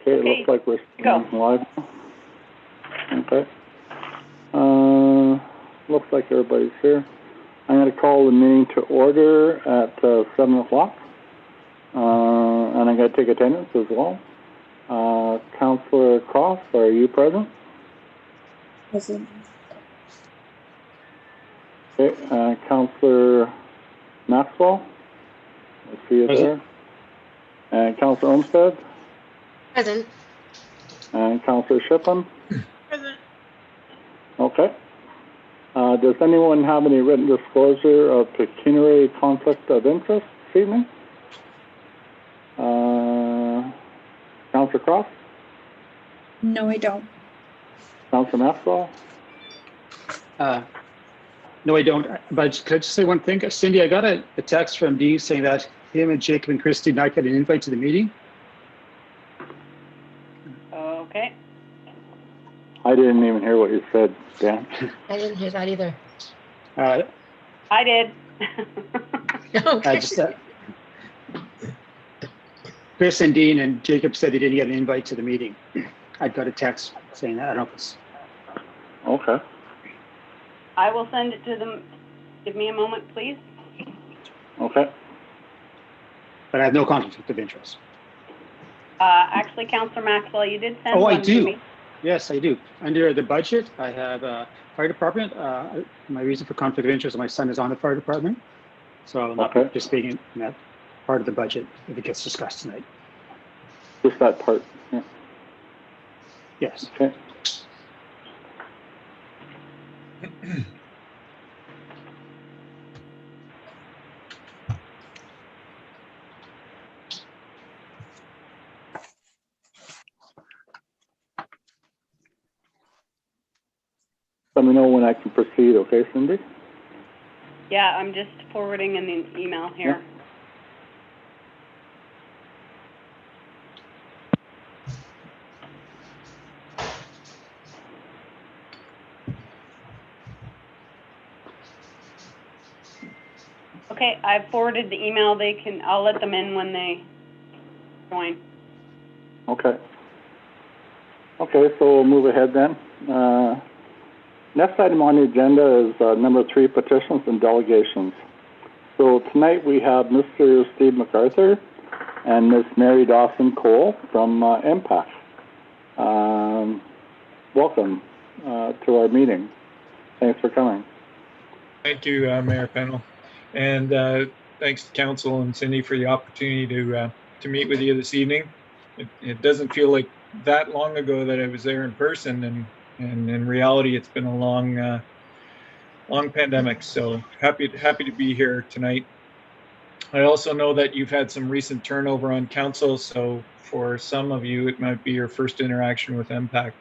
Okay, it looks like we're streaming live. Okay. Looks like everybody's here. I'm going to call the meeting to order at 7 o'clock. And I'm going to take attendance as well. Councillor Cross, are you present? Present. Okay, Councillor Maxwell, I see you there. And Councillor Olmsted. Present. And Councillor Shippen. Present. Okay. Does anyone have any written disclosure of pecuniary conflict of interest this evening? Councillor Cross? No, I don't. Councillor Maxwell? No, I don't. But could I just say one thing? Cindy, I got a text from Dee saying that him and Jacob and Christy not get an invite to the meeting. Okay. I didn't even hear what you said, Dan. I didn't hear that either. I did. Okay. Chris and Dean and Jacob said they didn't get an invite to the meeting. I got a text saying that. I don't know if it's... Okay. I will send it to them. Give me a moment, please. Okay. But I have no conflict of interest. Actually, Councillor Maxwell, you did send one I do. to me. Yes, I do. Under the budget, I have fire department. My reason for conflict of interest is my son is on the fire department. So I'll not participating in that part of the budget if it gets discussed tonight. Just that part. Yeah. Yes. Okay. Let me know when I can proceed, okay, Cindy? Yeah, I'm just forwarding an email here. Okay, I've forwarded the email. I'll let them in when they join. Okay. Okay, so we'll move ahead then. Next item on the agenda is number 3, petitions and delegations. So tonight we have Mr. Steve MacArthur and Ms. Mary Dawson Cole from MPAC. Welcome to our meeting. Thanks for coming. Thank you, Mayor Pennell. And thanks to Council and Cindy for the opportunity to meet with you this evening. It doesn't feel like that long ago that I was there in person, and in reality, it's been a long pandemic. So happy to be here tonight. I also know that you've had some recent turnover on council, so for some of you, it might be your first interaction with MPAC.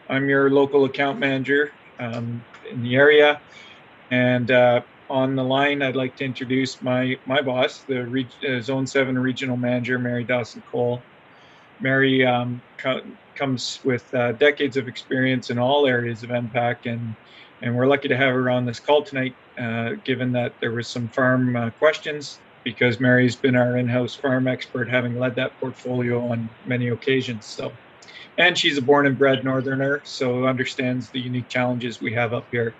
I'm your local account manager in the area, and on the line, I'd like to introduce my boss, the Zone 7 Regional Manager, Mary Dawson Cole. Mary comes with decades of experience in all areas of MPAC, and we're lucky to have her on this call tonight, given that there was some farm questions, because Mary's been our in-house farm expert, having led that portfolio on many occasions. So, and she's a born and bred Northerner, so understands the unique challenges we have up here.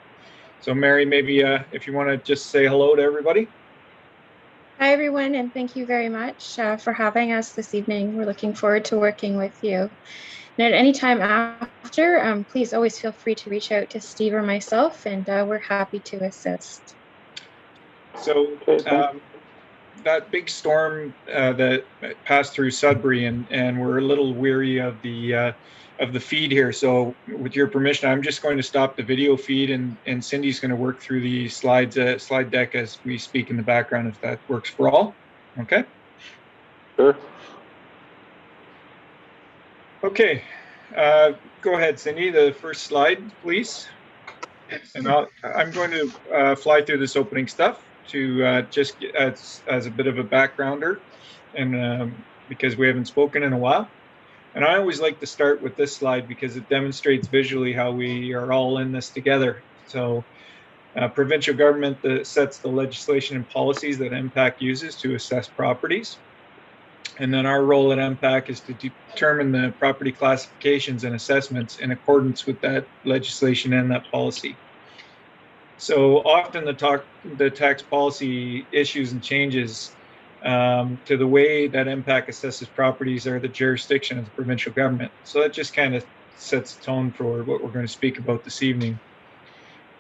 So Mary, maybe if you want to just say hello to everybody. Hi, everyone, and thank you very much for having us this evening. We're looking forward to working with you. And at any time after, please always feel free to reach out to Steve or myself, and we're happy to assist. So that big storm that passed through Sudbury, and we're a little weary of the feed here. So with your permission, I'm just going to stop the video feed, and Cindy's going to work through the slide deck as we speak in the background, if that works for all. Okay? Sure. Okay. Go ahead, Cindy, the first slide, please. And I'm going to fly through this opening stuff to just as a bit of a backgrounder, and because we haven't spoken in a while. And I always like to start with this slide because it demonstrates visually how we are all in this together. So provincial government sets the legislation and policies that MPAC uses to assess properties. And then our role at MPAC is to determine the property classifications and assessments in accordance with that legislation and that policy. So often the tax policy issues and changes to the way that MPAC assesses properties are the jurisdiction of the provincial government. So that just kind of sets the tone for what we're going to speak about this evening.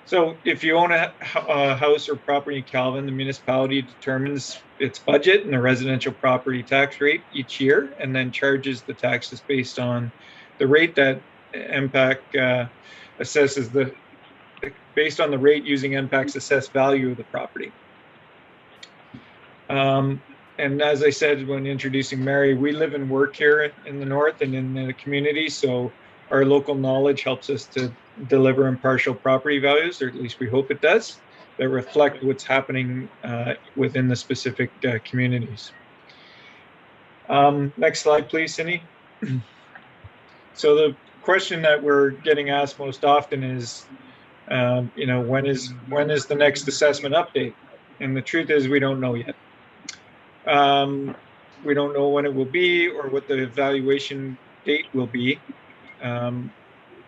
So if you own a house or property in Calvin, the municipality determines its budget and the residential property tax rate each year, and then charges the taxes based on the rate that MPAC assesses based on the rate using MPAC's assessed value of the property. And as I said when introducing Mary, we live and work here in the north and in the community, so our local knowledge helps us to deliver impartial property values, or at least we hope it does, that reflect what's happening within the specific communities. Next slide, please, Cindy. So the question that we're getting asked most often is, when is the next assessment update? And the truth is, we don't know yet. We don't know when it will be or what the evaluation date will be.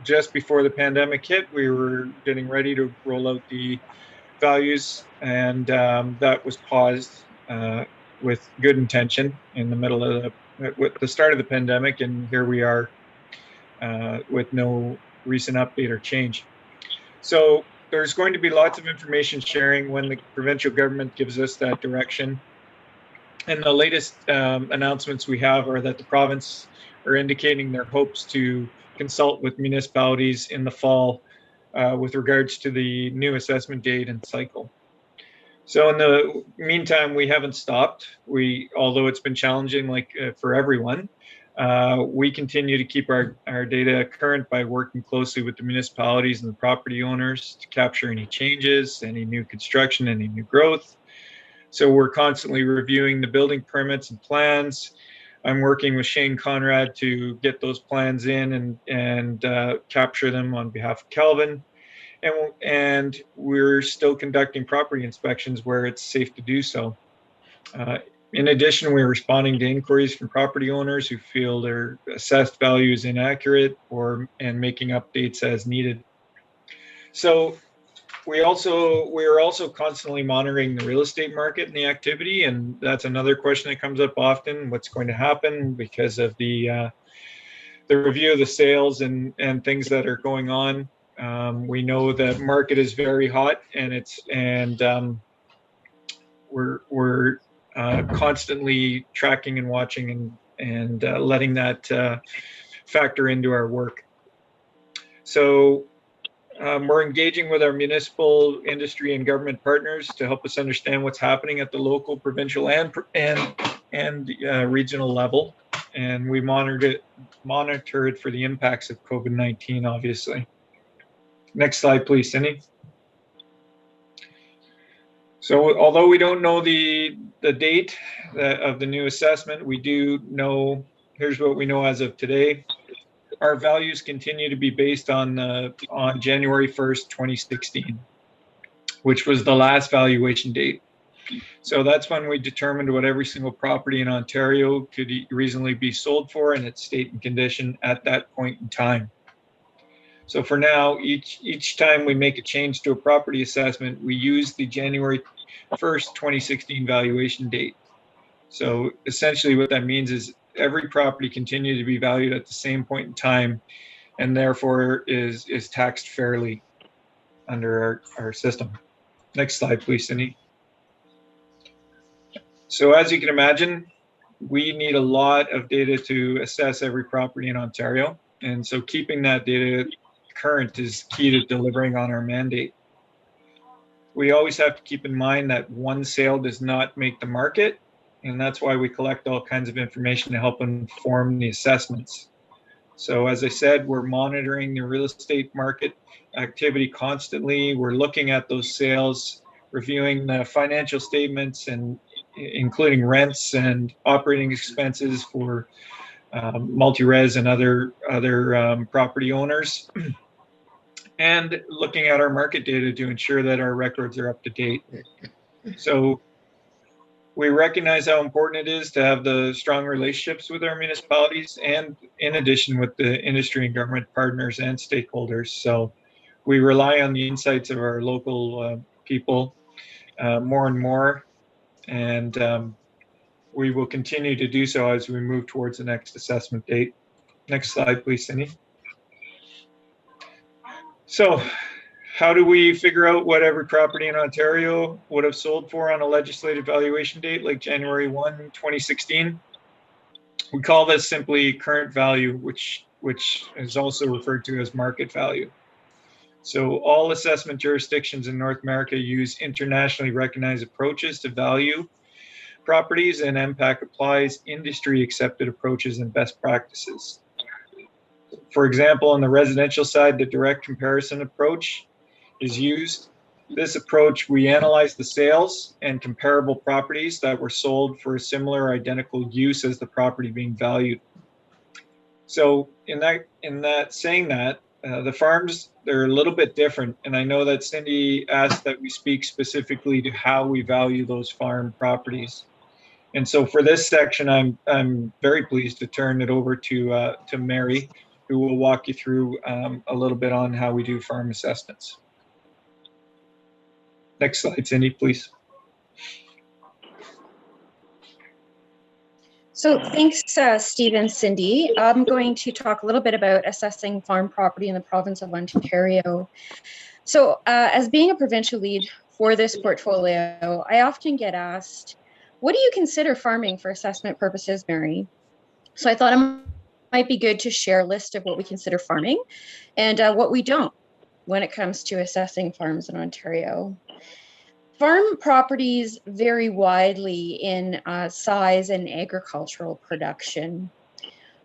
Just before the pandemic hit, we were getting ready to roll out the values, and that was paused with good intention in the middle of with the start of the pandemic, and here we are with no recent update or change. So there's going to be lots of information sharing when the provincial government gives us that direction. And the latest announcements we have are that the province are indicating their hopes to consult with municipalities in the fall with regards to the new assessment date and cycle. So in the meantime, we haven't stopped. Although it's been challenging for everyone, we continue to keep our data current by working closely with the municipalities and the property owners to capture any changes, any new construction, any new growth. So we're constantly reviewing the building permits and plans. I'm working with Shane Conrad to get those plans in and capture them on behalf of Calvin. And we're still conducting property inspections where it's safe to do so. In addition, we're responding to inquiries from property owners who feel their assessed value is inaccurate and making updates as needed. So we are also constantly monitoring the real estate market and the activity, and that's another question that comes up often: what's going to happen because of the review of the sales and things that are going on. We know the market is very hot, and we're constantly tracking and watching and letting that factor into our work. So we're engaging with our municipal, industry, and government partners to help us understand what's happening at the local, provincial, and regional level. And we monitor it for the impacts of COVID-19, obviously. Next slide, please, Cindy. So although we don't know the date of the new assessment, we do know, here's what we know as of today. Our values continue to be based on January 1st, 2016, which was the last valuation date. So that's when we determined what every single property in Ontario could reasonably be sold for in its state and condition at that point in time. So for now, each time we make a change to a property assessment, we use the January 1st, 2016 valuation date. So essentially what that means is every property continues to be valued at the same point in time, and therefore is taxed fairly under our system. Next slide, please, Cindy. So as you can imagine, we need a lot of data to assess every property in Ontario. And so keeping that data current is key to delivering on our mandate. We always have to keep in mind that one sale does not make the market, and that's why we collect all kinds of information to help inform the assessments. So as I said, we're monitoring the real estate market activity constantly. We're looking at those sales, reviewing the financial statements, and including rents and operating expenses for multi-res and other property owners, and looking at our market data to ensure that our records are up to date. So We recognize how important it is to have the strong relationships with our municipalities and in addition with the industry and government partners and stakeholders. So we rely on the insights of our local people more and more, and we will continue to do so as we move towards the next assessment date. Next slide, please, Cindy. So how do we figure out what every property in Ontario would have sold for on a legislative valuation date like January 1, 2016? We call this simply current value, which is also referred to as market value. So all assessment jurisdictions in North America use internationally recognized approaches to value properties, and MPAC applies industry accepted approaches and best practices. For example, on the residential side, the direct comparison approach is used. This approach, we analyze the sales and comparable properties that were sold for a similar identical use as the property being valued. So in that saying that, the farms, they're a little bit different. And I know that Cindy asked that we speak specifically to how we value those farm properties. And so for this section, I'm very pleased to turn it over to Mary, who will walk you through a little bit on how we do farm assessments. Next slide, Cindy, please. So thanks, Steve and Cindy. I'm going to talk a little bit about assessing farm property in the province of Ontario. So as being a provincial lead for this portfolio, I often get asked, what do you consider farming for assessment purposes, Mary? So I thought it might be good to share a list of what we consider farming and what we don't when it comes to assessing farms in Ontario. Farm properties vary widely in size and agricultural production.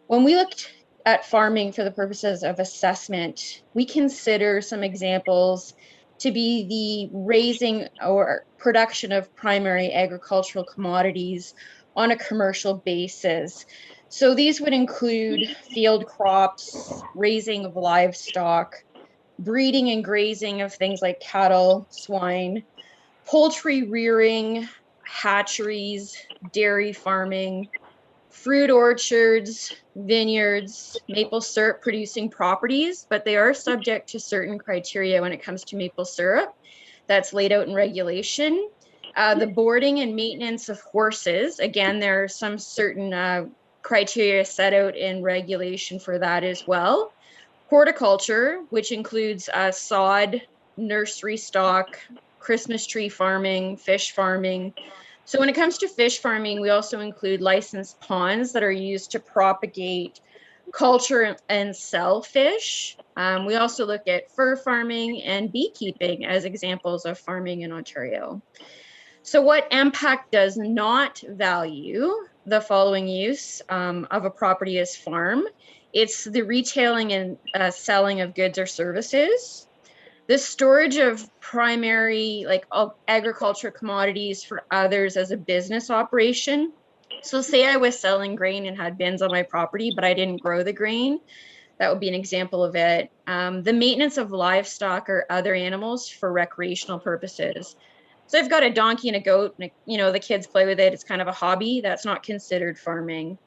When we looked at farming for the purposes of assessment, we consider some examples to be the raising or production of primary agricultural commodities on a commercial basis. So these would include field crops, raising of livestock, breeding and grazing of things like cattle, swine, poultry rearing, hatcheries, dairy farming, fruit orchards, vineyards, maple syrup producing properties, but they are subject to certain criteria when it comes to maple syrup that's laid out in regulation. The boarding and maintenance of horses, again, there are some certain criteria set out in regulation for that as well. Horticulture, which includes sod, nursery stock, Christmas tree farming, fish farming. So when it comes to fish farming, we also include licensed ponds that are used to propagate, culture, and sell fish. We also look at fur farming and beekeeping as examples of farming in Ontario. So what MPAC does not value the following use of a property as farm. It's the retailing and selling of goods or services, the storage of primary agriculture commodities for others as a business operation. So say I was selling grain and had bins on my property, but I didn't grow the grain. That would be an example of it. The maintenance of livestock or other animals for recreational purposes. So I've got a donkey and a goat, and the kids play with it. It's kind of a hobby. That's not considered farming.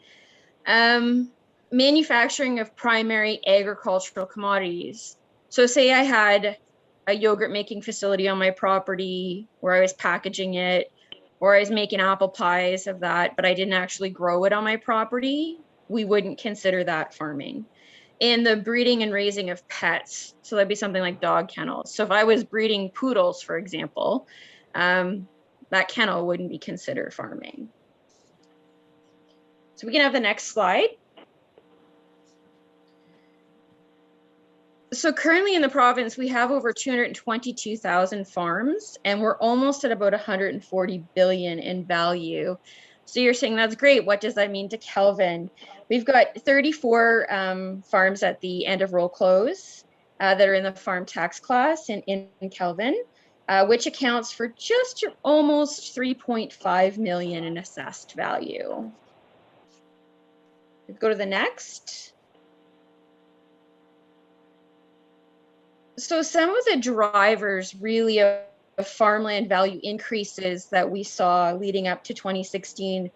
Manufacturing of primary agricultural commodities. So say I had a yogurt making facility on my property where I was packaging it, or I was making apple pies of that, but I didn't actually grow it on my property, we wouldn't consider that farming. And the breeding and raising of pets, so that'd be something like dog kennels. So if I was breeding poodles, for example, that kennel wouldn't be considered farming. So we can have the next slide. So currently in the province, we have over 222,000 farms, and we're almost at about 140 billion in value. So you're saying that's great. What does that mean to Kelvin? We've got 34 farms at the end of roll close that are in the farm tax class in Kelvin, which accounts for just almost 3.5 million in assessed value. Go to the next. So some of the drivers really of farmland value increases that we saw leading up to 2016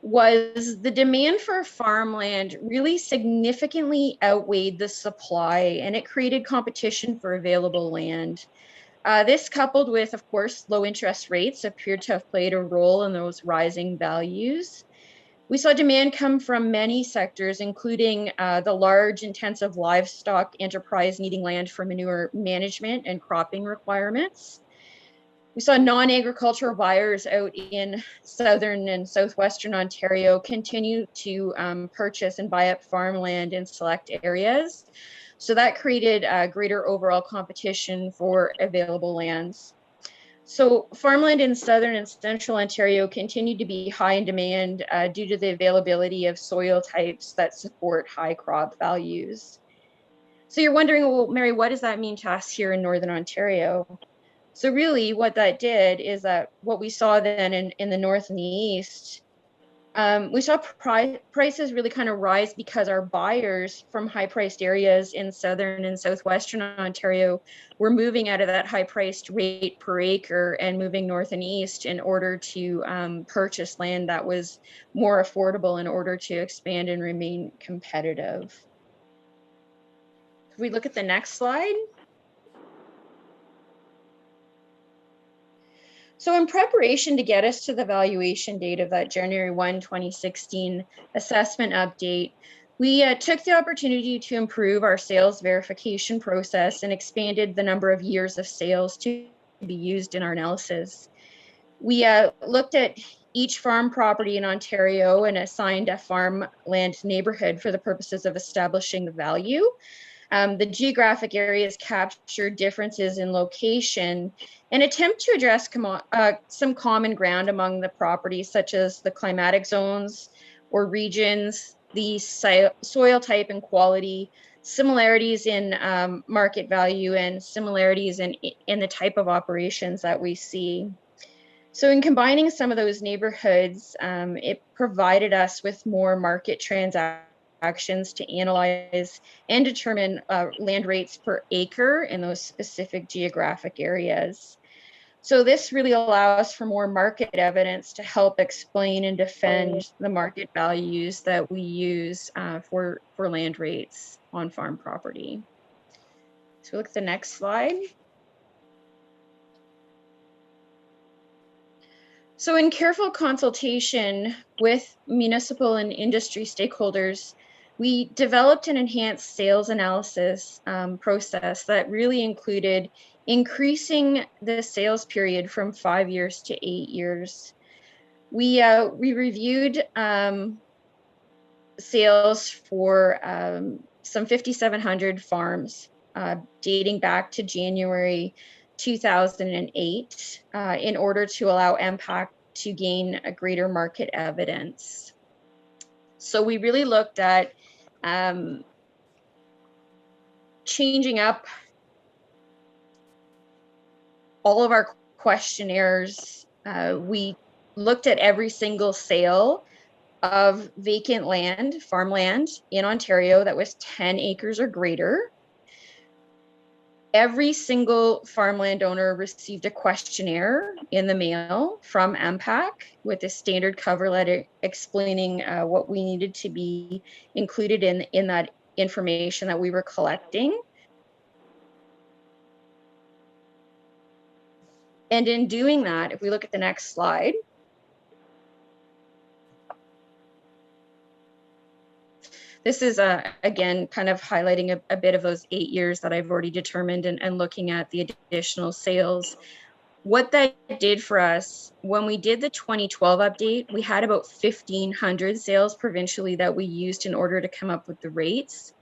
was the demand for farmland really significantly outweighed the supply, and it created competition for available land. This, coupled with, of course, low interest rates, appeared to have played a role in those rising values. We saw demand come from many sectors, including the large, intensive livestock enterprise needing land for manure management and cropping requirements. We saw non-agricultural buyers out in southern and southwestern Ontario continue to purchase and buy up farmland in select areas. So that created greater overall competition for available lands. So farmland in southern and central Ontario continued to be high in demand due to the availability of soil types that support high crop values. So you're wondering, well, Mary, what does that mean to us here in Northern Ontario? So really what that did is that what we saw then in the north and the east, we saw prices really kind of rise because our buyers from high-priced areas in southern and southwestern Ontario were moving out of that high-priced rate per acre and moving north and east in order to purchase land that was more affordable in order to expand and remain competitive. If we look at the next slide. So in preparation to get us to the valuation date of that January 1, 2016 assessment update, we took the opportunity to improve our sales verification process and expanded the number of years of sales to be used in our analysis. We looked at each farm property in Ontario and assigned a farmland neighborhood for the purposes of establishing the value. The geographic areas captured differences in location and attempt to address some common ground among the properties, such as the climatic zones or regions, the soil type and quality, similarities in market value, and similarities in the type of operations that we see. So in combining some of those neighborhoods, it provided us with more market transactions to analyze and determine land rates per acre in those specific geographic areas. So this really allows for more market evidence to help explain and defend the market values that we use for land rates on farm property. So look at the next slide. So in careful consultation with municipal and industry stakeholders, we developed an enhanced sales analysis process that really included increasing the sales period from 5 years to 8 years. We reviewed sales for some 5,700 farms dating back to January 2008 in order to allow MPAC to gain a greater market evidence. So we really looked at changing up all of our questionnaires. We looked at every single sale of vacant land, farmland in Ontario that was 10 acres or greater. Every single farmland owner received a questionnaire in the mail from MPAC with a standard cover letter explaining what we needed to be included in that information that we were collecting. And in doing that, if we look at the next slide, this is, again, kind of highlighting a bit of those 8 years that I've already determined and looking at the additional sales. What that did for us, when we did the 2012 update, we had about 1,500 sales provincially that we used in order to come up with the rates.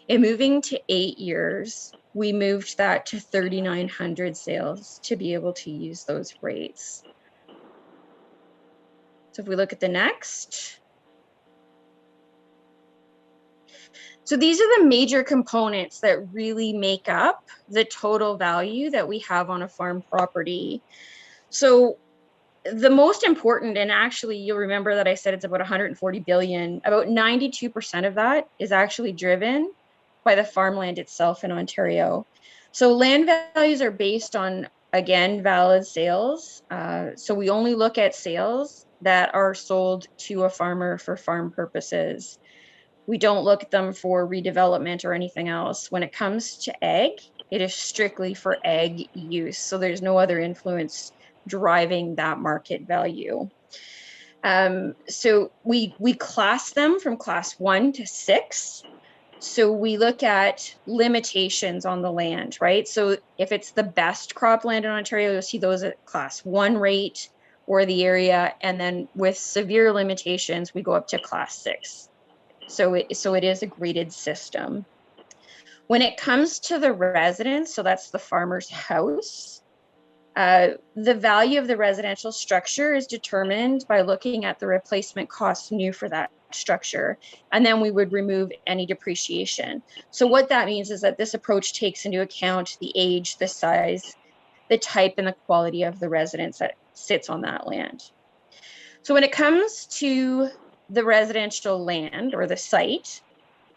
In moving to 8 years, we moved that to 3,900 sales to be able to use those rates. So if we look at the next. So these are the major components that really make up the total value that we have on a farm property. So the most important, and actually you'll remember that I said it's about 140 billion, about 92% of that is actually driven by the farmland itself in Ontario. So land values are based on again, valid sales. So we only look at sales that are sold to a farmer for farm purposes. We don't look at them for redevelopment or anything else. When it comes to ag, it is strictly for ag use. So there's no other influence driving that market value. So we class them from class 1 to 6. So we look at limitations on the land, right? So if it's the best cropland in Ontario, you'll see those at class 1 rate or the area. And then with severe limitations, we go up to class 6. So it is a graded system. When it comes to the residence, so that's the farmer's house, the value of the residential structure is determined by looking at the replacement cost new for that structure, and then we would remove any depreciation. So what that means is that this approach takes into account the age, the size, the type, and the quality of the residence that sits on that land. So when it comes to the residential land or the site,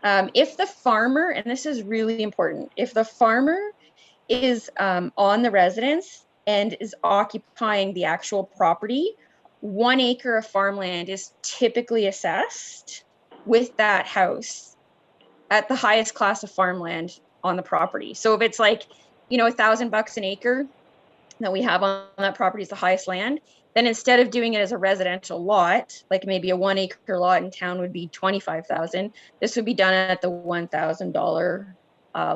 if the farmer, and this is really important, if the farmer is on the residence and is occupying the actual property, 1 acre of farmland is typically assessed with that house at the highest class of farmland on the property. So if it's like, you know, $1,000 an acre that we have on that property is the highest land, then instead of doing it as a residential lot, like maybe a 1 acre lot in town would be $25,000, this would be done at the $1,000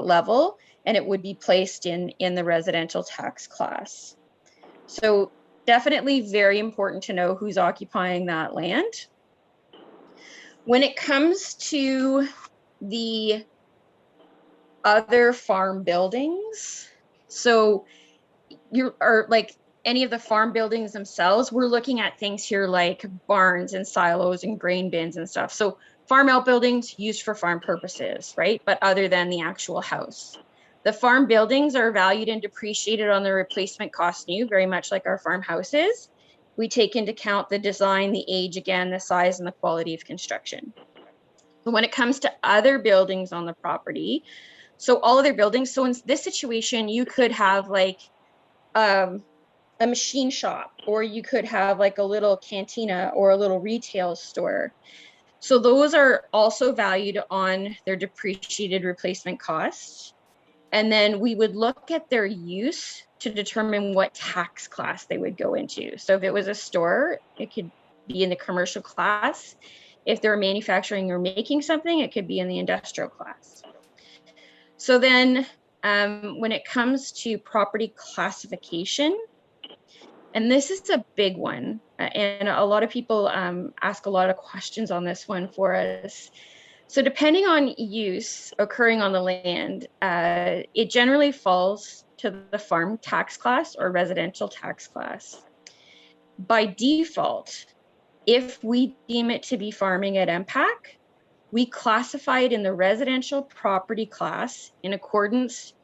level, and it would be placed in the residential tax class. So definitely very important to know who's occupying that land. When it comes to the other farm buildings, so like any of the farm buildings themselves, we're looking at things here like barns and silos and grain bins and stuff. So farm outbuildings used for farm purposes, right? But other than the actual house. The farm buildings are valued and depreciated on the replacement cost new, very much like our farmhouses. We take into account the design, the age, again, the size and the quality of construction. But when it comes to other buildings on the property, so all other buildings, so in this situation, you could have like a machine shop, or you could have like a little cantina or a little retail store. So those are also valued on their depreciated replacement costs. And then we would look at their use to determine what tax class they would go into. So if it was a store, it could be in the commercial class. If they're manufacturing or making something, it could be in the industrial class. So then when it comes to property classification, and this is a big one, and a lot of people ask a lot of questions on this one for us. So depending on use occurring on the land, it generally falls to the farm tax class or residential tax class. By default, if we deem it to be farming at MPAC, we classify it in the residential property class in accordance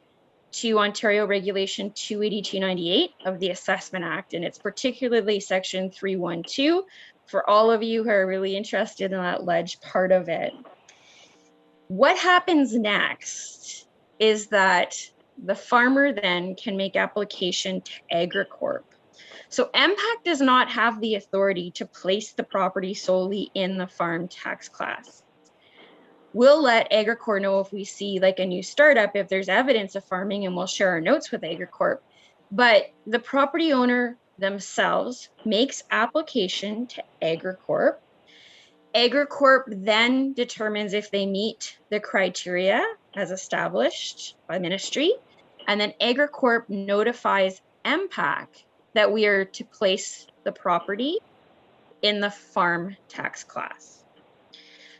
to Ontario Regulation 28298 of the Assessment Act, and it's particularly Section 312 for all of you who are really interested in that ledge part of it. What happens next is that the farmer then can make application to AgriCorp. So MPAC does not have the authority to place the property solely in the farm tax class. We'll let AgriCorp know if we see like a new startup, if there's evidence of farming, and we'll share our notes with AgriCorp. But the property owner themselves makes application to AgriCorp. AgriCorp then determines if they meet the criteria as established by ministry, and then AgriCorp notifies MPAC that we are to place the property in the farm tax class.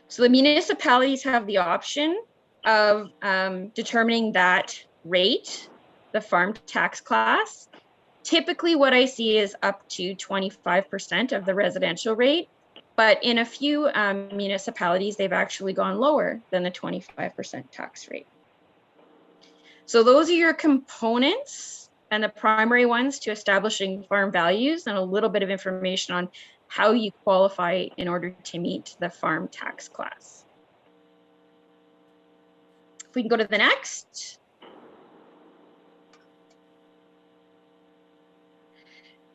So the municipalities have the option of determining that rate, the farm tax class. Typically what I see is up to 25% of the residential rate, but in a few municipalities, they've actually gone lower than the 25% tax rate. So those are your components and the primary ones to establishing farm values, and a little bit of information on how you qualify in order to meet the farm tax class. If we can go to the next.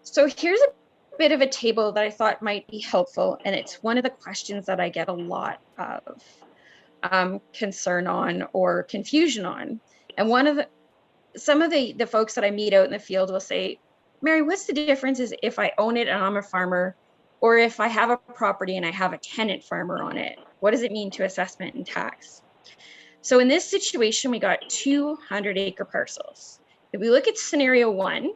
So here's a bit of a table that I thought might be helpful, and it's one of the questions that I get a lot of concern on or confusion on. And some of the folks that I meet out in the field will say, Mary, what's the difference is if I own it and I'm a farmer, or if I have a property and I have a tenant farmer on it? What does it mean to assessment and tax? So in this situation, we got 200-acre parcels. If we look at scenario 1,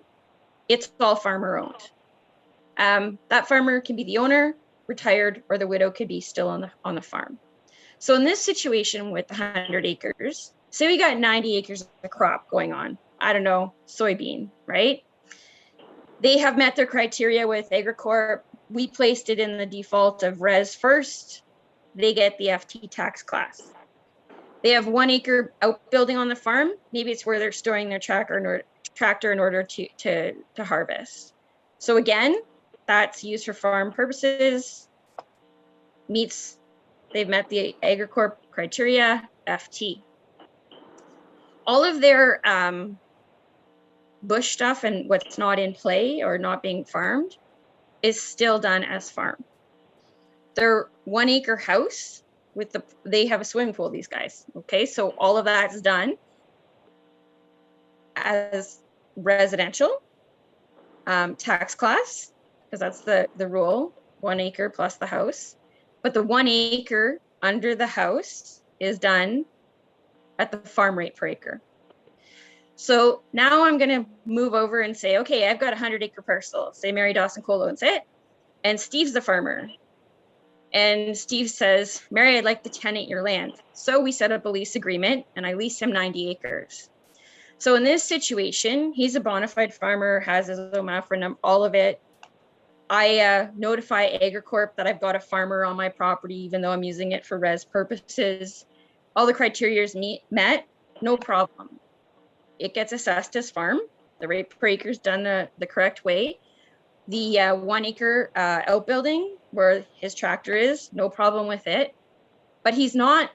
it's all farmer owned. That farmer can be the owner, retired, or the widow could be still on the farm. So in this situation with 100 acres, say we got 90 acres of crop going on, I don't know, soybean, right? They have met their criteria with AgriCorp. We placed it in the default of res first. They get the FT tax class. They have 1 acre outbuilding on the farm. Maybe it's where they're storing their tractor in order to harvest. So again, that's used for farm purposes, they've met the AgriCorp criteria, FT. All of their bush stuff and what's not in play or not being farmed is still done as farm. Their 1 acre house they have a swimming pool, these guys. Okay, so all of that's done as residential tax class, because that's the rule, 1 acre plus the house. But the 1 acre under the house is done at the farm rate per acre. So now I'm going to move over and say, okay, I've got a 100-acre parcel. Say Mary Dawson Cole owns it, and Steve's the farmer. And Steve says, Mary, I'd like to tenant your land. So we set up a lease agreement, and I lease him 90 acres. So in this situation, he's a bona fide farmer, has his OMAFRA number, all of it. I notify AgriCorp that I've got a farmer on my property, even though I'm using it for res purposes. All the criteria is met, no problem. It gets assessed as farm. The rate per acre is done the correct way. The 1 acre outbuilding where his tractor is, no problem with it. But he's not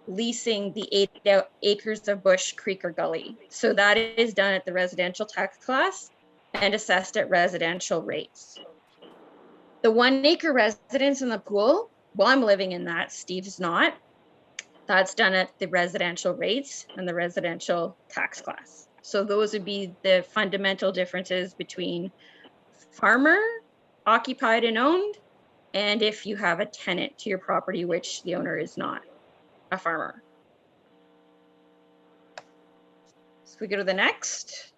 leasing the 8 acres of bush, creek, or gully. So that is done at the residential tax class and assessed at residential rates. The 1 acre residence in the pool, well, I'm living in that, Steve's not. That's done at the residential rates and the residential tax class. So those would be the fundamental differences between farmer, occupied and owned, and if you have a tenant to your property, which the owner is not a farmer. So we go to the next.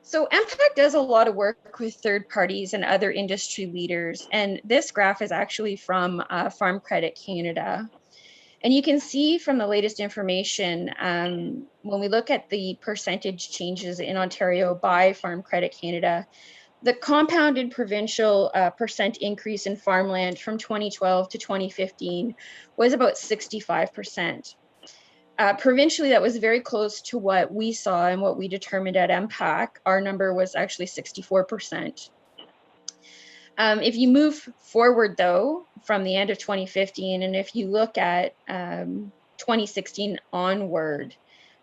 So MPAC does a lot of work with third parties and other industry leaders. And this graph is actually from Farm Credit Canada. And you can see from the latest information, when we look at the percentage changes in Ontario by Farm Credit Canada, the compounded provincial percent increase in farmland from 2012 to 2015 was about 65%. Provincially, that was very close to what we saw and what we determined at MPAC. Our number was actually 64%. If you move forward, though, from the end of 2015, and if you look at 2016 onward,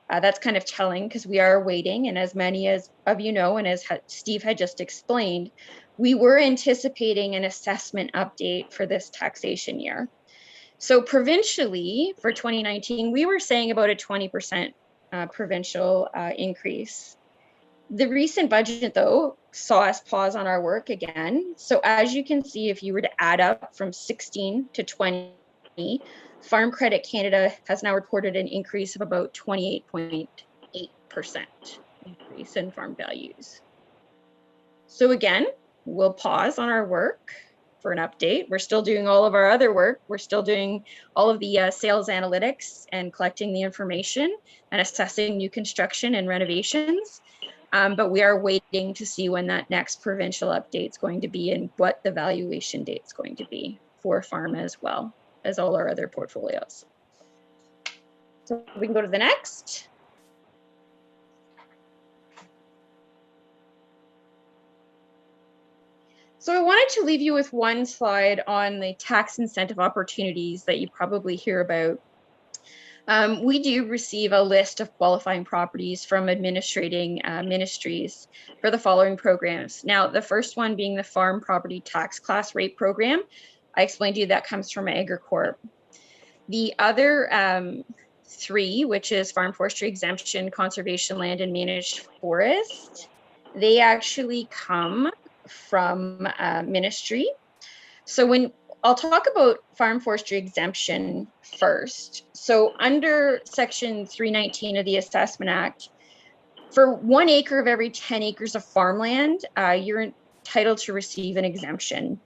that's kind of telling because we are waiting. And as many of you know, and as Steve had just explained, we were anticipating an assessment update for this taxation year. So provincially, for 2019, we were saying about a 20% provincial increase. The recent budget, though, saw us pause on our work again. So as you can see, if you were to add up from 16 to 20, Farm Credit Canada has now reported an increase of about 28.8% increase in farm values. So again, we'll pause on our work for an update. We're still doing all of our other work. We're still doing all of the sales analytics and collecting the information and assessing new construction and renovations. But we are waiting to see when that next provincial update is going to be and what the valuation date is going to be for farm as well as all our other portfolios. So we can go to the next. So I wanted to leave you with one slide on the tax incentive opportunities that you probably hear about. We do receive a list of qualifying properties from administrating ministries for the following programs. Now, the first one being the Farm Property Tax Class Rate Program. I explained to you that comes from AgriCorp. The other three, which is Farm Forestry Exemption, Conservation Land, and Managed Forest, they actually come from ministry. So when I'll talk about farm forestry exemption first. So under Section 319 of the Assessment Act, for 1 acre of every 10 acres of farmland, you're entitled to receive an exemption.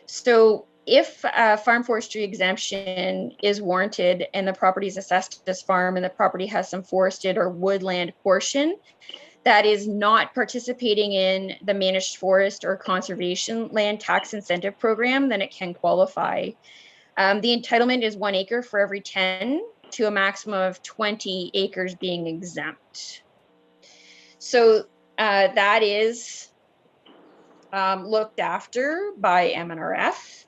So if a farm forestry exemption is warranted and the property is assessed as farm and the property has some forested or woodland portion that is not participating in the managed forest or conservation land tax incentive program, then it can qualify. The entitlement is 1 acre for every 10 to a maximum of 20 acres being exempt. So that is looked after by MNRF.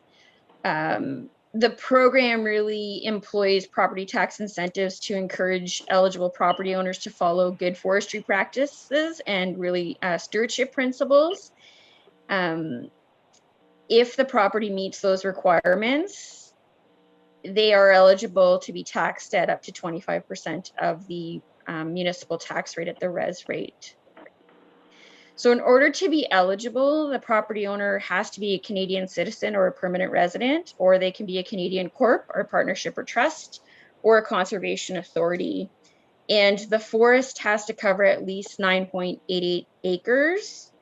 The program really employs property tax incentives to encourage eligible property owners to follow good forestry practices and really stewardship principles. If the property meets those requirements, they are eligible to be taxed at up to 25% of the municipal tax rate at the res rate. So in order to be eligible, the property owner has to be a Canadian citizen or a permanent resident, or they can be a Canadian corp or partnership or trust or a conservation authority. And the forest has to cover at least 9.88 acres.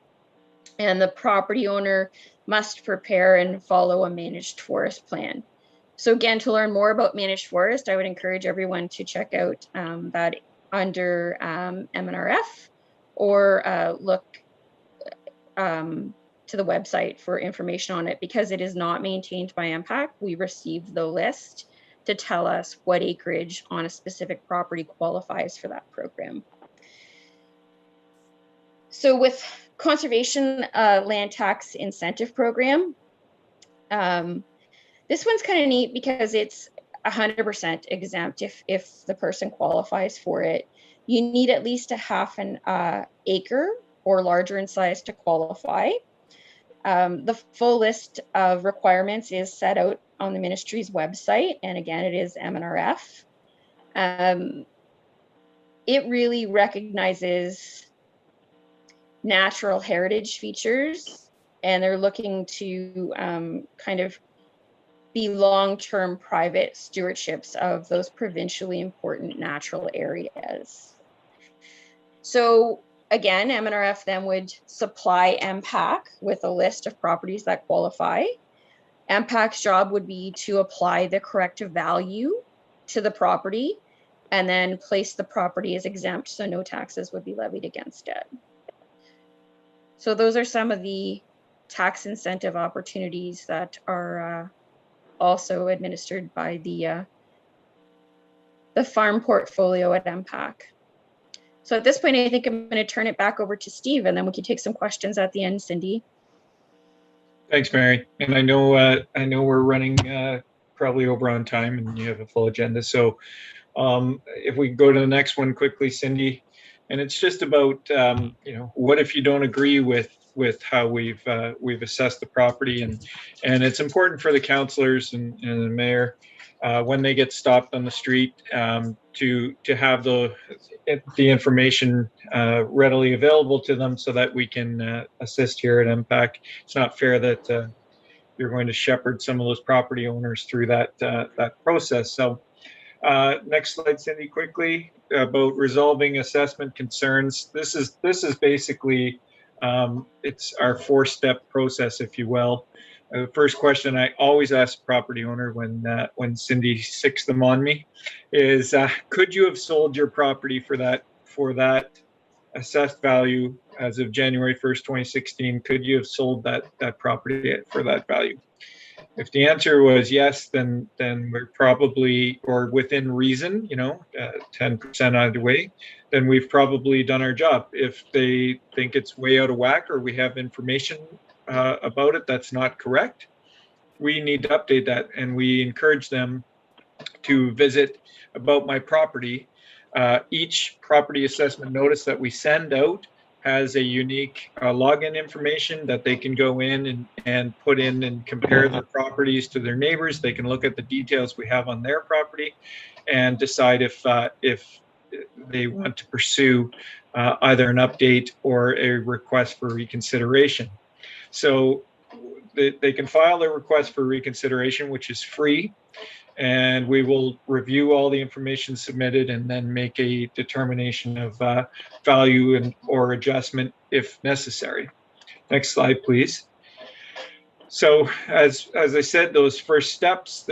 And the property owner must prepare and follow a managed forest plan. So again, to learn more about managed forest, I would encourage everyone to check out that under MNRF or look to the website for information on it. Because it is not maintained by MPAC, we receive the list to tell us what acreage on a specific property qualifies for that program. So with conservation land tax incentive program, this one's kind of neat because it's 100% exempt if the person qualifies for it. You need at least a half an acre or larger in size to qualify. The full list of requirements is set out on the ministry's website, and again, it is MNRF. It really recognizes natural heritage features, and they're looking to kind of be long-term private stewardships of those provincially important natural areas. So again, MNRF then would supply MPAC with a list of properties that qualify. MPAC's job would be to apply the corrective value to the property and then place the property as exempt, so no taxes would be levied against it. So those are some of the tax incentive opportunities that are also administered by the farm portfolio at MPAC. So at this point, I think I'm going to turn it back over to Steve, and then we can take some questions at the end, Cindy. Thanks, Mary. And I know we're running probably over on time, and you have a full agenda. So if we go to the next one quickly, Cindy, and it's just about what if you don't agree with how we've assessed the property, and it's important for the councillors and the mayor when they get stopped on the street to have the information readily available to them so that we can assist here at MPAC. It's not fair that you're going to shepherd some of those property owners through that process. So next slide, Cindy, quickly, about resolving assessment concerns. This is basically it's our 4-step process, if you will. The first question I always ask the property owner when Cindy sicks them on me is, could you have sold your property for that assessed value as of January 1st, 2016? Could you have sold that property for that value? If the answer was yes, then we're probably, or within reason, 10% either way, then we've probably done our job. If they think it's way out of whack or we have information about it that's not correct, we need to update that, and we encourage them to visit about my property. Each property assessment notice that we send out has a unique login information that they can go in and put in and compare their properties to their neighbors. They can look at the details we have on their property and decide if they want to pursue either an update or a request for reconsideration. So they can file their request for reconsideration, which is free, and we will review all the information submitted and then make a determination of value and or adjustment if necessary. Next slide, please. So as I said, those first steps,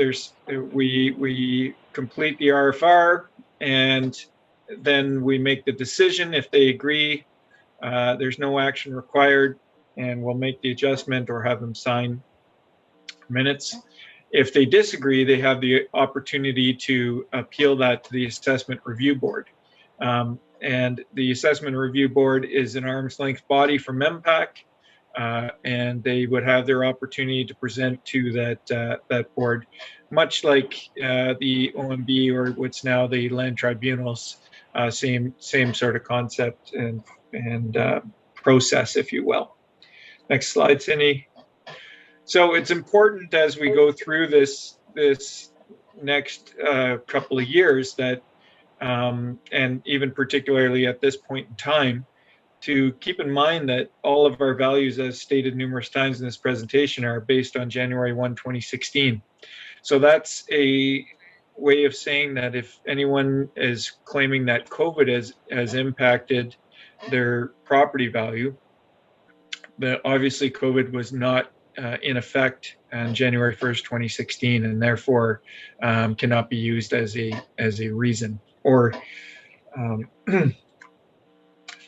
we complete the RFR, and then we make the decision. If they agree, there's no action required, and we'll make the adjustment or have them sign minutes. If they disagree, they have the opportunity to appeal that to the Assessment Review Board. And the Assessment Review Board is an arm's length body from MPAC, and they would have their opportunity to present to that board, much like the OMB or what's now the Land Tribunals, same sort of concept and process, if you will. Next slide, Cindy. So it's important as we go through this next couple of years that, and even particularly at this point in time, to keep in mind that all of our values, as stated numerous times in this presentation, are based on January 1, 2016. So that's a way of saying that if anyone is claiming that COVID has impacted their property value, that obviously COVID was not in effect on January 1st, 2016, and therefore cannot be used as a reason, or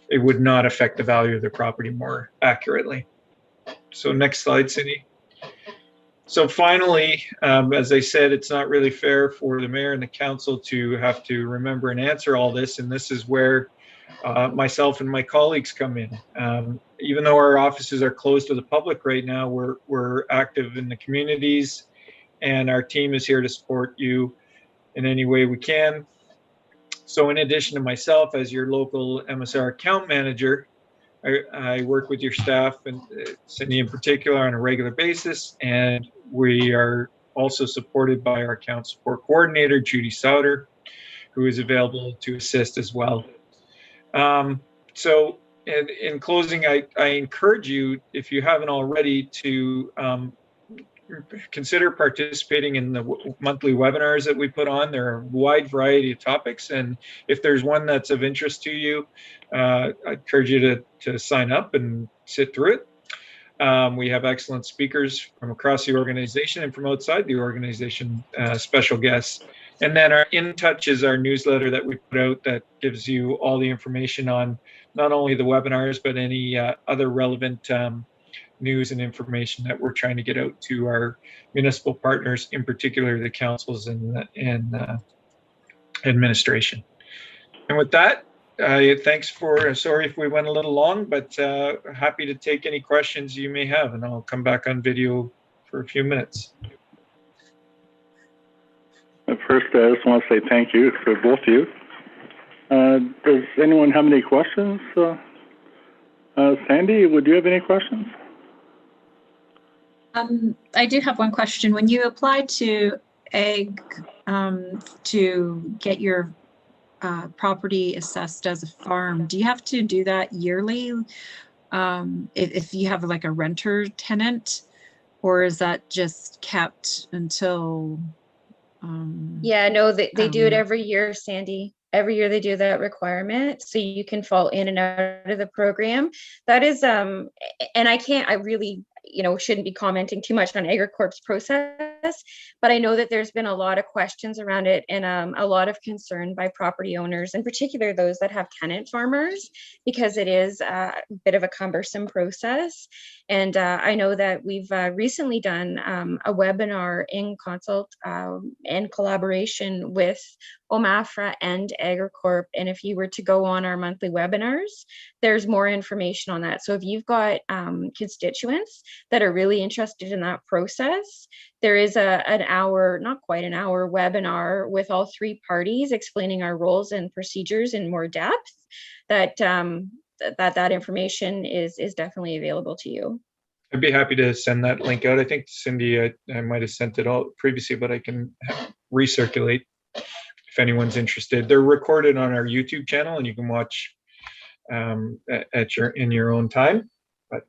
it would not affect the value of the property more accurately. So next slide, Cindy. So finally, as I said, it's not really fair for the mayor and the council to have to remember and answer all this, and this is where myself and my colleagues come in. Even though our offices are closed to the public right now, we're active in the communities, and our team is here to support you in any way we can. So in addition to myself as your local MSR account manager, I work with your staff, and Cindy in particular, on a regular basis, and we are also supported by our account support coordinator, Judy Sauter, who is available to assist as well. So in closing, I encourage you, if you haven't already, to consider participating in the monthly webinars that we put on. There are a wide variety of topics, and if there's one that's of interest to you, I encourage you to sign up and sit through it. We have excellent speakers from across the organization and from outside the organization, special guests. And then our In Touch is our newsletter that we put out that gives you all the information on not only the webinars, but any other relevant news and information that we're trying to get out to our municipal partners, in particular the councils and administration. And with that, thanks for, sorry if we went a little long, but happy to take any questions you may have, and I'll come back on video for a few minutes. First, I just want to say thank you for both of you. Does anyone have any questions? Sandy, would you have any questions? I do have one question. When you applied to AG to get your property assessed as a farm, do you have to do that yearly if you have like a renter tenant, or is that just kept until? Yeah, no, they do it every year, Sandy. Every year they do that requirement, so you can fall in and out of the program. That is, and I really, shouldn't be commenting too much on AgriCorp's process, but I know that there's been a lot of questions around it and a lot of concern by property owners, in particular those that have tenant farmers, because it is a bit of a cumbersome process. And I know that we've recently done a webinar in consult and collaboration with OMAFRA and AgriCorp. And if you were to go on our monthly webinars, there's more information on that. So if you've got constituents that are really interested in that process, there is an hour, not quite an hour, webinar with all three parties explaining our roles and procedures in more depth. That information is definitely available to you. I'd be happy to send that link out. I think Cindy, I might have sent it out previously, but I can recirculate if anyone's interested. They're recorded on our YouTube channel, and you can watch in your own time. But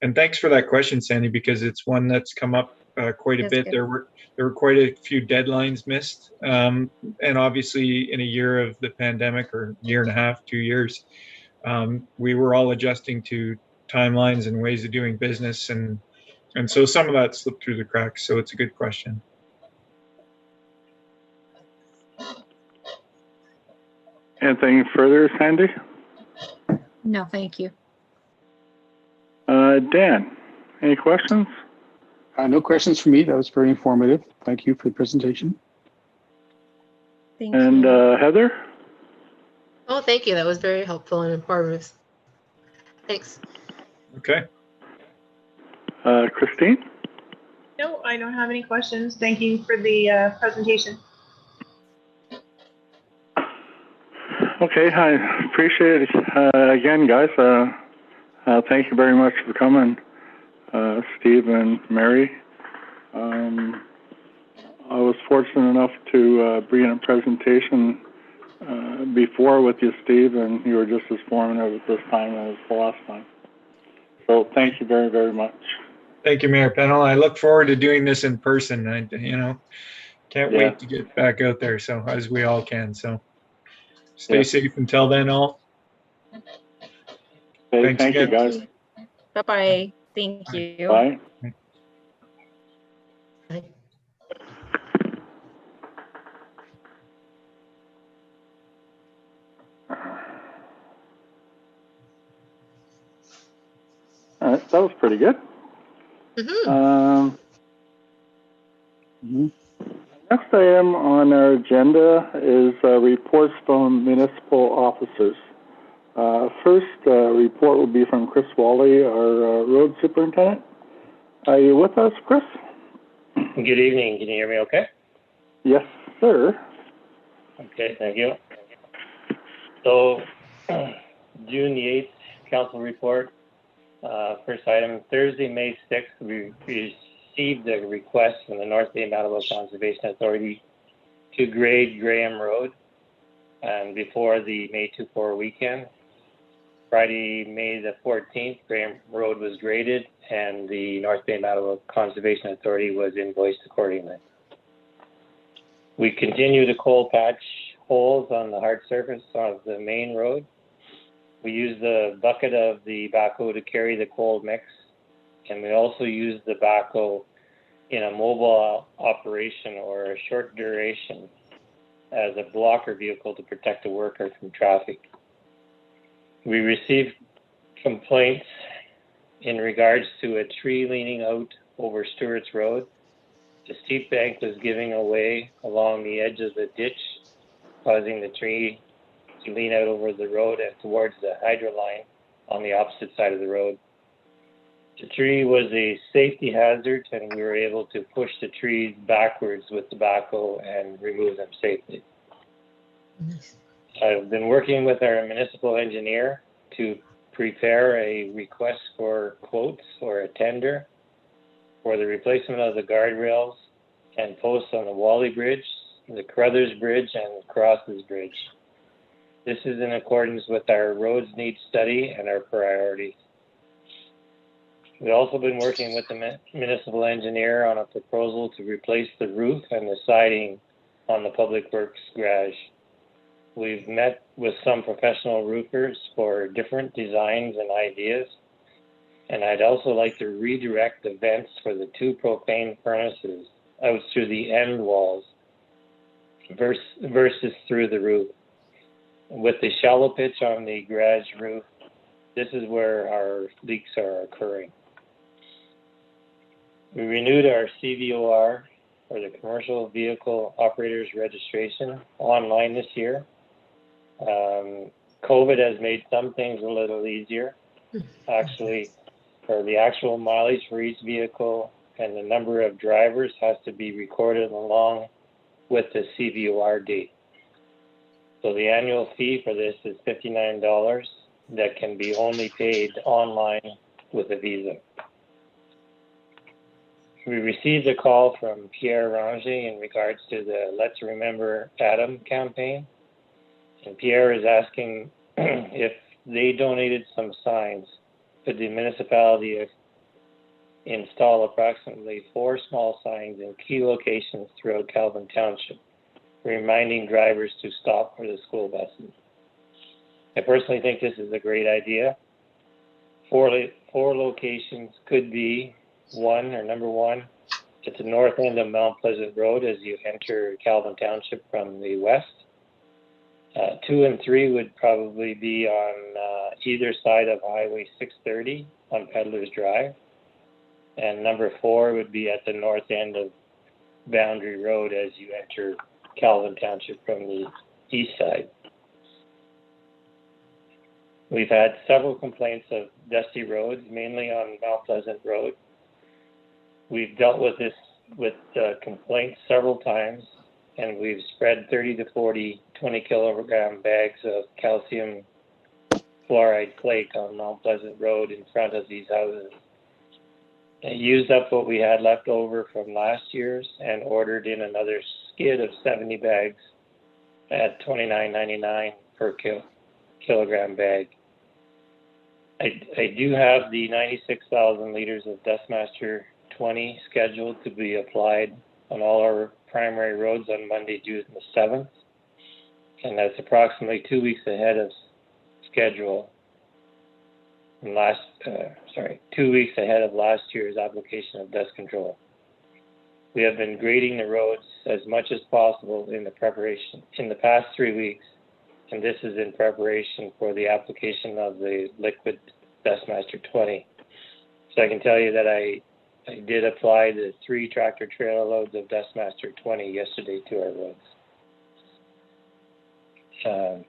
and thanks for that question, Sandy, because it's one that's come up quite a bit. There were quite a few deadlines missed, and obviously in a year of the pandemic, or year and a half, 2 years, we were all adjusting to timelines and ways of doing business, and so some of that slipped through the cracks. So it's a good question. Anything further, Sandy? No, thank you. Dan, any questions? No questions for me. That was very informative. Thank you for the presentation. Thank you. Heather? Oh, thank you. That was very helpful and informative. Thanks. Okay. Christine? No, I don't have any questions. Thank you for the presentation. Okay, I appreciate it. Again, guys, thank you very much for coming, Steve and Mary. I was fortunate enough to be in a presentation before with you, Steve, and you were just as formative this time as the last time. So thank you very, very much. Thank you, Mayor Pennell. I look forward to doing this in person. I can't wait to get back out there, so as we all can. So stay safe until then, all. Okay, thank you, guys. Bye-bye. Thank you. Bye. Bye. All right, that was pretty good. Next item on our agenda is reports from municipal officers. First report will be from Chris Wally, our road superintendent. Are you with us, Chris? Good evening. Can you hear me okay? Yes, sir. Okay, thank you. So, June the 8th, council report. First item, Thursday, May 6th, we received a request from the North Bay Manitoba Conservation Authority to grade Graham Road and before the May 2-4 weekend. Friday, May the 14th, Graham Road was graded and the North Bay Manitoba Conservation Authority was invoiced accordingly. We continue to coal patch holes on the hard surface of the main road. We use the bucket of the backhoe to carry the coal mix, and we also use the backhoe in a mobile operation or a short duration as a blocker vehicle to protect the worker from traffic. We received complaints in regards to a tree leaning out over Stewart's Road. The steep bank was giving away along the edge of the ditch, causing the tree to lean out over the road and towards the hydro line on the opposite side of the road. The tree was a safety hazard, and we were able to push the trees backwards with the backhoe and remove them safely. I've been working with our municipal engineer to prepare a request for quotes or a tender for the replacement of the guardrails and posts on the Wally Bridge, the Carruthers Bridge, and Crosses Bridge. This is in accordance with our roads needs study and our priorities. We've also been working with the municipal engineer on a proposal to replace the roof and the siding on the Public Works garage. We've met with some professional roofers for different designs and ideas. And I'd also like to redirect the vents for the 2 propane furnaces out through the end walls versus through the roof. With the shallow pitch on the garage roof, this is where our leaks are occurring. We renewed our CVOR, for the commercial vehicle operators registration online this year. COVID has made some things a little easier. Actually, for the actual mileage for each vehicle and the number of drivers has to be recorded along with the CVORD. So the annual fee for this is $59 that can be only paid online with a Visa. We received a call from Pierre Ranger in regards to the Let's Remember Adam campaign. And Pierre is asking if they donated some signs, could the municipality install approximately 4 small signs in key locations throughout Calvin Township, reminding drivers to stop for the school buses. I personally think this is a great idea. 4 locations could be number one, at the north end of Mount Pleasant Road as you enter Calvin Township from the west. 2 and 3 would probably be on either side of Highway 630 on Peddler's Drive. And number 4 would be at the north end of Boundary Road as you enter Calvin Township from the east side. We've had several complaints of dusty roads, mainly on Mount Pleasant Road. We've dealt with this complaints several times, and we've spread 30 to 40 20-kilogram bags of calcium fluoride flake on Mount Pleasant Road in front of these houses. I used up what we had left over from last year's and ordered in another skid of 70 bags at $29.99 per kilogram bag. I do have the 96,000 liters of Dustmaster 20 scheduled to be applied on all our primary roads on Monday, June the 7th. And that's approximately 2 weeks ahead of schedule. 2 weeks ahead of last year's application of dust control. We have been grading the roads as much as possible in the past 3 weeks, and this is in preparation for the application of the liquid Dustmaster 20. So I can tell you that I did apply the 3 tractor trailer loads of Dustmaster 20 yesterday to our roads. So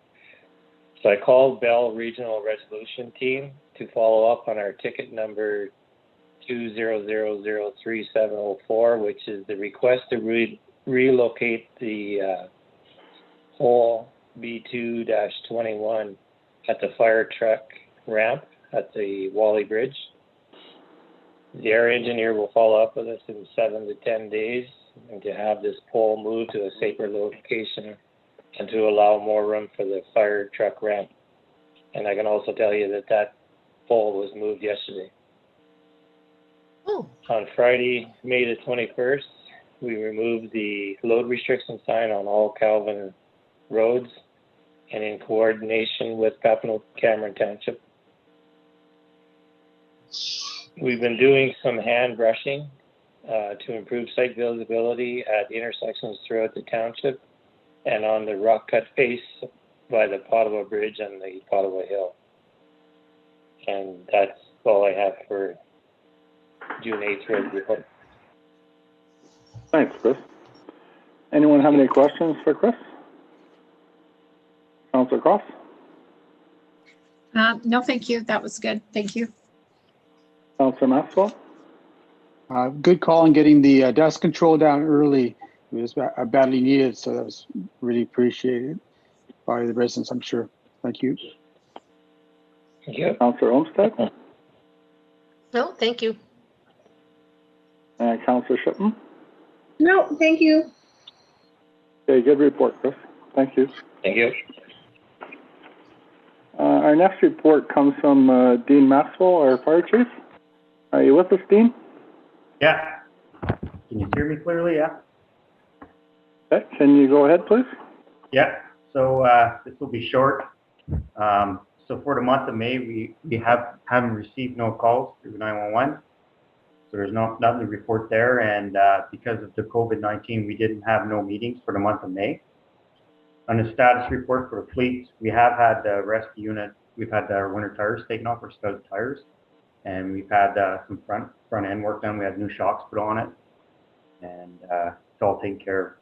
I called Bell Regional Resolution Team to follow up on our ticket number 20003-704, which is the request to relocate the pole B2-21 at the fire truck ramp at the Wally Bridge. The air engineer will follow up with us in 7 to 10 days and to have this pole moved to a safer location and to allow more room for the fire truck ramp. And I can also tell you that pole was moved yesterday. Oh. On Friday, May the 21st, we removed the load restriction sign on all Calvin roads and in coordination with Papineau Cameron Township. We've been doing some hand brushing to improve site visibility at intersections throughout the township and on the rock cut face by the Pottawa Bridge and the Pottawa Hill. And that's all I have for June 8th road report. Thanks, Chris. Anyone have any questions for Chris? Councillor Cross? No, thank you. That was good. Thank you. Councillor Maxwell? Good call on getting the dust control down early. It was badly needed, so that was really appreciated by the residents, I'm sure. Thank you. Thank you. Councillor Olmsted? No, thank you. And Councillor Shipman? No, thank you. Okay, good report, Chris. Thank you. Thank you. Our next report comes from Dean Maxwell, our fire chief. Are you with us, Dean? Yeah. Can you hear me clearly? Yeah. Okay. Can you go ahead, please? Yeah. So this will be short. So for the month of May, we haven't received no calls through 911. So there's nothing to report there. And because of the COVID-19, we didn't have no meetings for the month of May. On the status report for the fleet, we have had the rescue unit. We've had our winter tires taken off, our scouted tires, and we've had some front end work done. We had new shocks put on it, and it's all taken care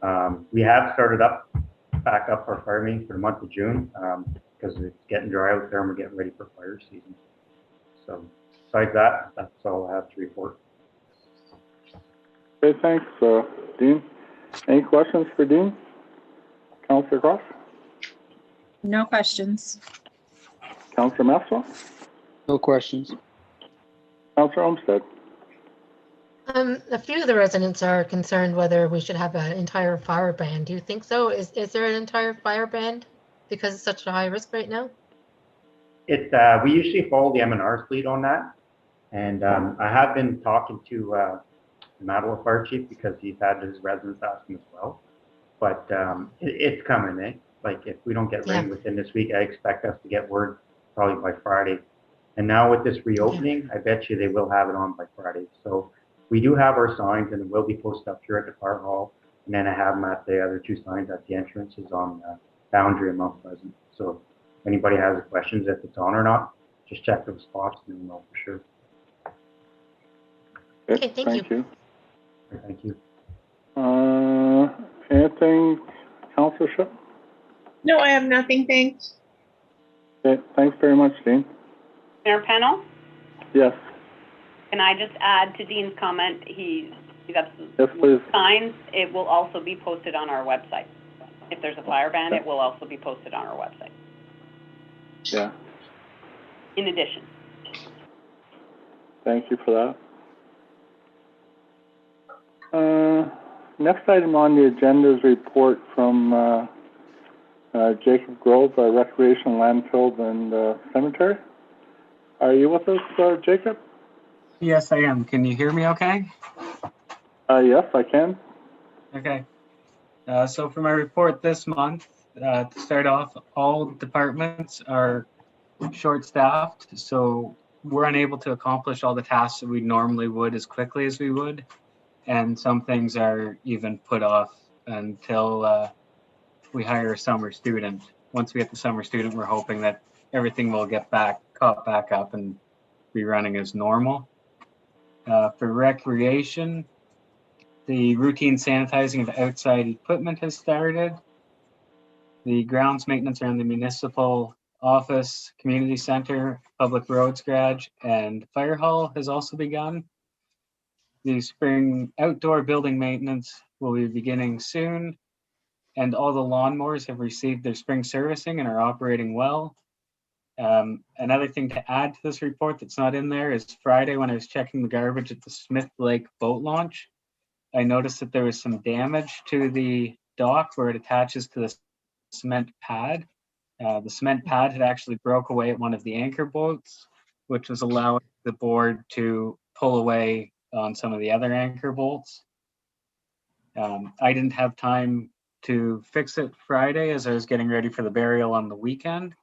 of. We have started back up our fire meeting for the month of June because it's getting dry out there and we're getting ready for fire season. So besides that, that's all I have to report. Okay, thanks, Dean. Any questions for Dean? Councillor Cross? No questions. Councillor Maxwell? No questions. Councillor Olmsted? A few of the residents are concerned whether we should have an entire fire ban. Do you think so? Is there an entire fire ban because it's such a high risk right now? We usually follow the M&R's lead on that. And I have been talking to the Mattawa Fire Chief because he's had his residents asking as well. But it's coming, eh? Like if we don't get rain within this week, I expect us to get word probably by Friday. And now with this reopening, I bet you they will have it on by Friday. So we do have our signs and it will be posted up here at the fire hall. And then I have them at the other two signs at the entrances on Boundary and Mount Pleasant. So if anybody has questions if it's on or not, just check those spots and we'll know for sure. Okay, thank you. Thank you. Anything, Councillor Shipp? No, I have nothing, thanks. Okay, thanks very much, Dean. Mayor Pennell, Yes. can I just add to Dean's comment? He's got Yes, please. signs. It will also be posted on our website. If there's a fire ban, it will also be posted on our website. Yeah. In addition. Thank you for that. Next item on the agenda is a report from Jacob Grove, Recreation Landfill and Cemetery. Are you with us, Jacob? Yes, I am. Can you hear me okay? Yes, I can. Okay. So for my report this month, to start off, all departments are short-staffed, so we're unable to accomplish all the tasks that we normally would as quickly as we would. And some things are even put off until we hire a summer student. Once we get the summer student, we're hoping that everything will get caught back up and be running as normal. For recreation, the routine sanitizing of outside equipment has started. The grounds maintenance around the municipal office, community center, public roads garage, and fire hall has also begun. The spring outdoor building maintenance will be beginning soon, and all the lawnmowers have received their spring servicing and are operating well. Another thing to add to this report that's not in there is Friday when I was checking the garbage at the Smith Lake boat launch, I noticed that there was some damage to the dock where it attaches to the cement pad. The cement pad had actually broke away at one of the anchor bolts, which was allowing the board to pull away on some of the other anchor bolts. I didn't have time to fix it Friday as I was getting ready for the burial on the weekend.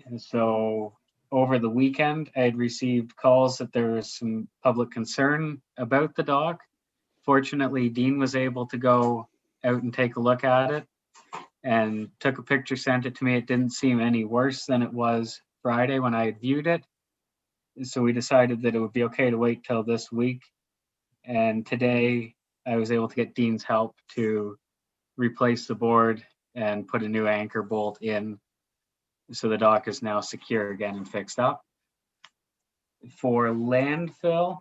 And so over the weekend, I had received calls that there was some public concern about the dock. Fortunately, Dean was able to go out and take a look at it and took a picture, sent it to me. It didn't seem any worse than it was Friday when I had viewed it. So we decided that it would be okay to wait till this week. And today I was able to get Dean's help to replace the board and put a new anchor bolt in. So the dock is now secure again and fixed up. For landfill,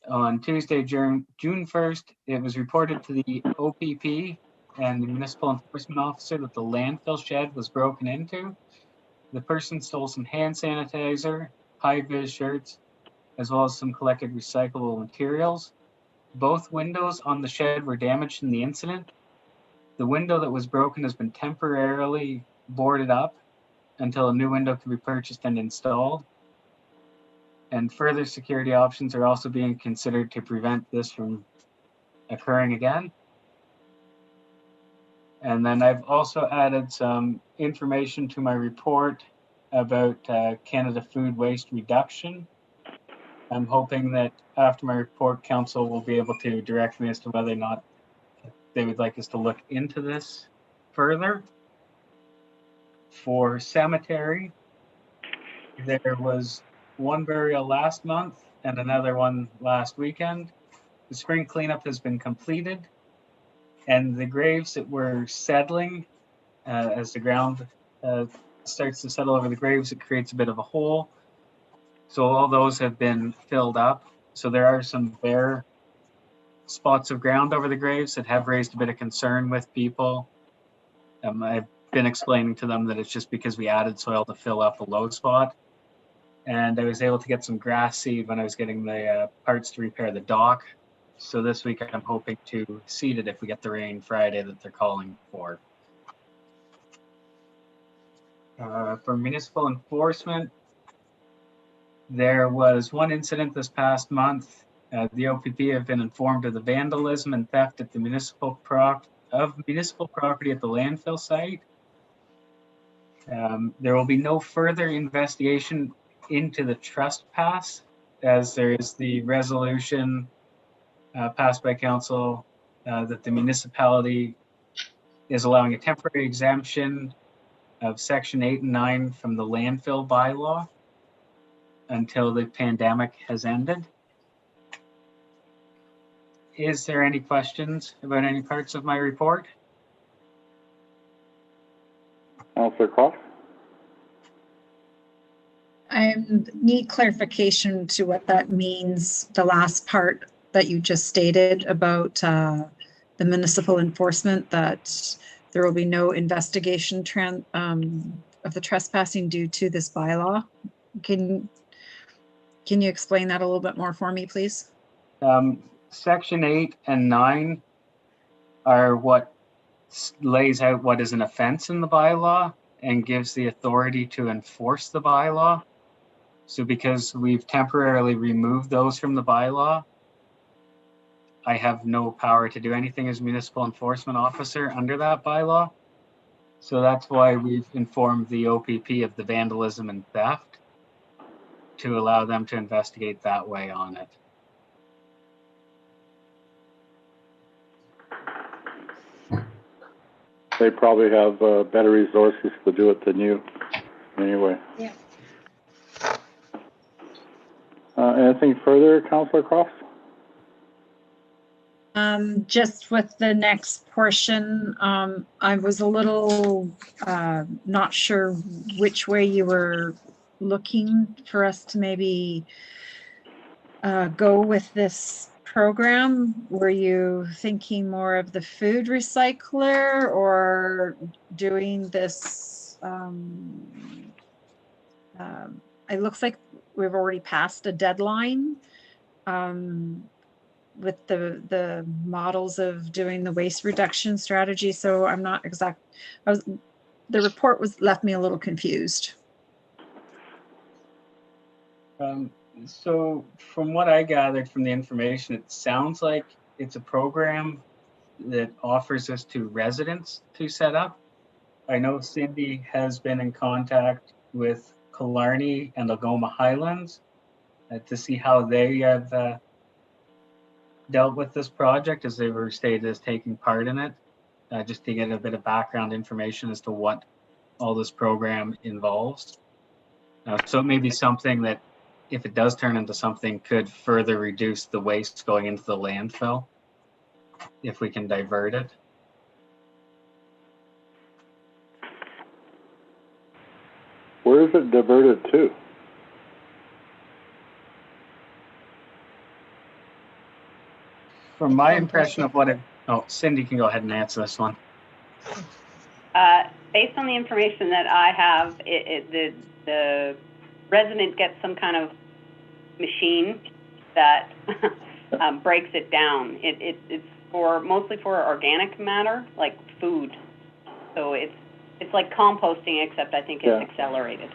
on Tuesday, June 1st, it was reported to the OPP and the municipal enforcement officer that the landfill shed was broken into. The person stole some hand sanitizer, high-vis shirts, as well as some collected recyclable materials. Both windows on the shed were damaged in the incident. The window that was broken has been temporarily boarded up until a new window can be purchased and installed. And further security options are also being considered to prevent this from occurring again. And then I've also added some information to my report about Canada Food Waste Reduction. I'm hoping that after my report, council will be able to direct me as to whether or not they would like us to look into this further. For cemetery, there was one burial last month and another one last weekend. The spring cleanup has been completed, and the graves that were settling, as the ground starts to settle over the graves, it creates a bit of a hole. So all those have been filled up. So there are some bare spots of ground over the graves that have raised a bit of concern with people. I've been explaining to them that it's just because we added soil to fill up a low spot. And I was able to get some grass seed when I was getting the parts to repair the dock. So this week I'm hoping to seed it if we get the rain Friday that they're calling for. For municipal enforcement, there was one incident this past month. The OPP have been informed of the vandalism and theft at the municipal property at the landfill site. There will be no further investigation into the trespass, as there is the resolution passed by council that the municipality is allowing a temporary exemption of section 8 and 9 from the landfill bylaw until the pandemic has ended. Is there any questions about any parts of my report? Councillor Croft? I need clarification to what that means, the last part that you just stated about the municipal enforcement, that there will be no investigation of the trespassing due to this bylaw. Can you explain that a little bit more for me, please? Section 8 and 9 are what lays out what is an offense in the bylaw and gives the authority to enforce the bylaw. So because we've temporarily removed those from the bylaw, I have no power to do anything as municipal enforcement officer under that bylaw. So that's why we've informed the OPP of the vandalism and theft to allow them to investigate that way on it. They probably have better resources to do it than you, anyway. Yeah. Anything further, Councillor Croft? Just with the next portion, I was a little not sure which way you were looking for us to maybe go with this program. Were you thinking more of the food recycler or doing this? It looks like we've already passed a deadline with the models of doing the waste reduction strategy. So I'm not exact. The report left me a little confused. So from what I gathered from the information, it sounds like it's a program that offers this to residents to set up. I know Cindy has been in contact with Killarney and Algoma Highlands to see how they have dealt with this project, as they were stated as taking part in it, just to get a bit of background information as to what all this program involves. So it may be something that, if it does turn into something, could further reduce the waste going into the landfill if we can divert it. Where is it diverted to? From my impression of what it, oh, Cindy can go ahead and answer this one. Based on the information that I have, the resident gets some kind of machine that breaks it down. It's mostly for organic matter, like food. So it's like composting, except I think it's accelerated.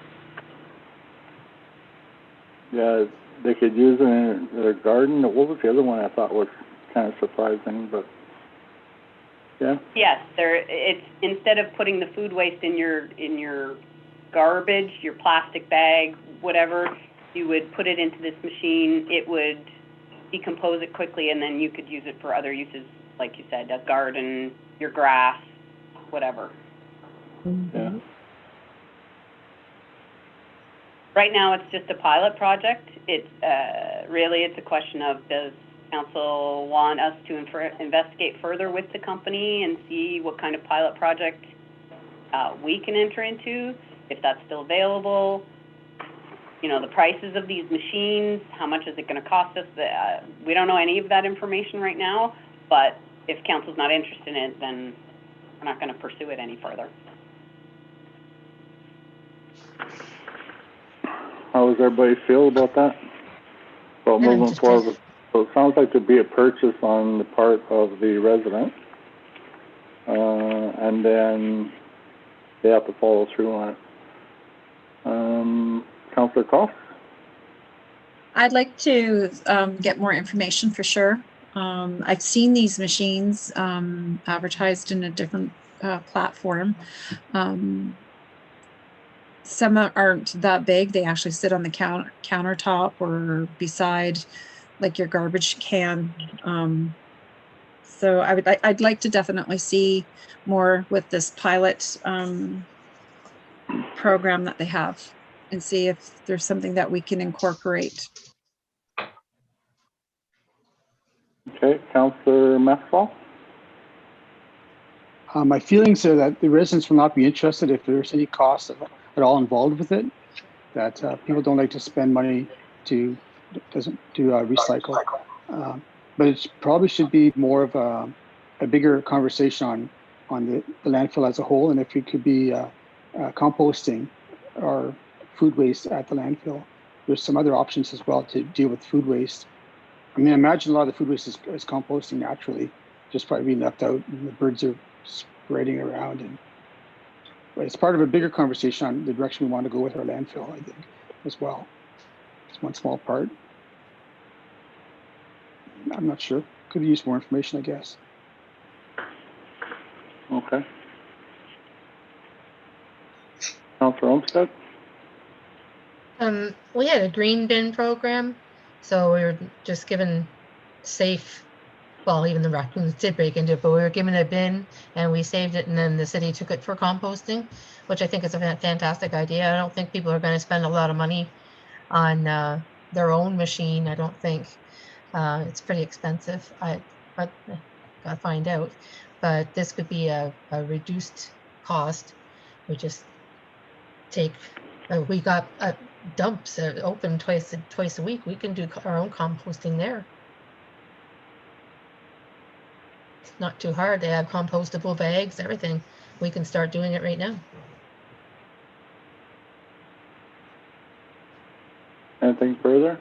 Yeah, they could use it in their garden. What was the other one I thought was kind of surprising, but yeah. Yes, it's instead of putting the food waste in your garbage, your plastic bag, whatever, you would put it into this machine. It would decompose it quickly, and then you could use it for other uses, like you said, a garden, your grass, whatever. Yeah. Right now, it's just a pilot project. It's really a question of, does council want us to investigate further with the company and see what kind of pilot project we can enter into, if that's still available. You know, the prices of these machines, how much is it going to cost us? We don't know any of that information right now, but if council's not interested in it, then we're not going to pursue it any further. How does everybody feel about that? So moving forward, so it sounds like there'd be a purchase on the part of the resident, and then they have to follow through on it. Councillor Koff? I'd like to get more information for sure. I've seen these machines advertised in a different platform. Some aren't that big. They actually sit on the countertop or beside like your garbage can. So I'd like to definitely see more with this pilot program that they have, and see if there's something that we can incorporate. Okay, Councillor Maxwell? My feelings are that the residents will not be interested if there's any cost at all involved with it, that people don't like to spend money to recycle. But it probably should be more of a bigger conversation on the landfill as a whole, and if it could be composting or food waste at the landfill. There's some other options as well to deal with food waste. I mean, imagine a lot of the food waste is composting naturally, just by being left out and the birds are spreading around. But it's part of a bigger conversation on the direction we want to go with our landfill, I think, as well. It's one small part. I'm not sure. Could use more information, I guess. Okay. Councillor Olmsted? We had a green bin program, so we were just given safe, well, even the raccoons did break into it, but we were given a bin and we saved it, and then the city took it for composting, which I think is a fantastic idea. I don't think people are going to spend a lot of money on their own machine. I don't think it's pretty expensive. I gotta find out, but this could be a reduced cost. We just take, we got dumps open twice a week. We can do our own composting there. It's not too hard. They have compostable bags, everything. We can start doing it right now. Anything further?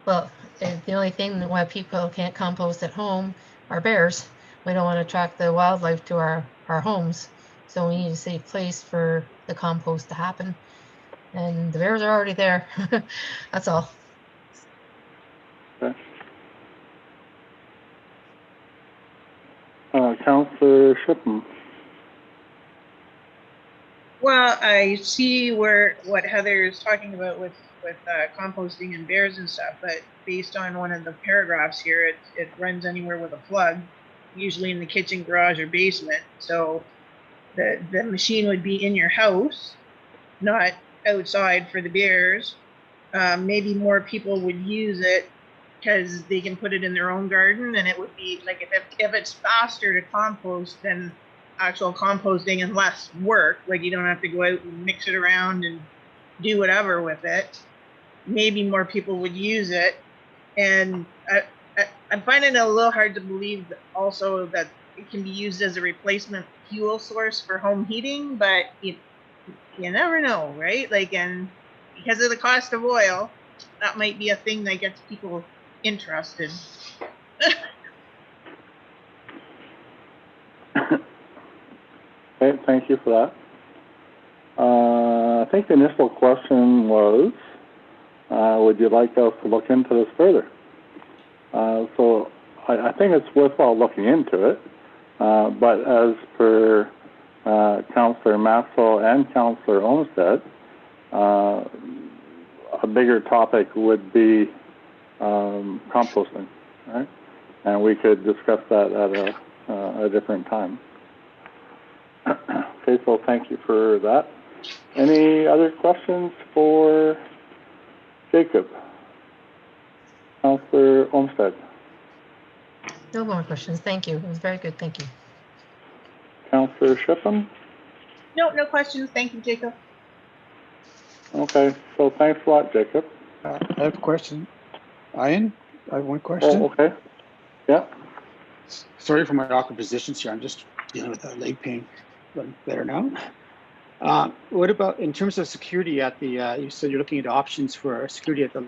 Well, the only thing why people can't compost at home are bears. We don't want to attract the wildlife to our homes, so we need a safe place for the compost to happen. And the bears are already there. That's all. Okay. Councillor Shippen. Well, I see what Heather is talking about with composting and bears and stuff, but based on one of the paragraphs here, it runs anywhere with a plug, usually in the kitchen, garage, or basement. So the machine would be in your house, not outside for the bears. Maybe more people would use it because they can put it in their own garden, and it would be like if it's faster to compost than actual composting and less work, like you don't have to go out and mix it around and do whatever with it, maybe more people would use it. And I'm finding it a little hard to believe also that it can be used as a replacement fuel source for home heating, but you never know, right? Like, and because of the cost of oil, that might be a thing that gets people interested. Okay, thank you for that. I think the initial question was, would you like us to look into this further? So I think it's worthwhile looking into it, but as per Councillor Maxwell and Councillor Olmsted, a bigger topic would be composting, right? And we could discuss that at a different time. Okay, so thank you for that. Any other questions for Jacob? Councillor Olmsted. No more questions. Thank you. It was very good. Thank you. Councillor Shipham. No, no questions. Thank you, Jacob. Okay, so thanks a lot, Jacob. I have a question. Ian, I have one question. Oh, okay. Yeah. Sorry for my awkward positions here. I'm just dealing with a leg pain, but better now. What about in terms of security at the, you said you're looking at options for security at the,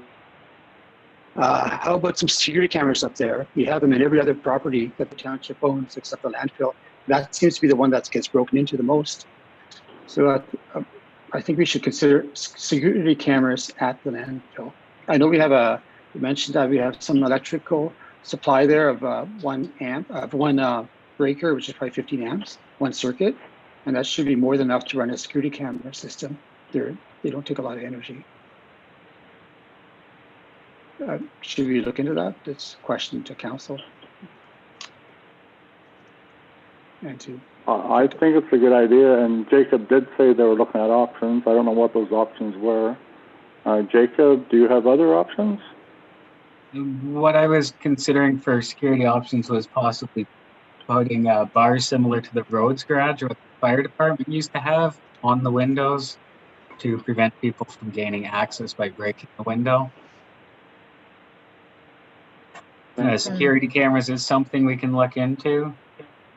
how about some security cameras up there? We have them in every other property that the township owns except the landfill. That seems to be the one that gets broken into the most. So I think we should consider security cameras at the landfill. I know we have you mentioned that we have some electrical supply there of 1 amp, of 1 breaker, which is probably 15 amps, 1 circuit. And that should be more than enough to run a security camera system. They don't take a lot of energy. Should we look into that? That's a question to council. And to I think it's a good idea, and Jacob did say they were looking at options. I don't know what those options were. Jacob, do you have other options? What I was considering for security options was possibly putting bars similar to the roads garage or what the fire department used to have on the windows to prevent people from gaining access by breaking the window. Security cameras is something we can look into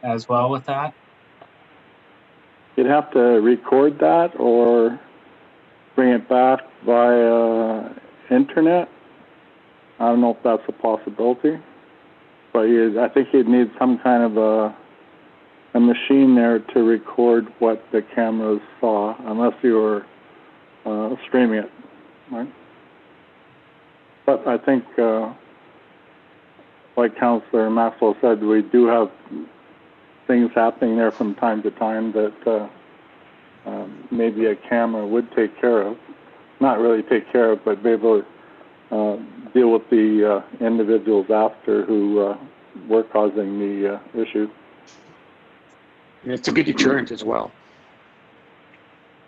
as well with that. You'd have to record that or bring it back via internet. I don't know if that's a possibility, but I think you'd need some kind of a machine there to record what the cameras saw, unless you were streaming it, right? But I think, like Councillor Maxwell said, we do have things happening there from time to time that maybe a camera would take care of. Not really take care of, but be able to deal with the individuals after who were causing the issue. And it's a good deterrent as well.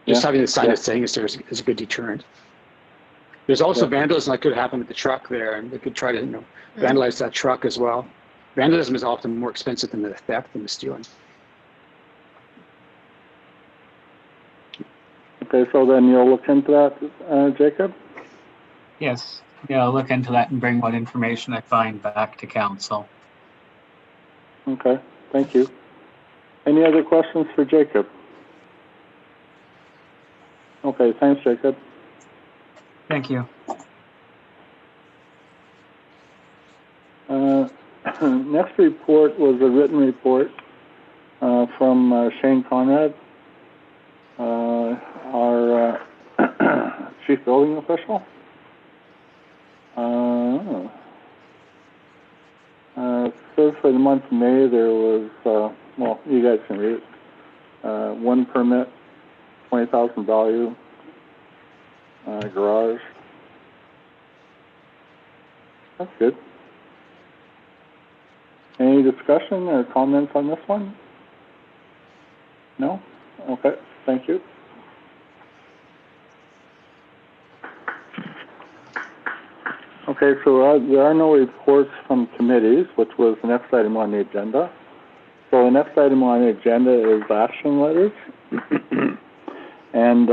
Just having the sign that's saying it's there is a good deterrent. There's also vandalism that could happen with the truck there, and they could try to vandalize that truck as well. Vandalism is often more expensive than the theft and the stealing. Okay, so then you'll look into that, Jacob? Yes, yeah, I'll look into that and bring what information I find back to council. Okay, thank you. Any other questions for Jacob? Okay, thanks, Jacob. Thank you. Next report was a written report from Shane Conrad, our chief building official. So for the month of May, there was, well, you guys can read it, 1 permit, 20,000 value, garage. That's good. Any discussion or comments on this one? No? Okay, thank you. Okay, so there are no reports from committees, which was the next item on the agenda. So the next item on the agenda is action letters. And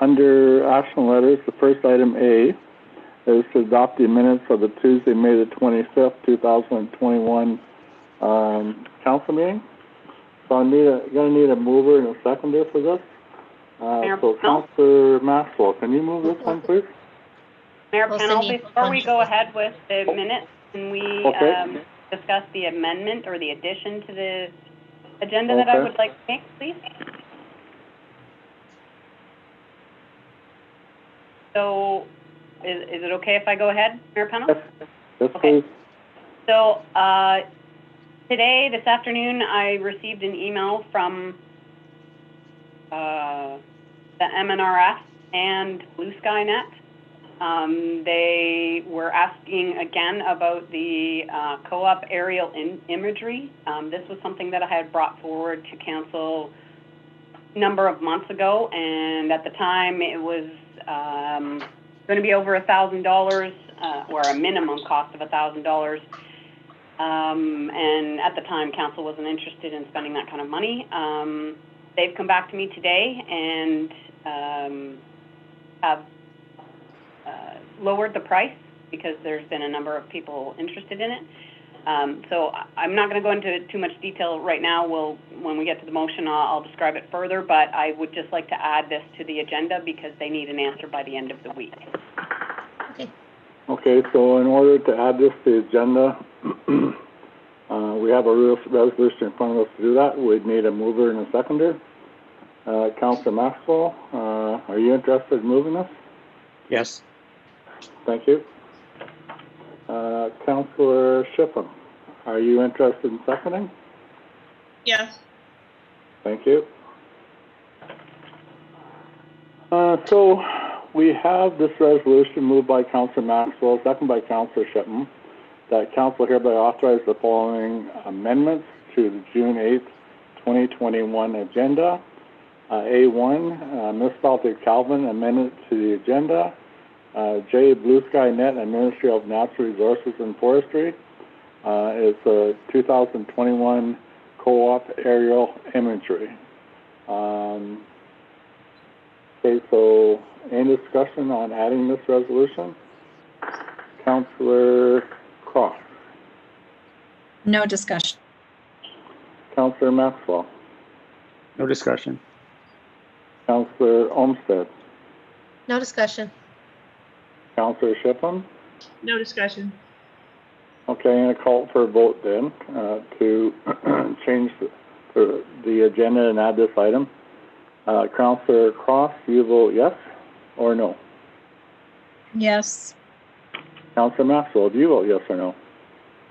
under action letters, the first item A is to adopt the minutes of the Tuesday, May the 25th, 2021 council meeting. So I'm gonna need a mover and a seconder for this. So Councillor Maxwell, can you move this one, please? Mayor Pennell, before we go ahead with the minutes, can we discuss the amendment or the addition to the agenda that I would like to make, please? So, is it okay if I go ahead, Mayor Pennell? Yes, please. So, today, this afternoon, I received an email from the MNRF and Blue Sky Net. They were asking again about the co-op aerial imagery. This was something that I had brought forward to council a number of months ago, and at the time it was going to be over $1,000 or a minimum cost of $1,000. And at the time, council wasn't interested in spending that kind of money. They've come back to me today and have lowered the price because there's been a number of people interested in it. So I'm not going to go into too much detail right now. When we get to the motion, I'll describe it further, but I would just like to add this to the agenda because they need an answer by the end of the week. Okay. Okay, so in order to add this to the agenda, we have a resolution in front of us to do that. We'd need a mover and a seconder. Councillor Maxwell, are you interested in moving this? Yes. Thank you. Councillor Shipham, are you interested in seconding? Yes. Thank you. So we have this resolution moved by Councillor Maxwell, seconded by Councillor Shipham, that council hereby authorize the following amendments to the June 8th, 2021 agenda. A1, Municipality of Calvin amendment to the agenda. J, Blue Sky Net and Ministry of Natural Resources and Forestry. It's a 2021 co-op aerial imagery. Okay, so any discussion on adding this resolution? Councillor Cross. No discussion. Councillor Maxwell. No discussion. Councillor Olmsted. No discussion. Councillor Shipham. No discussion. Okay, I'm going to call for a vote then to change the agenda and add this item. Councillor Cross, you vote yes or no? Yes. Councillor Maxwell, do you vote yes or no?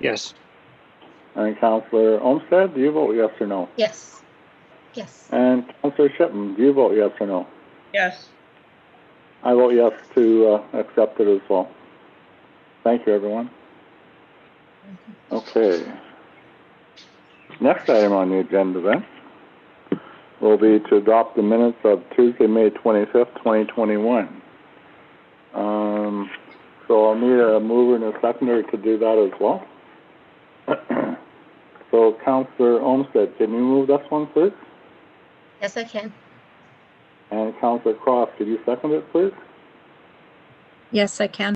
Yes. And Councillor Olmsted, do you vote yes or no? Yes. Yes. And Councillor Shipham, do you vote yes or no? Yes. I vote yes to accept it as well. Thank you, everyone. Okay. Next item on the agenda then will be to adopt the minutes of Tuesday, May 25th, 2021. So I'll need a mover and a seconder to do that as well. So Councillor Olmsted, can you move this one, please? Yes, I can. And Councillor Cross, could you second it, please? Yes, I can.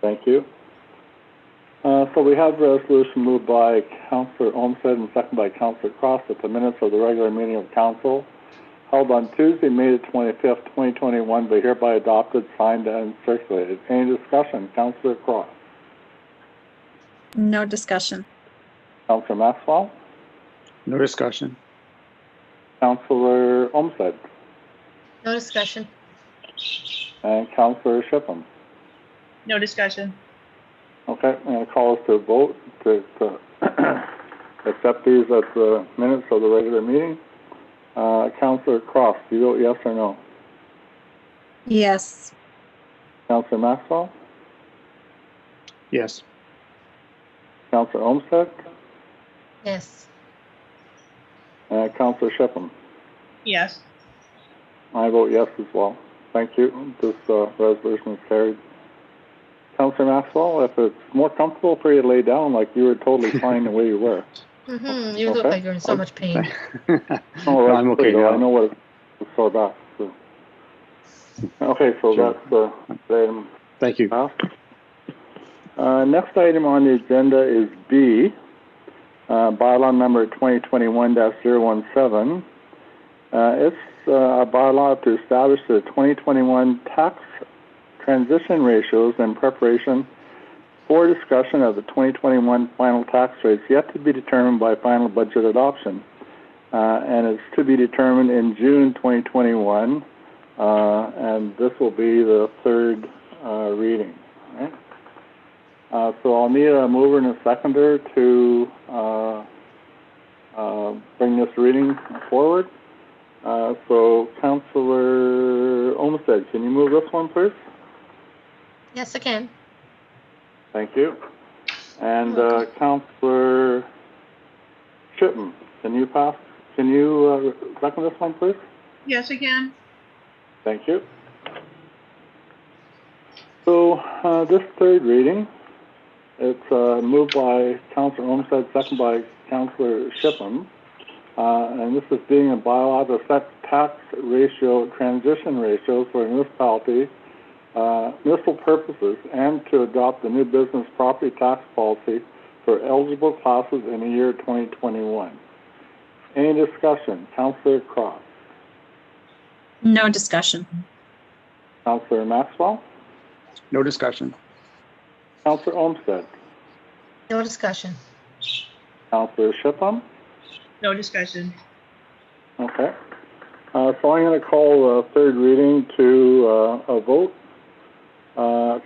Thank you. So we have the resolution moved by Councillor Olmsted and seconded by Councillor Cross that the minutes of the regular meeting of council held on Tuesday, May the 25th, 2021 be hereby adopted, signed, and circulated. Any discussion? Councillor Cross. No discussion. Councillor Maxwell. No discussion. Councillor Olmsted. No discussion. And Councillor Shipham. No discussion. Okay, I'm going to call us to a vote to accept these as the minutes of the regular meeting. Councillor Cross, do you vote yes or no? Yes. Councillor Maxwell? Yes. Councillor Olmsted? Yes. And Councillor Shipham? Yes. I vote yes as well. Thank you. This resolution is carried. Councillor Maxwell, if it's more comfortable for you to lay down like you were totally fine the way you were. Mm-hmm. You look like you're in so much pain. Oh, No, I'm okay now. I know what it's sore back. So. Okay, so Sure. that's the item. Thank you. Next item on the agenda is B, bylaw number 2021-017. It's a bylaw to establish the 2021 tax transition ratios in preparation for discussion of the 2021 final tax rates yet to be determined by final budget adoption. And it's to be determined in June 2021, and this will be the third reading. Right? So I'll need a mover and a seconder to bring this reading forward. So Councillor Olmsted, can you move this one, please? Yes, I can. Thank you. And Councillor Shipham, can you second this one, please? Yes, I can. Thank you. So this third reading, it's moved by Councillor Olmsted, second by Councillor Shipham. And this is being a bylaw that sets tax ratio, transition ratios for municipality, municipal purposes, and to adopt the new business property tax policy for eligible classes in the year 2021. Any discussion? Councillor Cross. No discussion. Councillor Maxwell. No discussion. Councillor Olmsted. No discussion. Councillor Shipham. No discussion. Okay. So I'm going to call the third reading to a vote.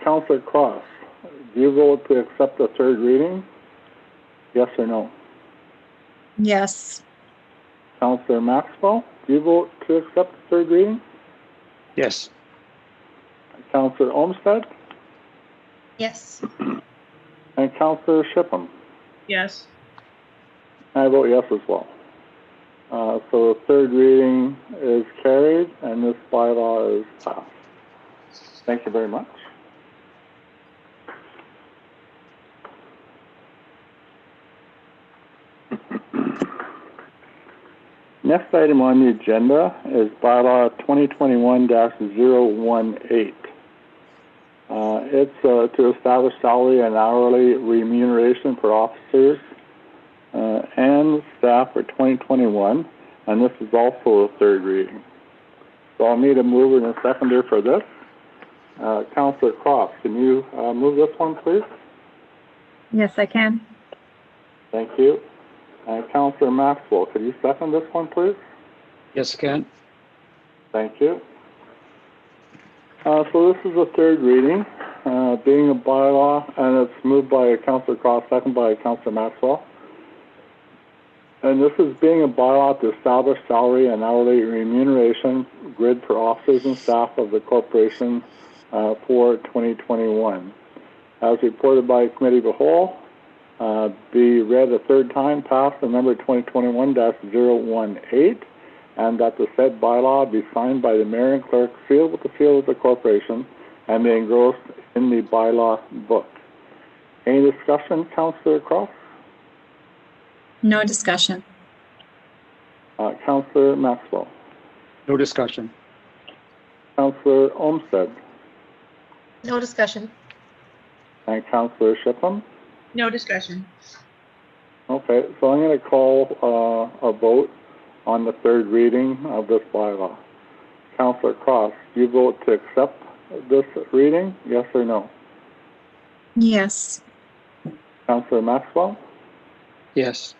Councillor Cross, do you vote to accept the third reading? Yes or no? Yes. Councillor Maxwell, do you vote to accept the third reading? Yes. Councillor Olmsted? Yes. And Councillor Shipham? Yes. I vote yes as well. So the third reading is carried and this bylaw is passed. Thank you very much. Next item on the agenda is bylaw 2021-018. It's to establish salary and hourly remuneration for officers and staff for 2021, and this is also a third reading. So I'll need a mover and a seconder for this. Councillor Cross, can you move this one, please? Yes, I can. Thank you. And Councillor Maxwell, could you second this one, please? Yes, I can. Thank you. So this is a third reading, being a bylaw, and it's moved by Councillor Cross, second by Councillor Maxwell. And this is being a bylaw to establish salary and hourly remuneration grid for officers and staff of the corporation for 2021. As reported by Committee of the Whole, be read a third time, passed the number 2021-018, and that the said bylaw be signed by the mayor and clerk, sealed with the seal of the corporation, and be engrossed in the bylaw book. Any discussion, Councillor Cross? No discussion. Councillor Maxwell. No discussion. Councillor Olmsted. No discussion. And Councillor Shipham. No discussion. Okay, so I'm going to call a vote on the third reading of this bylaw. Councillor Cross, do you vote to accept this reading? Yes or no? Yes. Councillor Maxwell. Yes.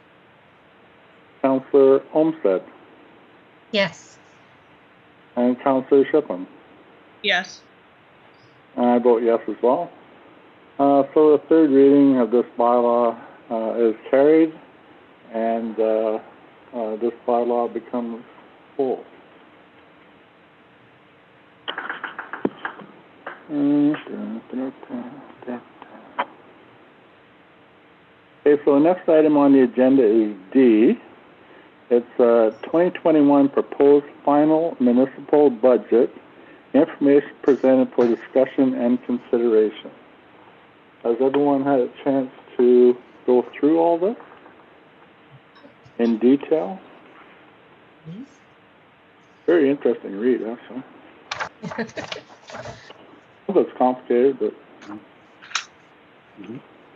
Councillor Olmsted. Yes. And Councillor Shipham. Yes. And I vote yes as well. So the third reading of this bylaw is carried, and this bylaw becomes full. Okay, so the next item on the agenda is D. It's 2021 proposed final municipal budget, information presented for discussion and consideration. Has everyone had a chance to go through all this in detail? Very interesting read, actually. It's complicated, but...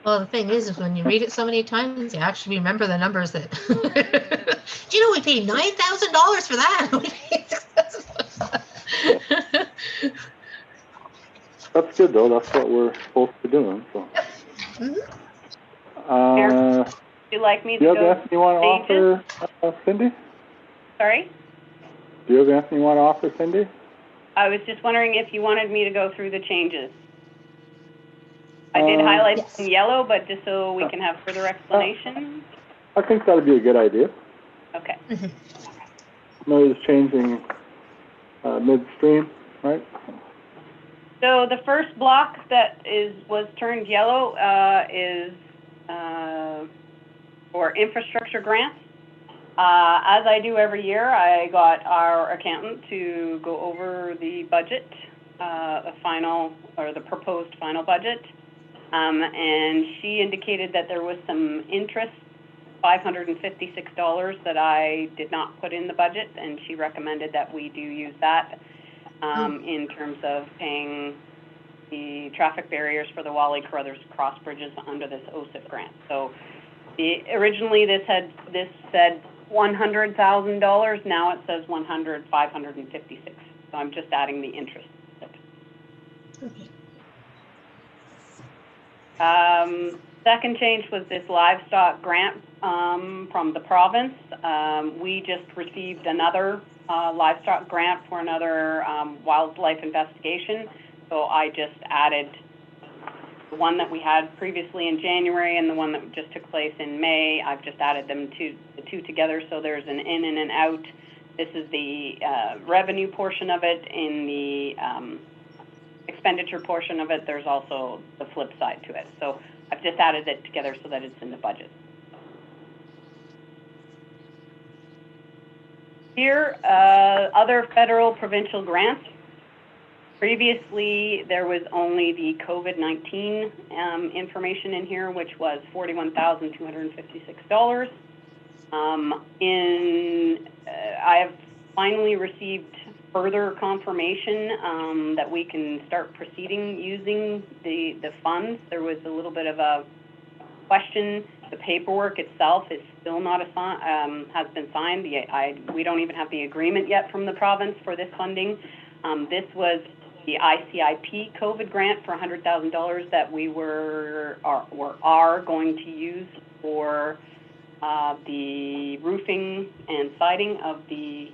Well, the thing is when you read it so many times, you actually remember the numbers that. Do you know we paid $9,000 for that? We paid $6,000. That's good, though. That's what we're supposed to be doing. So. Would you like me to do you go have anything you want to offer, Cindy? Sorry? Do you have anything you want to offer, Cindy? I was just wondering if you wanted me to go through the changes. I did highlight yes. in yellow, but just so we can have further explanation. I think that would be a good idea. Okay. Maybe it's changing midstream, right? So the first block that was turned yellow is for infrastructure grants. As I do every year, I got our accountant to go over the budget the final, or the proposed final budget. And she indicated that there was some interest, $556 that I did not put in the budget, and she recommended that we do use that in terms of paying the traffic barriers for the Wally Carruthers cross bridges under this OSIP grant. So originally this said $100,000, now it says $556. So I'm just adding the interest. Okay. Second change was this livestock grant from the province. We just received another livestock grant for another wildlife investigation. So I just added the one that we had previously in January and the one that just took place in May. I've just added them the two together, so there's an in and an out. This is the revenue portion of it. In the expenditure portion of it, there's also the flip side to it. So I've just added it together so that it's in the budget. Here, other federal provincial grants. Previously, there was only the COVID-19 information in here, which was $41,256. I have finally received further confirmation that we can start proceeding using the funds. There was a little bit of a question. The paperwork itself is still not has been signed. We don't even have the agreement yet from the province for this funding. This was the ICIP COVID grant for $100,000 that we are going to use for the roofing and siding of the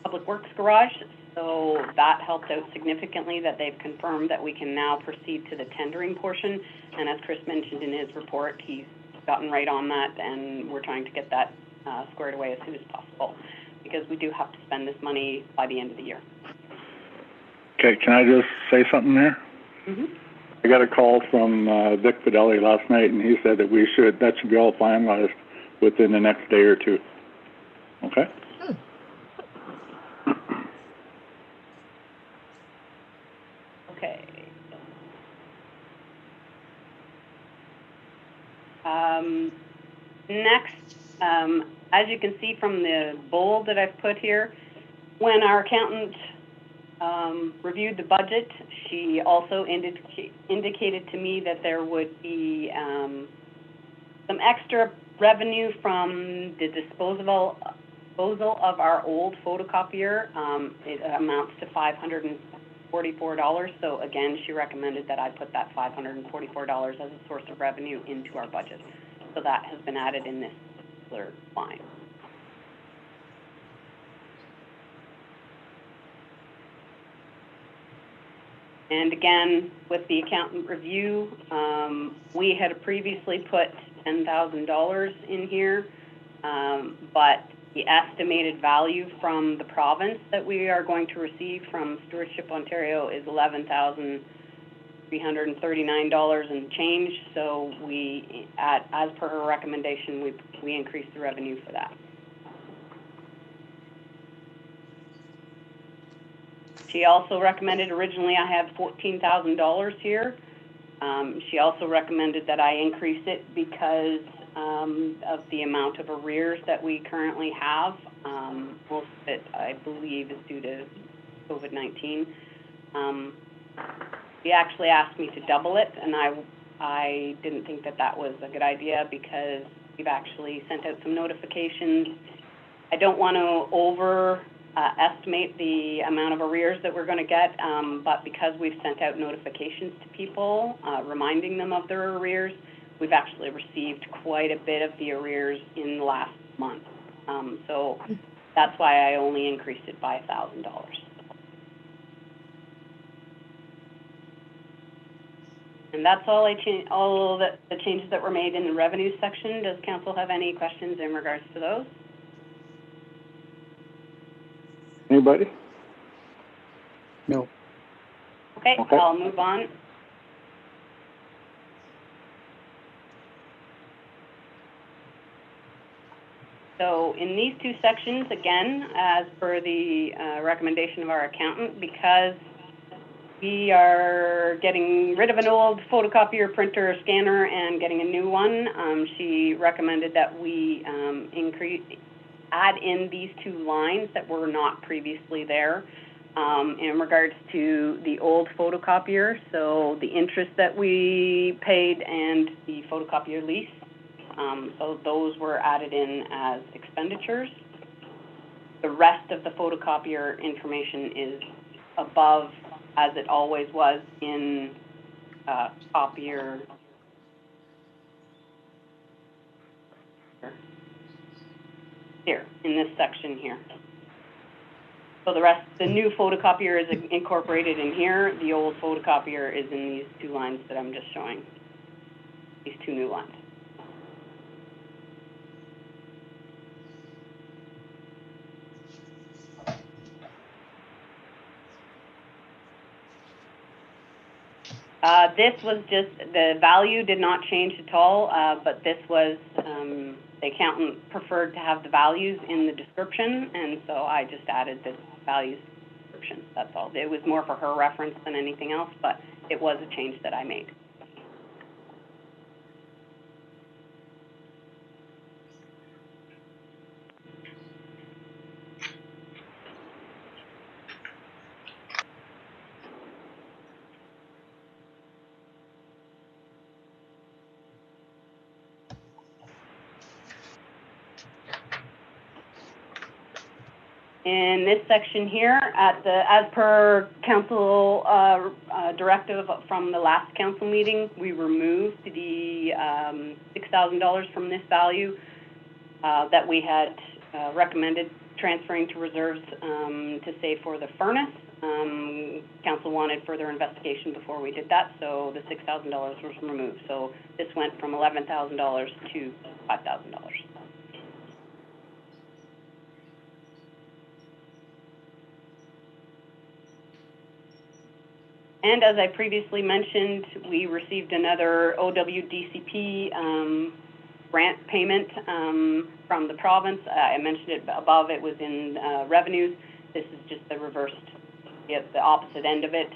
Public Works garage. So that helped out significantly that they've confirmed that we can now proceed to the tendering portion. And as Chris mentioned in his report, he's gotten right on that, and we're trying to get that squared away as soon as possible, because we do have to spend this money by the end of the year. Okay, can I just say something there? Mm-hmm. I got a call from Vic Fidelli last night, and he said that that should be all finalized within the next day or two. Okay? Okay. Next, as you can see from the bold that I've put here, when our accountant reviewed the budget, she also indicated to me that there would be some extra revenue from the disposal of our old photocopier. It amounts to $544. So again, she recommended that I put that $544 as a source of revenue into our budget. So that has been added in this particular line. And again, with the accountant review, we had previously put $10,000 in here, but the estimated value from the province that we are going to receive from Stewardship Ontario is $11,339 and change. So we, as per her recommendation, we increased the revenue for that. She also recommended, originally I had $14,000 here. She also recommended that I increase it because of the amount of arrears that we currently have. Most of it, I believe, is due to COVID-19. She actually asked me to double it, and I didn't think that that was a good idea, because we've actually sent out some notifications. I don't want to estimate the amount of arrears that we're going to get, but because we've sent out notifications to people, reminding them of their arrears, we've actually received quite a bit of the arrears in the last month. So that's why I only increased it by $1,000. And that's all all the changes that were made in the revenue section. Does council have any questions in regards to those? Anybody? No. Okay, I'll move on. So in these two sections, again, as per the recommendation of our accountant, because we are getting rid of an old photocopier, printer, scanner, and getting a new one, she recommended that we add in these two lines that were not previously there in regards to the old photocopier, so the interest that we paid and the photocopier lease. So those were added in as expenditures. The rest of the photocopier information is above, as it always was in copier. Here, in this section here. So the rest, the new photocopier is incorporated in here. The old photocopier is in these two lines that I'm just showing. These two new lines. This was just, the value did not change at all, but this was, the accountant preferred to have the values in the description, and so I just added the values description, that's all. It was more for her reference than anything else, but it was a change that I made. In this section here, as per council directive from the last council meeting, we removed the $6,000 from this value that we had recommended transferring to reserves to save for the furnace. Council wanted further investigation before we did that, so the $6,000 was removed. So this went from $11,000 to $5,000. And as I previously mentioned, we received another OWDCP grant payment from the province. I mentioned it above, it was in revenues. This is just the reversed, the opposite end of it.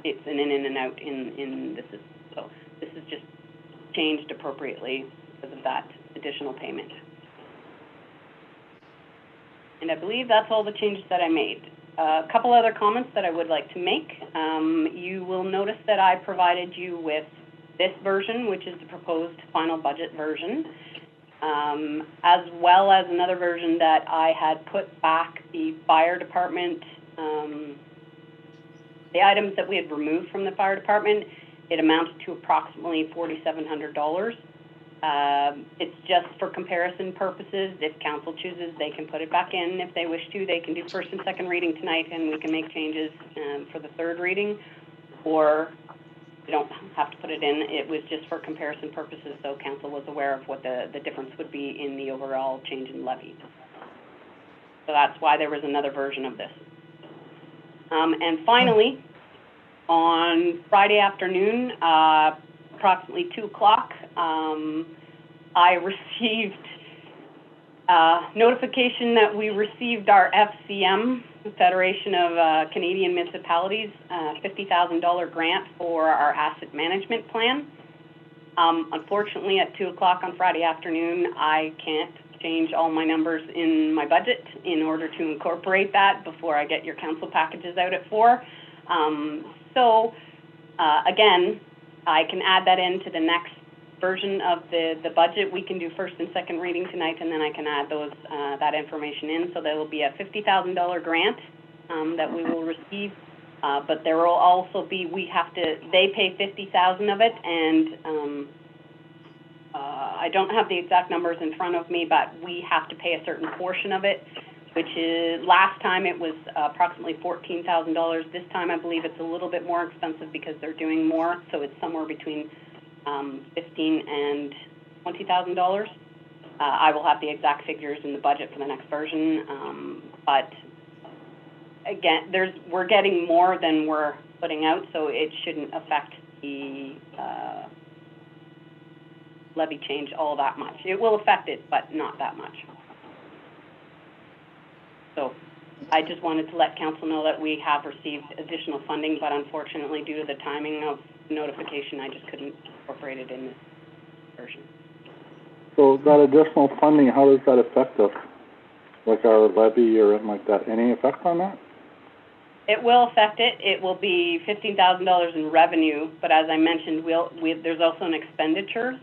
It's an in and out in this is, so this is just changed appropriately because of that additional payment. And I believe that's all the changes that I made. A couple other comments that I would like to make. You will notice that I provided you with this version, which is the proposed final budget version, as well as another version that I had put back the fire department, the items that we had removed from the fire department. It amounts to approximately $4,700. It's just for comparison purposes. If council chooses, they can put it back in. If they wish to, they can do first and second reading tonight, and we can make changes for the third reading, or you don't have to put it in. It was just for comparison purposes, so council was aware of what the difference would be in the overall change in levy. So that's why there was another version of this. And finally, on Friday afternoon, approximately 2 o'clock, I received notification that we received our FCM, Federation of Canadian Municipalities, $50,000 grant for our asset management plan. Unfortunately, at 2 o'clock on Friday afternoon, I can't change all my numbers in my budget in order to incorporate that before I get your council packages out at 4. So again, I can add that into the next version of the budget. We can do first and second reading tonight, and then I can add those that information in. So there will be a $50,000 grant that we will receive, but there will also be, they pay $50,000 of it, and I don't have the exact numbers in front of me, but we have to pay a certain portion of it, which is, last time it was approximately $14,000. This time I believe it's a little bit more expensive because they're doing more, so it's somewhere between $15,000 and $20,000. I will have the exact figures in the budget for the next version, but again, we're getting more than we're putting out, so it shouldn't affect the levy change all that much. It will affect it, but not that much. So I just wanted to let council know that we have received additional funding, but unfortunately, due to the timing of notification, I just couldn't incorporate it in this version. So that additional funding, how does that affect us? Like our levy or anything like that? Any effect on that? It will affect it. It will be $15,000 in revenue, but as I mentioned, there's also an expenditure.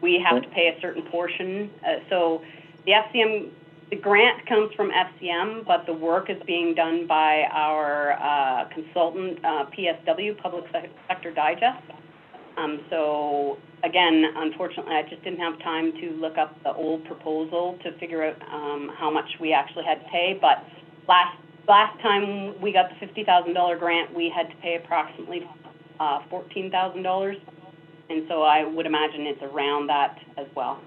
We have to pay a certain portion. So the FCM, the grant comes from FCM, but the work is being done by our consultant, PSW, Public Sector Digest. So again, unfortunately, I just didn't have time to look up the old proposal to figure out how much we actually had to pay. But last time we got the $50,000 grant, we had to pay approximately $14,000. And so I would imagine it's around that as well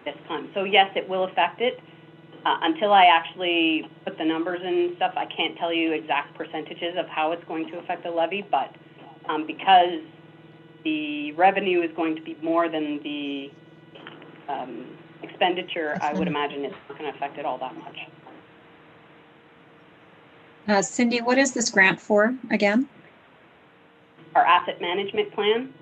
this time. So yes, it will affect it. Until I actually put the numbers and stuff, I can't tell you exact percentages of how it's going to affect the levy, but because the revenue is going to be more than the expenditure, I would imagine it's not going to affect it all that much. Cindy, what is this grant for again? Our asset management plan.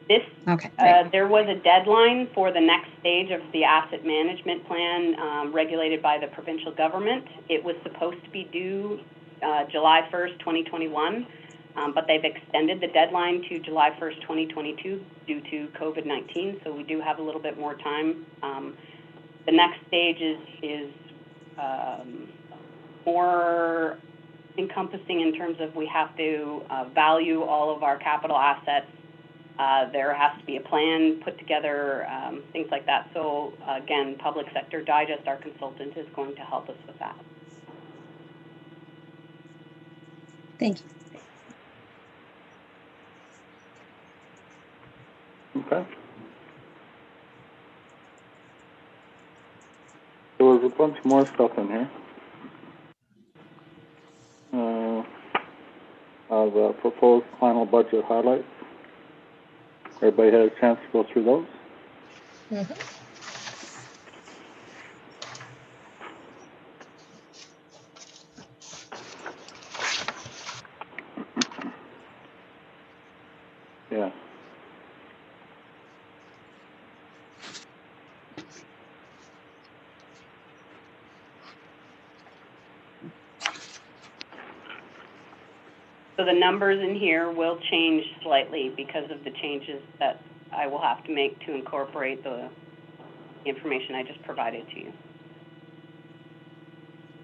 This, okay, there was a deadline for the next stage of the asset management plan regulated by the provincial government. It was supposed to be due July 1st, 2021, but they've extended the deadline to July 1st, 2022 due to COVID-19, so we do have a little bit more time. The next stage is more encompassing in terms of we have to value all of our capital assets. There has to be a plan put together, things like that. So again, Public Sector Digest, our consultant, is going to help us with that. Thank you. Okay. There was a bunch more stuff in here. The proposed final budget highlights. Everybody had a chance to go through those? Mm-hmm. Yeah. So the numbers in here will change slightly because of the changes that I will have to make to incorporate the information I just provided to you.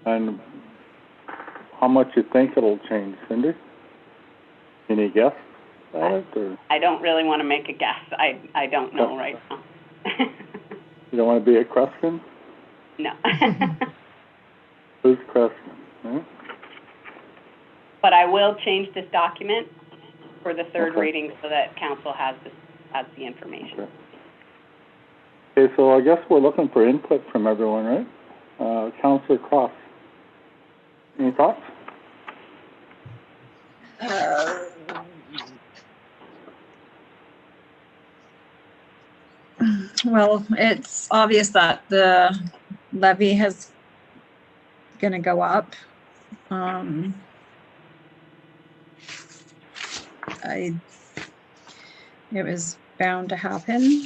And how much you think it'll change, Cindy? Any guess at it? Or? I don't really want to make a guess. I don't know right now. You don't want to be a Crespin? No. Who's Crespin? Right? But I will change this document for the third reading so that council has the information. Okay, so I guess we're looking for input from everyone, right? Councillor Cross, any thoughts? Well, it's obvious that the levy is going to go up. It was bound to happen.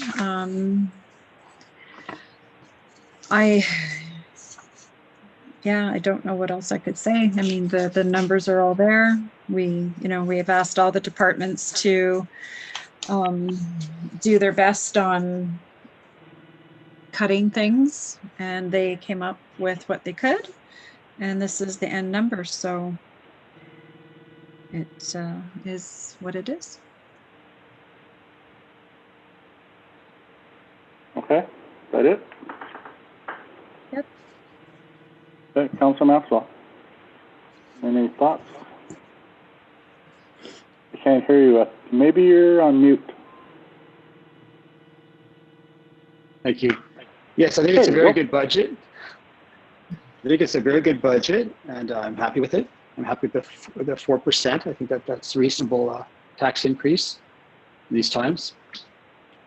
I don't know what else I could say. I mean, the numbers are all there. We have asked all the departments to do their best on cutting things, and they came up with what they could, and this is the end number. So it is what it is. Okay, is that it? Yep. Okay, Councillor Maxwell, any thoughts? I can't hear you. Maybe you're on mute. Thank you. Yes, I think it's a very good budget. I think it's a very good budget, and I'm happy with it. I'm happy with the 4%. I think that's a reasonable tax increase in these times,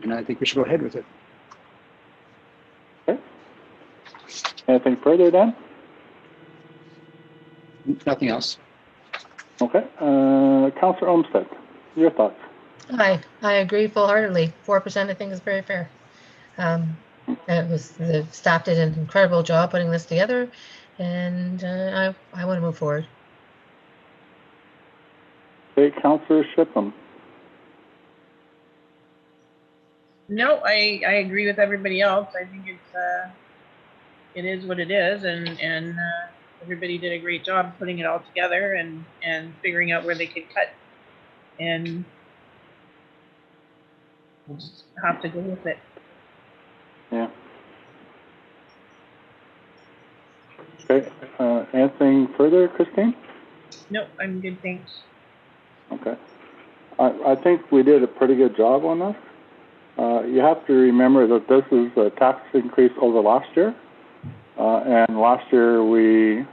and I think we should go ahead with it. Okay. Anything further, Dan? Nothing else. Okay. Councillor Olmsted, your thoughts? I agree full-heartedly. 4% I think is very fair. The staff did an incredible job putting this together, and I want to move forward. Okay, Councillor Shipham. No, I agree with everybody else. I think it is what it is, and everybody did a great job putting it all together and figuring out where they could cut, and we'll just have to go with it. Yeah. Okay. Anything further, Christine? No, I'm good, thanks. Okay. I think we did a pretty good job on this. You have to remember that this is a tax increase over last year. And last year we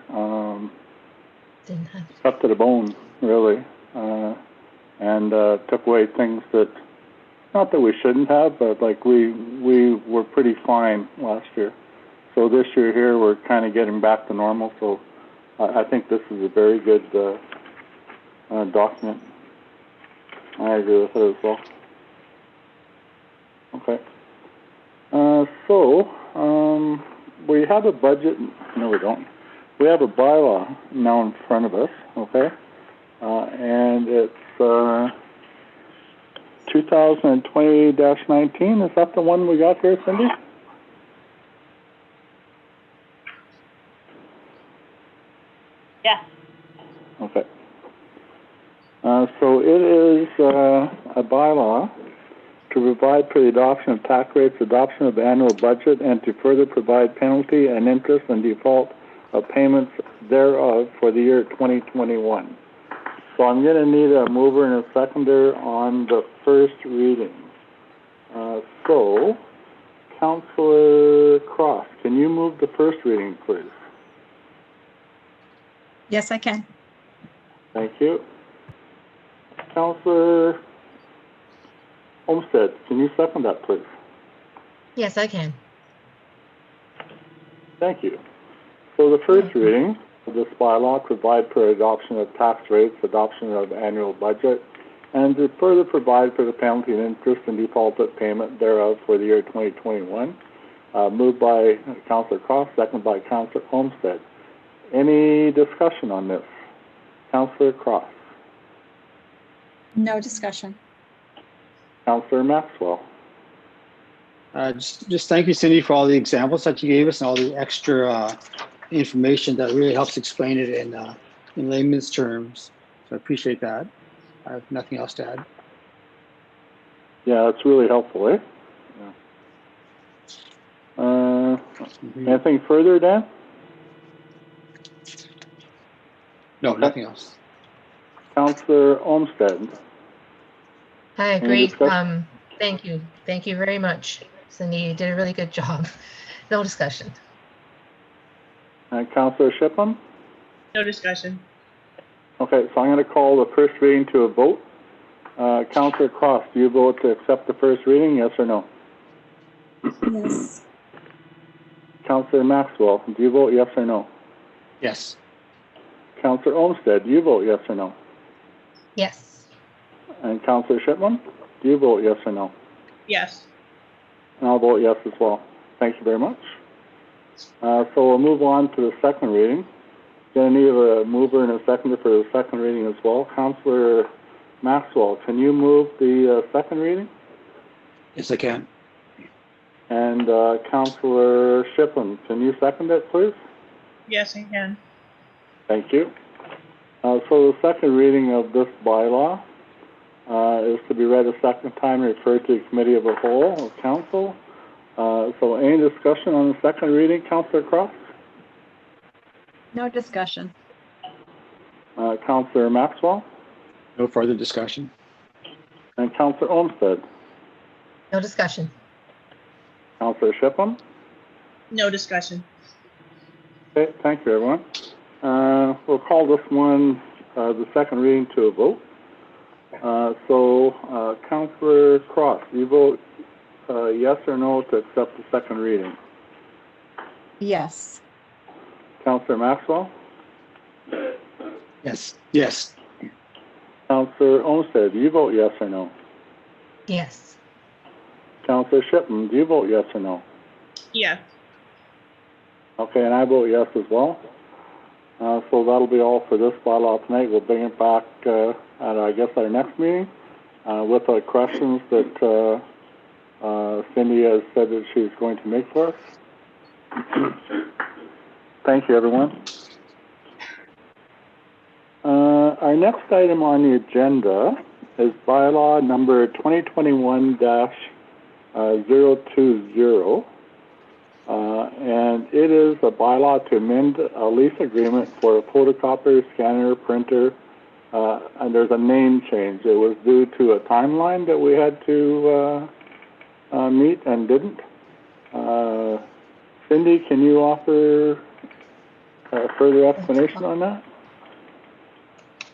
cut to the bone, really, and took away things that, not that we shouldn't have, but like we were pretty fine last year. So this year here we're kind of getting back to normal. So I think this is a very good document. I agree with it as well. Okay. We have a budget. No, we don't. We have a bylaw now in front of us. Okay. And it's 2020-19. Is that the one we got here, Cindy? Yeah. Okay. So it is a bylaw to provide for the adoption of tax rates, adoption of the annual budget, and to further provide penalty and interest and default of payments thereof for the year 2021. So I'm going to need a mover and a seconder on the first reading. So, Councillor Cross, can you move the first reading, please? Yes, I can. Thank you. Councillor Olmsted, can you second that, please? Yes, I can. Thank you. So the first reading of this bylaw provide for adoption of tax rates, adoption of annual budget, and to further provide for the penalty and interest and default payment thereof for the year 2021. Moved by Councillor Cross, seconded by Councillor Olmsted. Any discussion on this? Councillor Cross. No discussion. Councillor Maxwell. Just thank you, Cindy, for all the examples that you gave us and all the extra information that really helps explain it in layman's terms. So I appreciate that. I have nothing else to add. Yeah, that's really helpful, eh? Yeah. Anything further, Dan? No, nothing else. Councillor Olmsted. I agree. Thank you. Thank you very much, Cindy. You did a really good job. No discussion. Councillor Shipham? No discussion. Okay, so I'm going to call the first reading to a vote. Councillor Cross, do you vote to accept the first reading, yes or no? Yes. Councillor Maxwell, do you vote yes or no? Yes. Councillor Olmsted, do you vote yes or no? Yes. And Councillor Shipham, do you vote yes or no? Yes. And I'll vote yes as well. Thank you very much. So we'll move on to the second reading. Going to need a mover and a seconder for the second reading as well. Councillor Maxwell, can you move the second reading? Yes, I can. And Councillor Shipham, can you second it, please? Yes, I can. Thank you. So the second reading of this bylaw is to be read a second time, referred to the Committee of the Whole of Council. So any discussion on the second reading, Councillor Cross? No discussion. Councillor Maxwell? No further discussion. And Councillor Olmsted? No discussion. Councillor Shipham? No discussion. Okay, thank you, everyone. We'll call this one the second reading to a vote. Councillor Cross, you vote yes or no to accept the second reading? Yes. Councillor Maxwell? Yes. Yes. Councillor Olmsted, do you vote yes or no? Yes. Councillor Shipman, do you vote yes or no? Yes. Okay, and I vote yes as well. So that'll be all for this bylaw tonight. We'll bring it back at, I guess, our next meeting with the questions that Cindy has said that she's going to make for us. Thank you, everyone. Our next item on the agenda is bylaw number 2021-020. And it is a bylaw to amend a lease agreement for a photocopier, scanner, printer, and there's a name change. It was due to a timeline that we had to meet and didn't. Cindy, can you offer further explanation on that?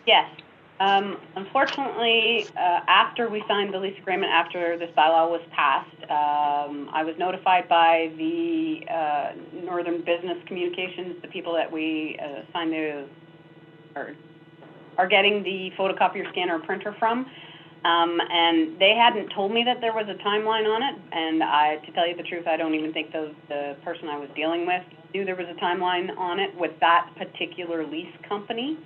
Yes. Unfortunately, after we signed the lease agreement, after this bylaw was passed, I was notified by the Northern Business Communications, the people that we signed the, or are getting the photocopier, scanner, printer from, and they hadn't told me that there was a timeline on it, and to tell you the truth, I don't even think the person I was dealing with knew there was a timeline on it with that particular lease company.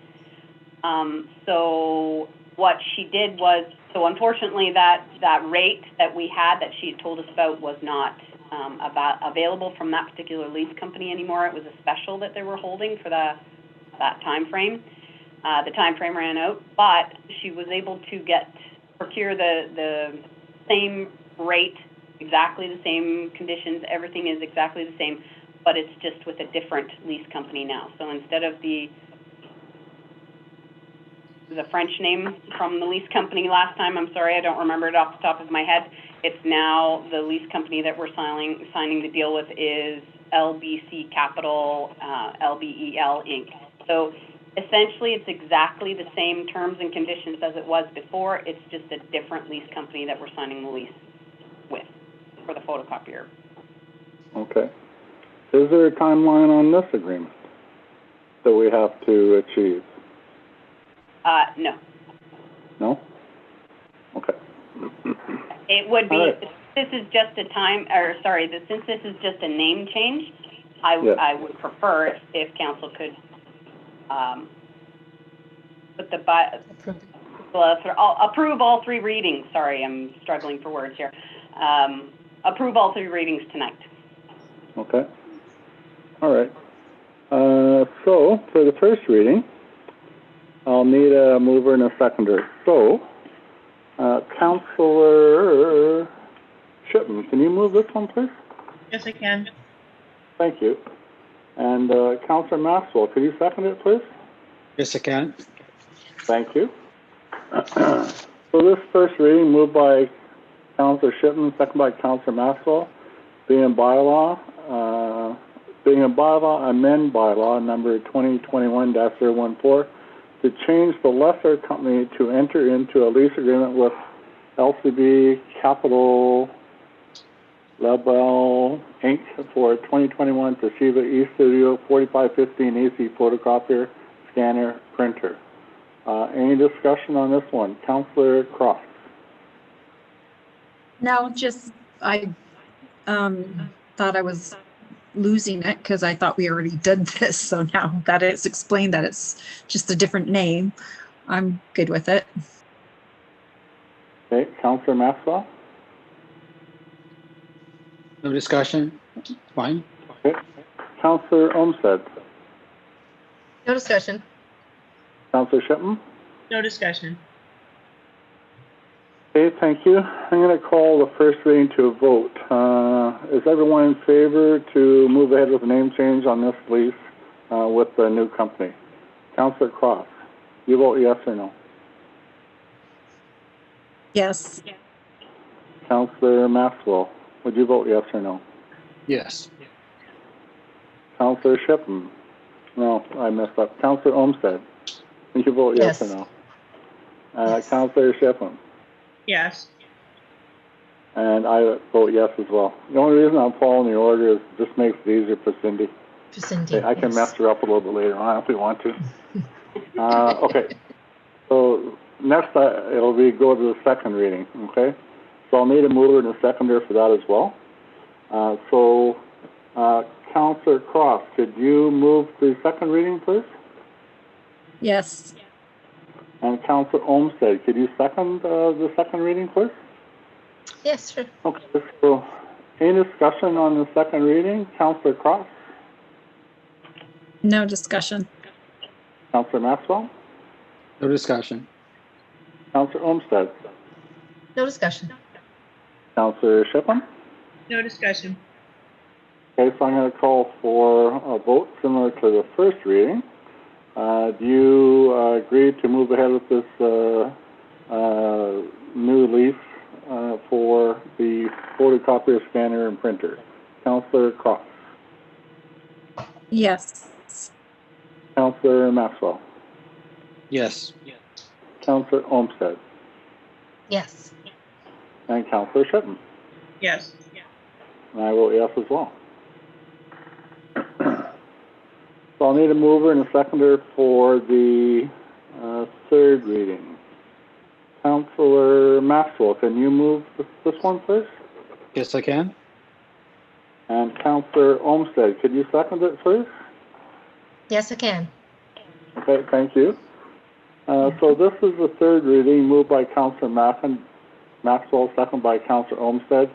So what she did was, so unfortunately that rate that we had that she had told us about was not available from that particular lease company anymore. It was a special that they were holding for that time frame. The time frame ran out, but she was able to procure the same rate, exactly the same conditions, everything is exactly the same, but it's just with a different lease company now. So instead of the French name from the lease company last time, I'm sorry, I don't remember it off the top of my head. It's now the lease company that we're signing the deal with is LBC Capital, LBEL Inc. So essentially it's exactly the same terms and conditions as it was before. It's just a different lease company that we're signing the lease with for the photocopier. Okay. Is there a timeline on this agreement that we have to achieve? No. No? Okay. It would be, right. This is just a since this is just a name change, I would prefer if council could put approve all three readings. Sorry, I'm struggling for words here. Approve all three readings tonight. Okay. All right. So for the first reading, I'll need a mover and a seconder. So, Councillor Shipman, can you move this one, please? Yes, I can. Thank you. And Councillor Maxwell, could you second it, please? Yes, I can. Thank you. So this first reading, moved by Councillor Shipman, second by Councillor Maxwell, being a bylaw, amend bylaw number 2021-014, to change the lesser company to enter into a lease agreement with LCB Capital Label Inc. for 2021 Toshiba eStudio 4515 AC photocopier, scanner, printer. Any discussion on this one? Councillor Cross. No, just I thought I was losing it because I thought we already did this. So now that it's explained that it's just a different name, I'm good with it. Okay, Councillor Maxwell. No discussion. Fine. Okay. Councillor Olmsted. No discussion. Councillor Shipman. No discussion. Okay, thank you. I'm going to call the first reading to a vote. Is everyone in favor to move ahead with the name change on this lease with the new company? Councillor Cross, you vote yes or no? Yes. Councillor Maxwell, would you vote yes or no? Yes. Councillor Shipman? No, I messed up. Councillor Olmsted, would you vote yes or no? Yes. Councillor Shipman? Yes. And I vote yes as well. The only reason I'm following the order is it just makes it easier for Cindy. For Cindy. I can yes. mess her up a little bit later on if we want to. Okay. So next, it'll be go to the second reading, okay? So I'll need a mover and a seconder for that as well. Councillor Cross, could you move the second reading, please? Yes. And Councillor Olmsted, could you second the second reading, please? Yes, sure. Okay, so any discussion on the second reading? Councillor Cross? No discussion. Councillor Maxwell? No discussion. Councillor Olmsted? No discussion. Councillor Shippen? No discussion. Okay, so I'm going to call for a vote similar to the first reading. Do you agree to move ahead with this new leaf for the photocopier, scanner, and printer? Councillor Cross? Yes. Councillor Maxwell? Yes. Councillor Olmsted? Yes. And Councillor Shippen? Yes. And I vote yes as well. So I'll need a mover and a seconder for the third reading. Councillor Maxwell, can you move this one, please? Yes, I can. And Councillor Olmsted, could you second it, please? Yes, I can. Okay, thank you. So this is the third reading, moved by Councillor Maxwell, second by Councillor Olmsted.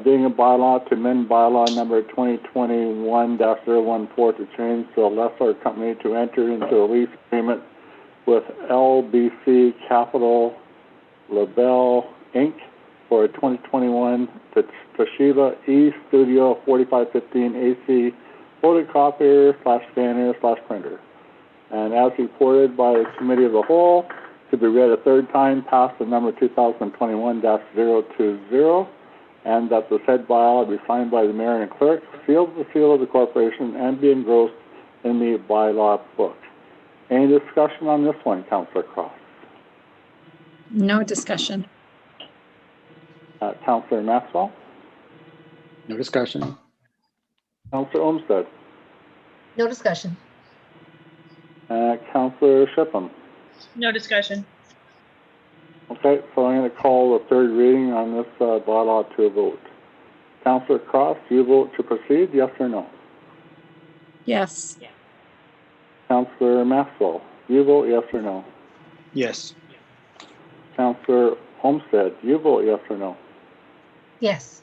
Being a bylaw to amend bylaw number 2021-014 to change the lessor company to enter into a lease agreement with LBC Capital Label Inc. for a 2021 Toshiba eStudio 4515 AC photocopier / scanner / printer. And as reported by the Committee of the Whole, to be read a third time, passed the number 2021-020, and that the said bylaw be signed by the mayor and clerk, sealed with the seal of the corporation, and be engrossed in the bylaw book. Any discussion on this one, Councillor Cross? No discussion. Councillor Maxwell? No discussion. Councillor Olmsted? No discussion. Councillor Shippen? No discussion. Okay, so I'm going to call the third reading on this bylaw to a vote. Councillor Cross, do you vote to proceed, yes or no? Yes. Councillor Maxwell, do you vote yes or no? Yes. Councillor Olmsted, do you vote yes or no? Yes.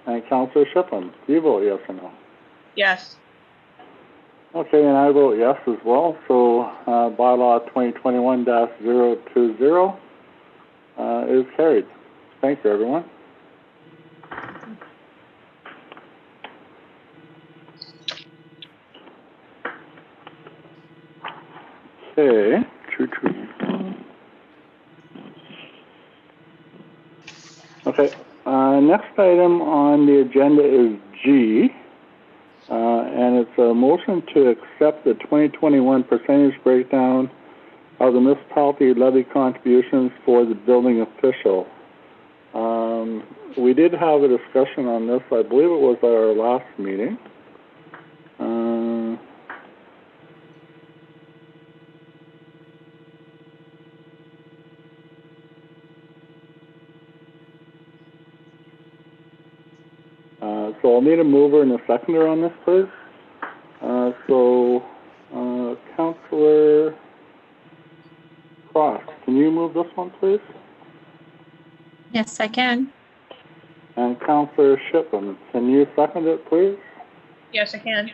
And Councillor Shippen, do you vote yes or no? Yes. Okay, and I vote yes as well. So bylaw 2021-020 is carried. Thank you, everyone. Okay, Okay, next item on the agenda is G, and it's a motion to accept the 2021 percentage breakdown of the municipality levy contributions for the building official. We did have a discussion on this, I believe it was at our last meeting. So I'll need a mover and a seconder on this, please. Councillor Cross, can you move this one, please? Yes, I can. And Councillor Shippen, can you second it, please? Yes, I can.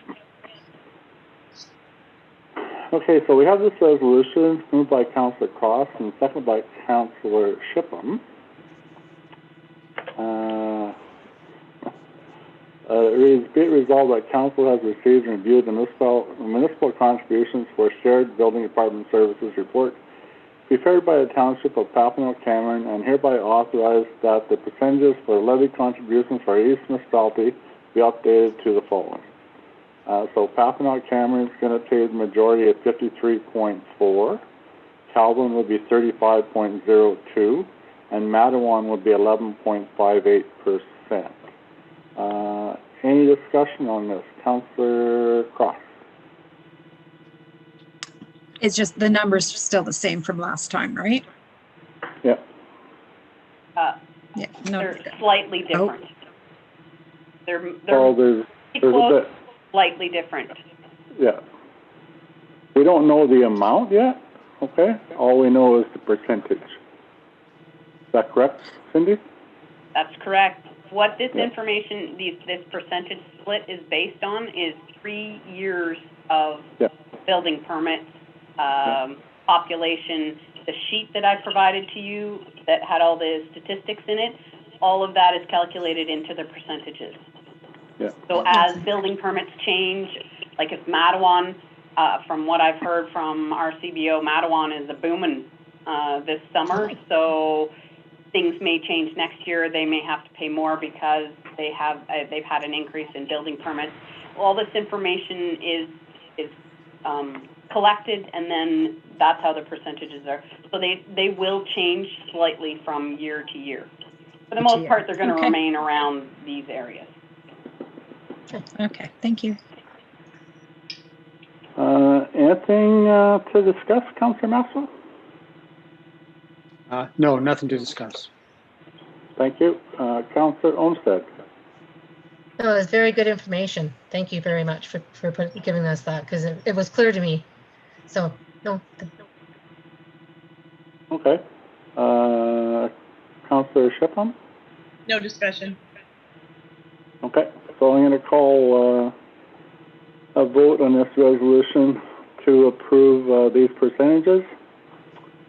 Okay, so we have this resolution moved by Councillor Cross and seconded by Councillor Shippen. Be it resolved that Council has received and reviewed the municipal contributions for shared building department services report prepared by the Township of Papineau Cameron, and hereby authorized that the percentages for levy contributions for each municipality be updated to the following. So Papineau Cameron is going to pay the majority of 53.4, Calvin would be 35.02, and Matawan would be 11.58%. Any discussion on this? Councillor Cross. It's just the numbers still the same from last time, right? Yeah. Yeah. No. They're slightly different. They're Oh, there's a close, bit. slightly different. Yeah. We don't know the amount yet, okay? All we know is the percentage. Is that correct, Cindy? That's correct. What this Yeah. information, this percentage split is based on is 3 years of Yeah. building permits, population. The sheet that I provided to you that had all the statistics in it, all of that is calculated into the percentages. Yeah. So as building permits change, like if Matawan, from what I've heard from our CBO, Matawan is a booming this summer. So things may change next year. They may have to pay more because they've had an increase in building permits. All this information is collected, and then that's how the percentages are. So they will change slightly from year to year. For the most part, they're going to remain around these areas. Okay, thank you. Anything to discuss, Councillor Maxwell? No, nothing to discuss. Thank you. Councillor Olmsted? No, it's very good information. Thank you very much for giving us that, because it was clear to me. So, no. Okay. Councillor Shipham? No discussion. Okay, so I'm going to call a vote on this resolution to approve these percentages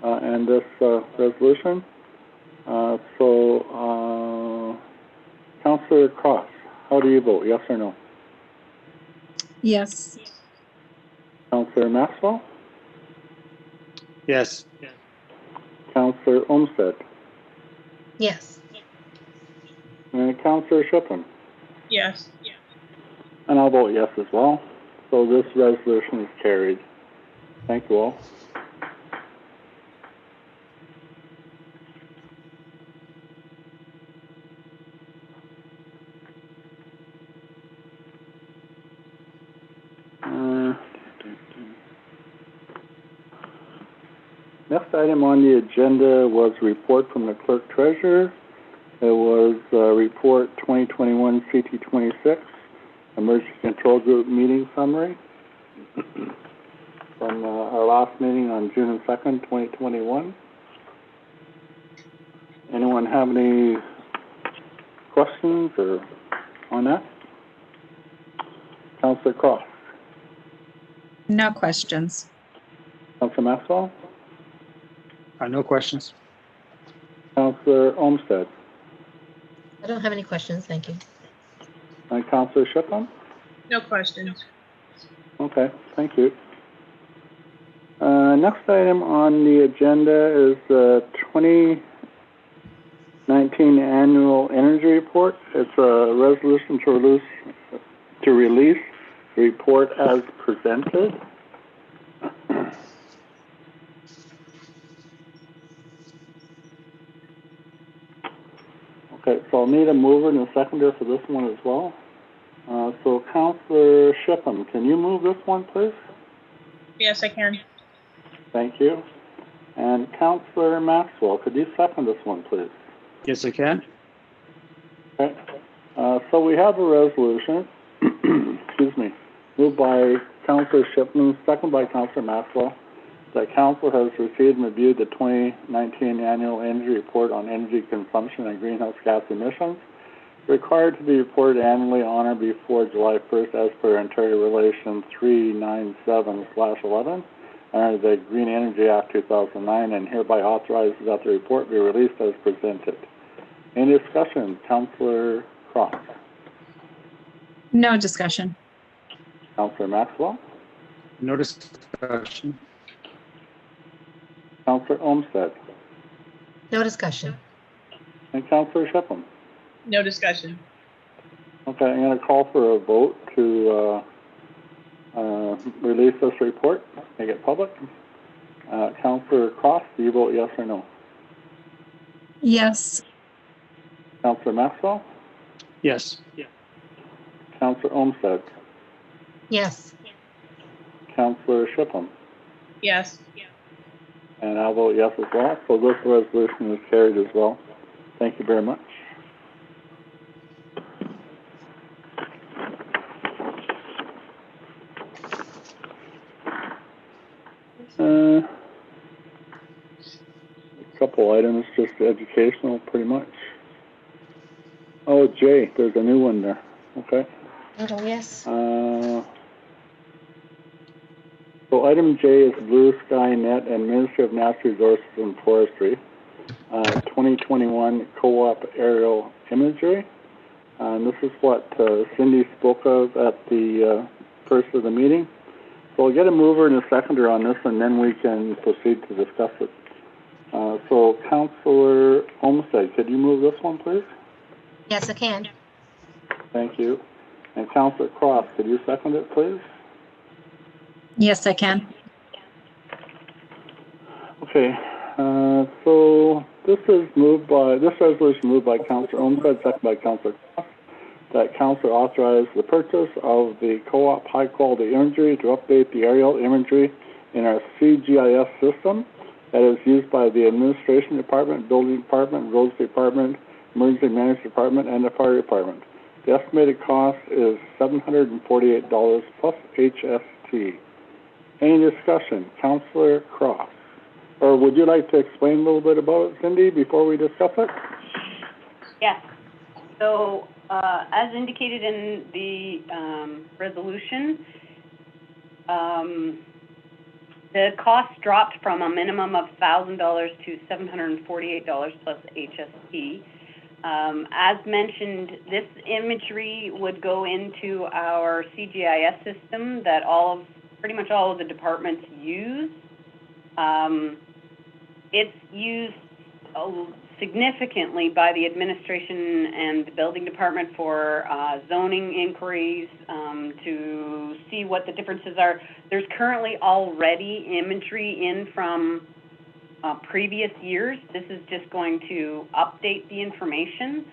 and this resolution. Councillor Cross, how do you vote, yes or no? Yes. Councillor Maxwell? Yes. Councillor Olmsted? Yes. And Councillor Shipham? Yes. And I'll vote yes as well. So this resolution is carried. Thank you all. Next item on the agenda was report from the clerk treasurer. It was report 2021 CT26, Emergency Control Group meeting summary from our last meeting on June 2nd, 2021. Anyone have any questions or on that? Councillor Cross? No questions. Councillor Maxwell? No questions. Councillor Olmsted? I don't have any questions. Thank you. And Councillor Shipham? No questions. Okay, thank you. Next item on the agenda is the 2019 annual energy report. It's a resolution to release the report as presented. Okay, so I'll need a mover and a seconder for this one as well. So Councillor Shipham, can you move this one, please? Yes, I can. Thank you. And Councillor Maxwell, could you second this one, please? Yes, I can. Okay. So we have a resolution, excuse me, moved by Councillor Shipham, second by Councillor Maxwell, that Council has received and reviewed the 2019 annual energy report on energy consumption and greenhouse gas emissions, required to be reported annually on or before July 1st as per Ontario Regulation 397/11 under the Green Energy Act 2009, and hereby authorizes that the report be released as presented. Any discussion? Councillor Cross? No discussion. Councillor Maxwell? No discussion. Councillor Olmsted? No discussion. And Councillor Shipham? No discussion. Okay, I'm going to call for a vote to release this report, make it public. Councillor Cross, do you vote yes or no? Yes. Councillor Maxwell? Yes. Councillor Olmsted? Yes. Councillor Shipham? Yes. And I'll vote yes as well. So this resolution is carried as well. Thank you very much. A couple items, just educational, pretty much. Oh, Jay, there's a new one there. Okay. Oh, yes. So item J is Blue Sky Net and Ministry of Natural Resources and Forestry, 2021 co-op aerial imagery. And this is what Cindy spoke of at the first of the meeting. So I'll get a mover and a seconder on this, and then we can proceed to discuss it. So Councillor Olmsted, could you move this one, please? Yes, I can. Thank you. And Councillor Cross, could you second it, please? Yes, I can. Okay. So this resolution moved by Councillor Olmsted, seconded by Councillor Cross, that Council authorize the purchase of the co-op high-quality imagery to update the aerial imagery in our CGIS system that is used by the Administration Department, Building Department, Roads Department, Emergency Management Department, and the Fire Department. The estimated cost is $748 plus HST. Any discussion? Councillor Cross. Or would you like to explain a little bit about it, Cindy, before we discuss it? Yes. So, as indicated in the resolution, the cost dropped from a minimum of $1,000 to $748 plus HST. As mentioned, this imagery would go into our CGIS system that pretty much all of the departments use. It's used significantly by the administration and the building department for zoning inquiries, to see what the differences are. There's currently already imagery in from previous years. This is just going to update the information.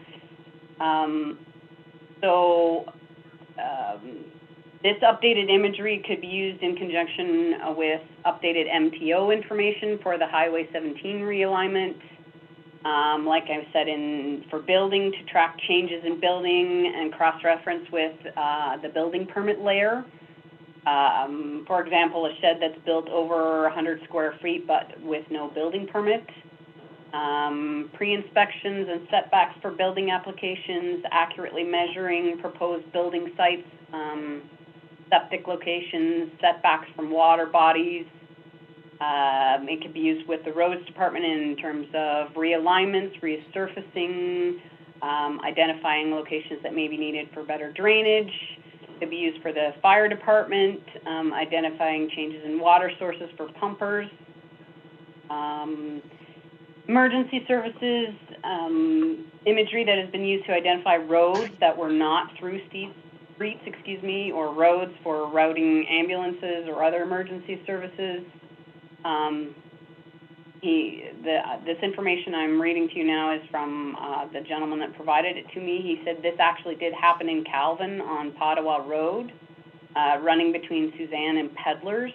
This updated imagery could be used in conjunction with updated MTO information for the Highway 17 realignment. Like I said, for building, to track changes in building and cross-reference with the building permit layer. For example, a shed that's built over 100 square feet but with no building permit. Pre-inspections and setbacks for building applications, accurately measuring proposed building sites, septic locations, setbacks from water bodies. It can be used with the roads department in terms of realignments, resurfacing, identifying locations that may be needed for better drainage. It could be used for the fire department, identifying changes in water sources for pumpers. Emergency services, imagery that has been used to identify roads that were not through streets, or roads for routing ambulances or other emergency services. This information I'm reading to you now is from the gentleman that provided it to me. He said this actually did happen in Calvin on Pottawa Road, running between Suzanne and Peddlers.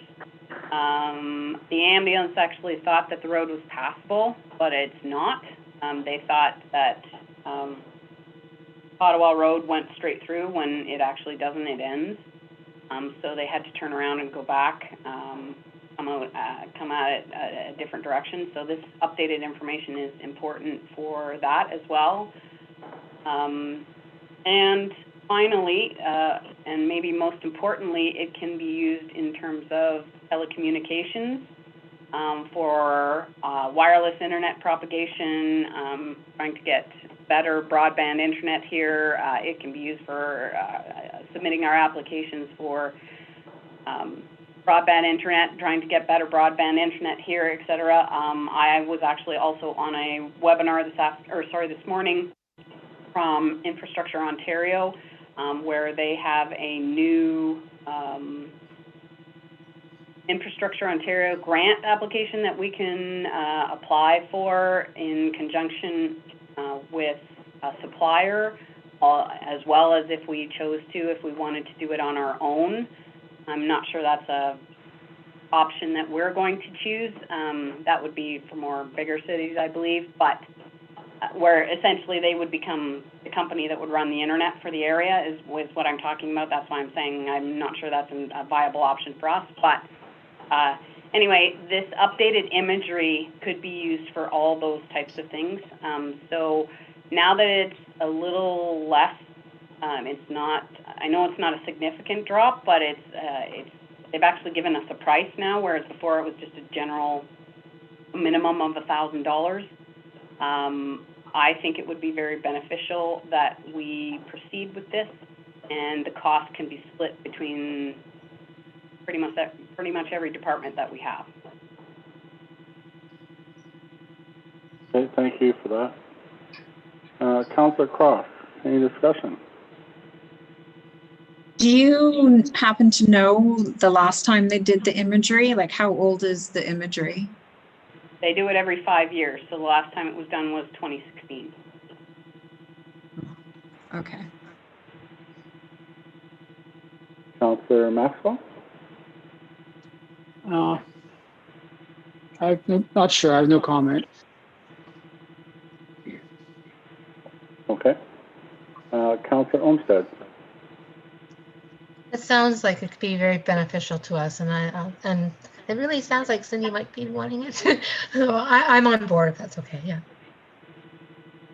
The ambulance actually thought that the road was passable, but it's not. They thought that Pottawa Road went straight through when it actually doesn't, it ends. So they had to turn around and go back, come at it a different direction. So this updated information is important for that as well. And finally, and maybe most importantly, it can be used in terms of telecommunications, for wireless internet propagation, trying to get better broadband internet here. It can be used for submitting our applications for broadband internet, trying to get better broadband internet here, et cetera. I was actually also on a webinar this morning from Infrastructure Ontario, where they have a new Infrastructure Ontario grant application that we can apply for in conjunction with a supplier, as well as if we chose to, if we wanted to do it on our own. I'm not sure that's option that we're going to choose. That would be for more bigger cities, I believe, but where essentially they would become the company that would run the internet for the area is what I'm talking about. That's why I'm saying I'm not sure that's a viable option for us. But anyway, this updated imagery could be used for all those types of things. So now that it's a little less, it's not, I know it's not a significant drop, but they've actually given us a price now, whereas before it was just a general minimum of $1,000. I think it would be very beneficial that we proceed with this, and the cost can be split between pretty much every department that we have. Okay, thank you for that. Councillor Cross, any discussion? Do you happen to know the last time they did the imagery? Like, how old is the imagery? They do it every 5 years, so the last time it was done was 2016. Okay. Councillor Maxwell? I'm not sure. I have no comment. Okay. Councillor Olmsted? It sounds like it could be very beneficial to us, and it really sounds like Cindy might be wanting it. So I'm on board if that's okay. Yeah.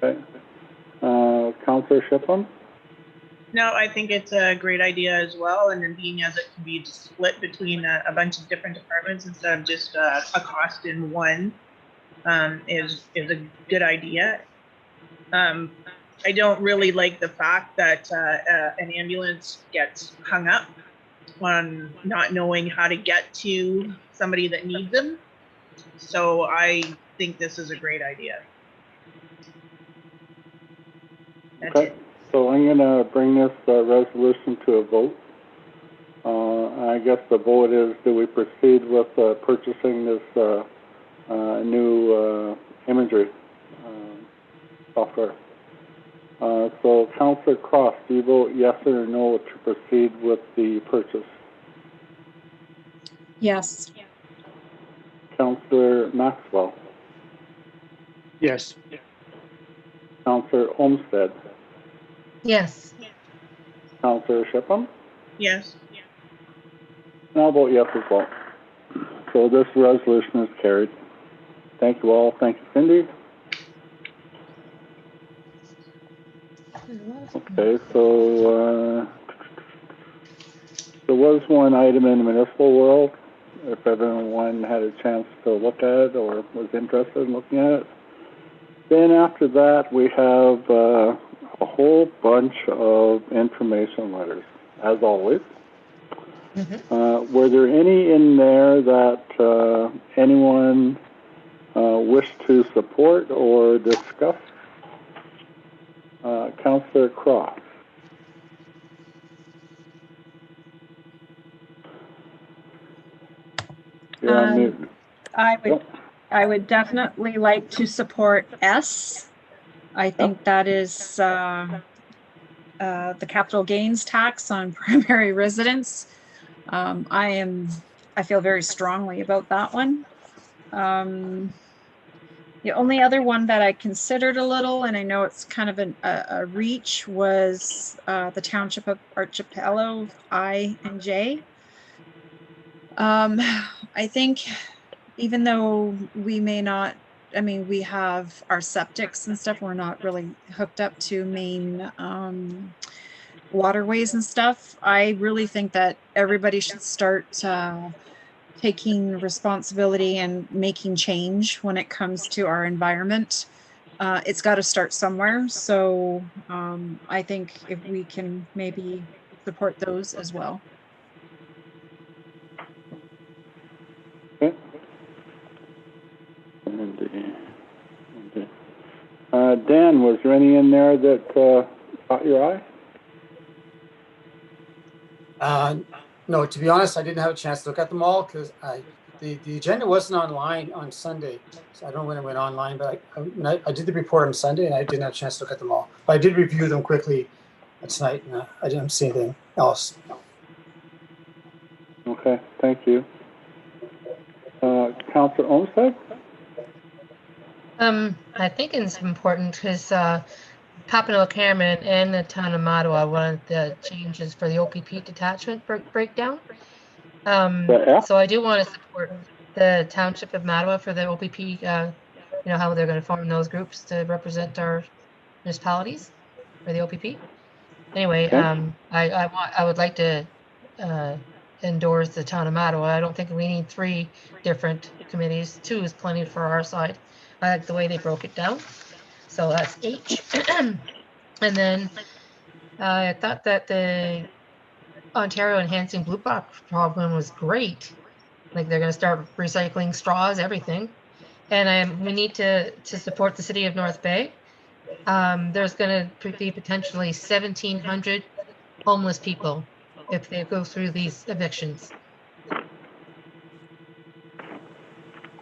Okay. Councillor Shiplin? No, I think it's a great idea as well, and then being as it can be split between a bunch of different departments instead of just a cost in one is a good idea. I don't really like the fact that an ambulance gets hung up on not knowing how to get to somebody that needs them. So I think this is a great idea. That's Okay. it. So I'm going to bring this resolution to a vote. I guess the vote is, do we proceed with purchasing this new imagery software? So Councillor Cross, do you vote yes or no to proceed with the purchase? Yes. Councillor Maxwell? Yes. Councillor Olmsted? Yes. Councillor Shipham? Yes. And I'll vote yes as well. So this resolution is carried. Thank you all. Thank you, Cindy. Okay, so there was one item in the municipal world, if everyone had a chance to look at it or was interested in looking at it. Then after that, we have a whole bunch of information letters, as always. Were there any in there that anyone wished to support or discuss? Councillor Cross. You're on mute. I would definitely like to support S. I think that is the capital gains tax on primary residence. I feel very strongly about that one. The only other one that I considered a little, and I know it's kind of a reach, was the Township of Archipelago I and J. I think even though we may not, I mean, we have our septics and stuff, we're not really hooked up to main waterways and stuff. I really think that everybody should start taking responsibility and making change when it comes to our environment. It's got to start somewhere. So I think if we can maybe support those as well. Okay. Dan, was there any in there that caught your eye? No, to be honest, I didn't have a chance to look at them all because the agenda wasn't online on Sunday. So I don't know when it went online, but I did the report on Sunday and I didn't have a chance to look at them all. But I did review them quickly tonight and I didn't see anything else. Okay, thank you. Councillor Olmsted? I think it's important because Papineau Cameron and the town of Mattawa wanted the changes for the OPP detachment breakdown. Yeah. So I do want to support the township of Mattawa for the OPP, you know, how they're going to form those groups to represent our municipalities for the OPP. Anyway, Okay. I would like to endorse the town of Mattawa. I don't think we need 3 different committees. 2 is plenty for our side. I like the way they broke it down. So that's H. And then I thought that the Ontario Enhancing Blue Box program was great. Like they're going to start recycling straws, everything. And we need to support the city of North Bay. There's going to be potentially 1,700 homeless people if they go through these evictions.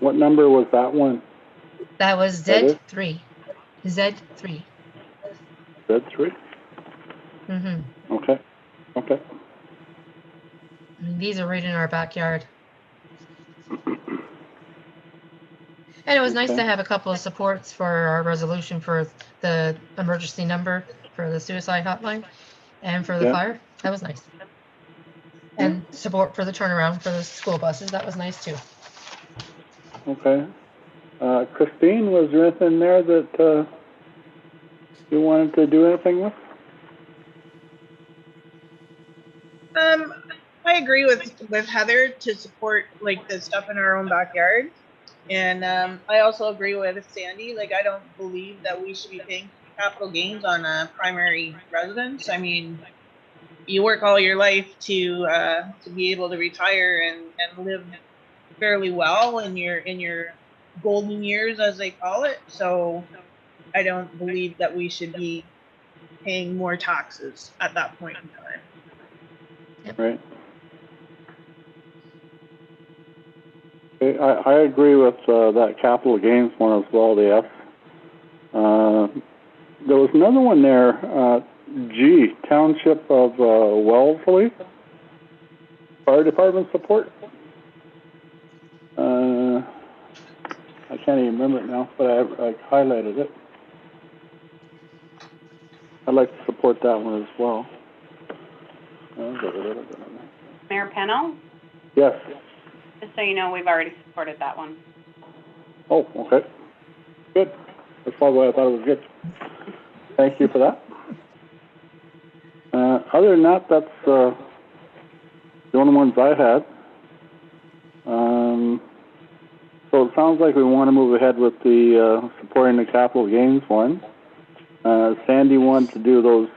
What number was that one? That was Z3. Z3. Z3? Mm-hmm. Okay. Okay. I mean, these are right in our backyard. And it was nice to have a couple of supports for our resolution for the emergency number for the suicide hotline and for the fire. That was nice. And support for the turnaround for the school buses. That was nice too. Okay. Christine, was there anything there that you wanted to do anything with? I agree with Heather to support like the stuff in our own backyard. And I also agree with Sandy. Like, I don't believe that we should be paying capital gains on a primary residence. I mean, you work all your life to be able to retire and live fairly well in your golden years, as they call it. So I don't believe that we should be paying more taxes at that point in time. Right. Okay, I agree with that capital gains one as well, the F. There was another one there, G, Township of Wellesley, Fire Department support. I can't even remember it now, but I highlighted it. I'd like to support that one as well. Mayor Pennell? Yes. Just so you know, we've already supported that one. Oh, okay. Good. That's probably why I thought it was good. Thank you for that. Other than that, that's the only ones I had. So it sounds like we want to move ahead with the supporting the capital gains one. Sandy wanted to do those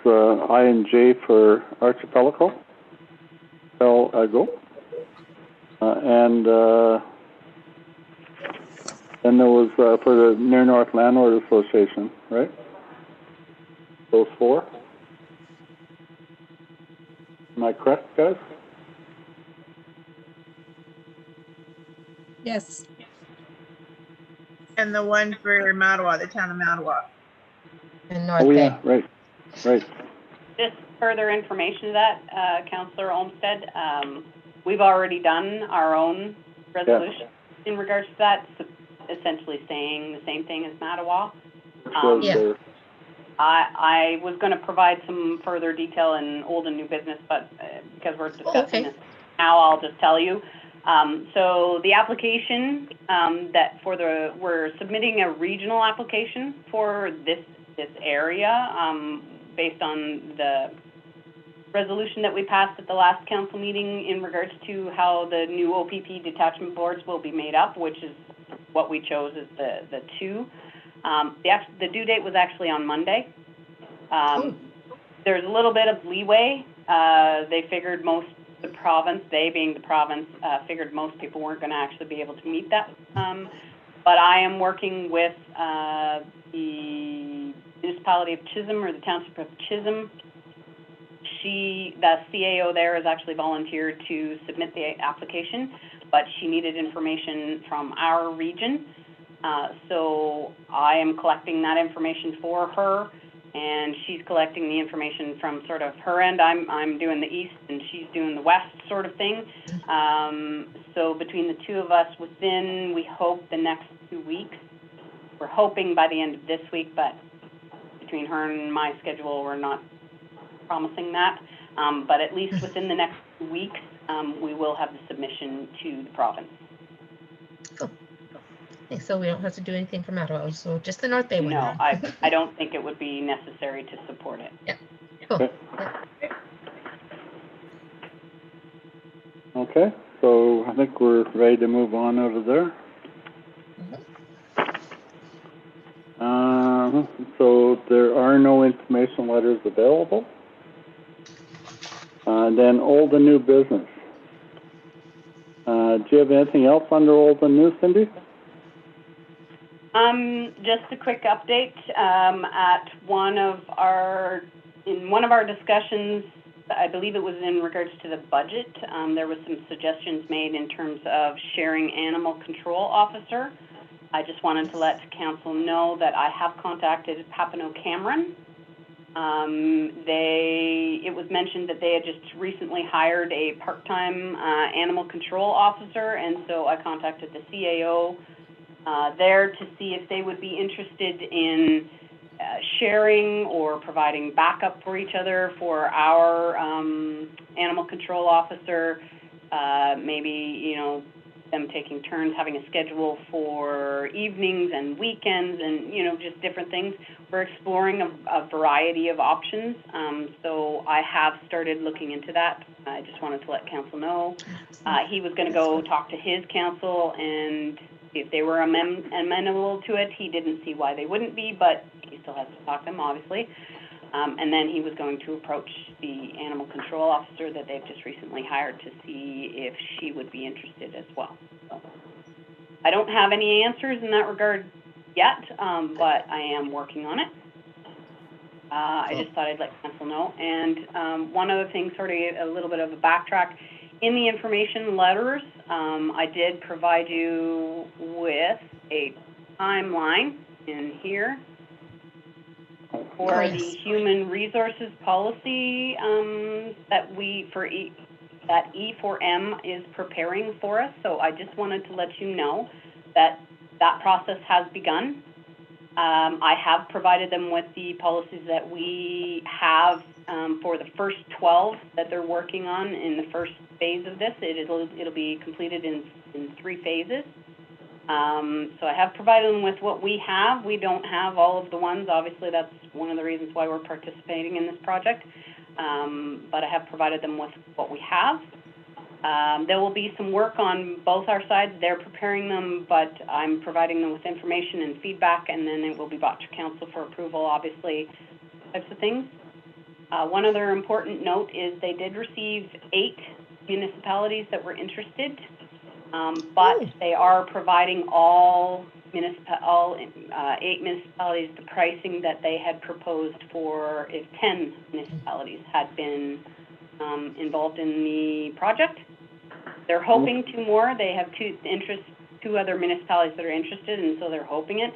I and J for Archipelago. And then there was for the Near North Landlord Association, right? Those 4. Am I correct, guys? Yes. And the one for Mattawa, the town of Mattawa. In North Bay. Yeah, right. Just further information to that, Councillor Olmsted, we've already done our own resolution in regards to that, so essentially saying the same thing as Mattawa. I was going to provide some further detail in old and new business, but because we're discussing this now, I'll just tell you. So the application we're submitting a regional application for this area based on the resolution that we passed at the last council meeting in regards to how the new OPP detachment boards will be made up, which is what we chose as the 2. The due date was actually on Monday. There's a little bit of leeway. They figured the province, they being the province, figured most people weren't going to actually be able to meet that. But I am working with the municipality of Chisholm, or the township of Chisholm. The CAO there has actually volunteered to submit the application, but she needed information from our region. So I am collecting that information for her, and she's collecting the information from sort of her end. I'm doing the east and she's doing the west sort of thing. So between the two of us, within, we hope, the next 2 weeks, we're hoping by the end of this week, but between her and my schedule, we're not promising that. But at least within the next 2 weeks, we will have the submission to the province. Cool. Okay, so we don't have to do anything for Mattawa, so just the North Bay one. No, I don't think it would be necessary to support it. Yeah. Cool. Okay. Okay, so I think we're ready to move on out of there. So there are no information letters available. Then old and new business. Do you have anything else under old and new, Cindy? Just a quick update. In one of our discussions, I believe it was in regards to the budget, there was some suggestions made in terms of sharing animal control officer. I just wanted to let council know that I have contacted Papineau Cameron. It was mentioned that they had just recently hired a part-time animal control officer, and so I contacted the CAO there to see if they would be interested in sharing or providing backup for each other for our animal control officer. Maybe, you know, them taking turns having a schedule for evenings and weekends and, you know, just different things. We're exploring a variety of options. So I have started looking into that. I just wanted to let council know. He was going to go talk to his council and see if they were amenable to it. He didn't see why they wouldn't be, but he still has to talk to them, obviously. And then he was going to approach the animal control officer that they've just recently hired to see if she would be interested as well. So I don't have any answers in that regard yet, but I am working on it. I just thought I'd let council know. And one other thing, sort of a little bit of a backtrack. In the information letters, I did provide you with a timeline in here for the human resources policy that E4M is preparing for us. So I just wanted to let you know that that process has begun. I have provided them with the policies that we have for the first 12 that they're working on in the first phase of this. It'll be completed in 3 phases. So I have provided them with what we have. We don't have all of the ones. Obviously, that's one of the reasons why we're participating in this project. But I have provided them with what we have. There will be some work on both our sides. They're preparing them, but I'm providing them with information and feedback, and then it will be brought to council for approval, obviously, types of things. One other important note is they did receive 8 municipalities that were interested. But they are providing all 8 municipalities the pricing that they had proposed for if 10 municipalities had been involved in the project. They're hoping 2 more. They have 2 other municipalities that are interested, and so they're hoping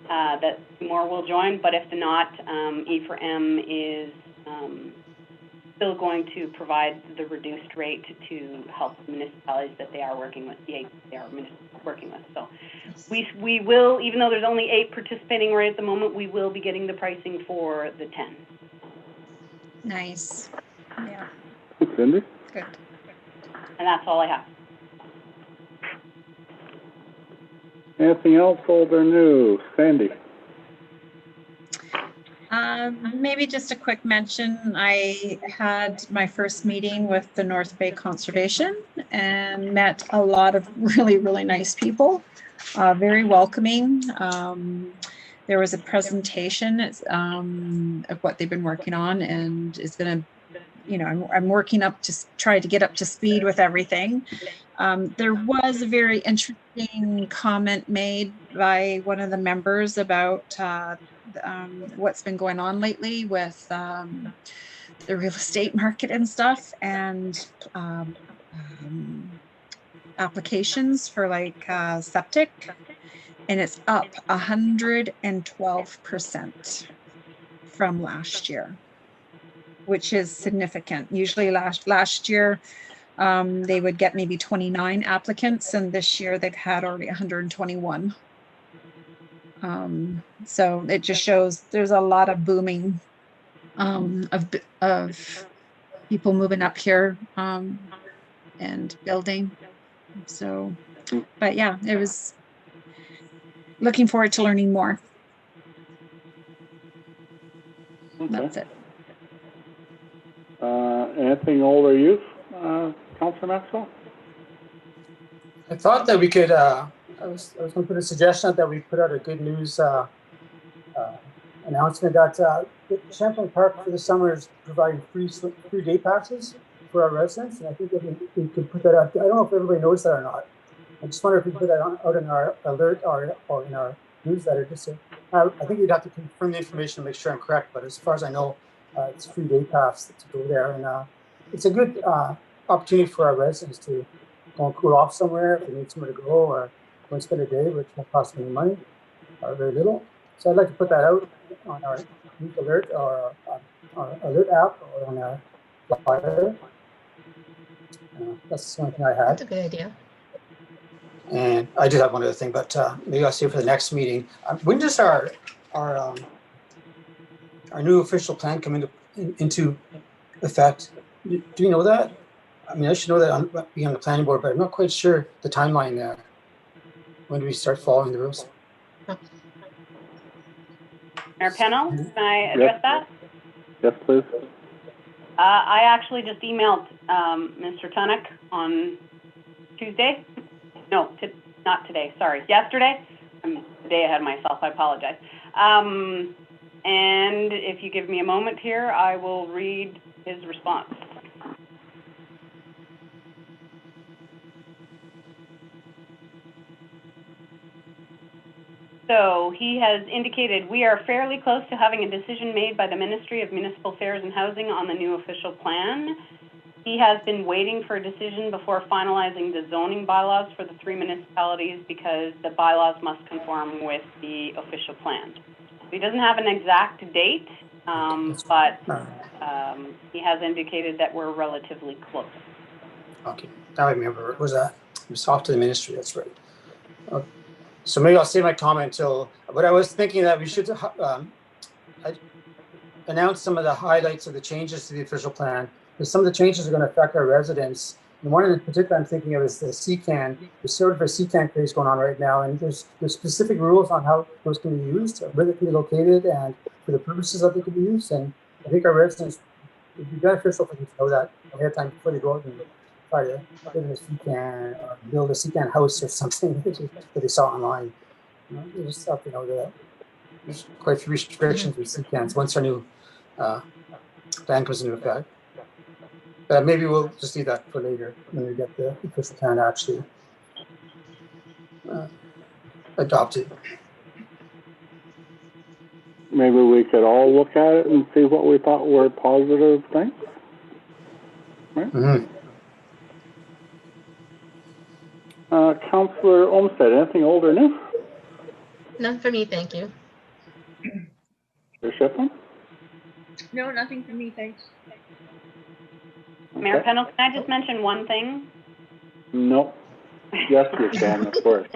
that 2 more will join. But if not, E4M is still going to provide the reduced rate to help the municipalities that they are working with, the 8 they are working with. So we will, even though there's only 8 participating right at the moment, we will be getting the pricing for the 10. Nice. Yeah. Cindy? Good. And that's all I have. Anything else, old or new? Sandy? Maybe just a quick mention. I had my first meeting with the North Bay Conservation and met a lot of really, really nice people, very welcoming. There was a presentation of what they've been working on, and it's going to, you know, I'm working up to try to get up to speed with everything. There was a very interesting comment made by one of the members about what's been going on lately with the real estate market and stuff, and applications for like septic, and it's up 112% from last year, which is significant. Usually last year they would get maybe 29 applicants, and this year they've had already 121. So it just shows there's a lot of booming of people moving up here and building. So, but yeah, it was looking forward to learning more. Okay. That's it. Anything old or youth, Councillor Maxwell? I thought that we could, I was going to put a suggestion out that we put out a good news announcement that Champlain Park for the summer is providing free day passes for our residents. And I think that we could put that out. I don't know if everybody knows that or not. I just wonder if we could put that out in our alert or in our newsletter. Just to, I think you'd have to confirm the information to make sure I'm correct. But as far as I know, it's a free day pass to go there. And it's a good opportunity for our residents to go and cool off somewhere if they need somewhere to go or go and spend a day, which won't cost any money or very little. So I'd like to put that out on our news alert or our alert app or on our flyer. That's the only thing I had. That's a good idea. And I do have one other thing, but maybe I'll save for the next meeting. When does our new official plan come into effect? Do you know that? I mean, I should know that being on the planning board, but I'm not quite sure the timeline there. When do we start following the rules? Mayor Pennell, can I address that? Yes, please. I actually just emailed Mr. Tunnock on Tuesday. No, not today, sorry, yesterday. I'm a day ahead of myself, I apologize. And if you give me a moment here, I will read his response. So he has indicated, we are fairly close to having a decision made by the Ministry of Municipal Affairs and Housing on the new official plan. He has been waiting for a decision before finalizing the zoning bylaws for the 3 municipalities because the bylaws must conform with the official plan. He doesn't have an exact date, but he has indicated that we're relatively close. Okay, now I remember. What was that? It was off to the ministry, that's right. Okay. So maybe I'll save my comment until, but I was thinking that we should announce some of the highlights of the changes to the official plan, because some of the changes are going to affect our residents. And one in particular I'm thinking of is the CCAN. There's sort of a CCAN craze going on right now, and there's specific rules on how those can be used, where they can be located, and for the purposes that they can be used. And I think our residents, it would be beneficial for them to know that ahead of time before they go out and try to live in a CCAN or build a CCAN house or something that they saw online. You know, they just have to know that there's quite a few restrictions with CCANs once our new plan goes into effect. Maybe we'll just do that for later when we get the official plan actually adopted. Maybe we could all look at it and see what we thought were positive things. Right? Mm-hmm. Councillor Olmsted, anything old or new? None for me, thank you. Your Shipman? No, nothing for me, thanks. Mayor Pennell, can I just mention one thing? No. Yes, you can, of course.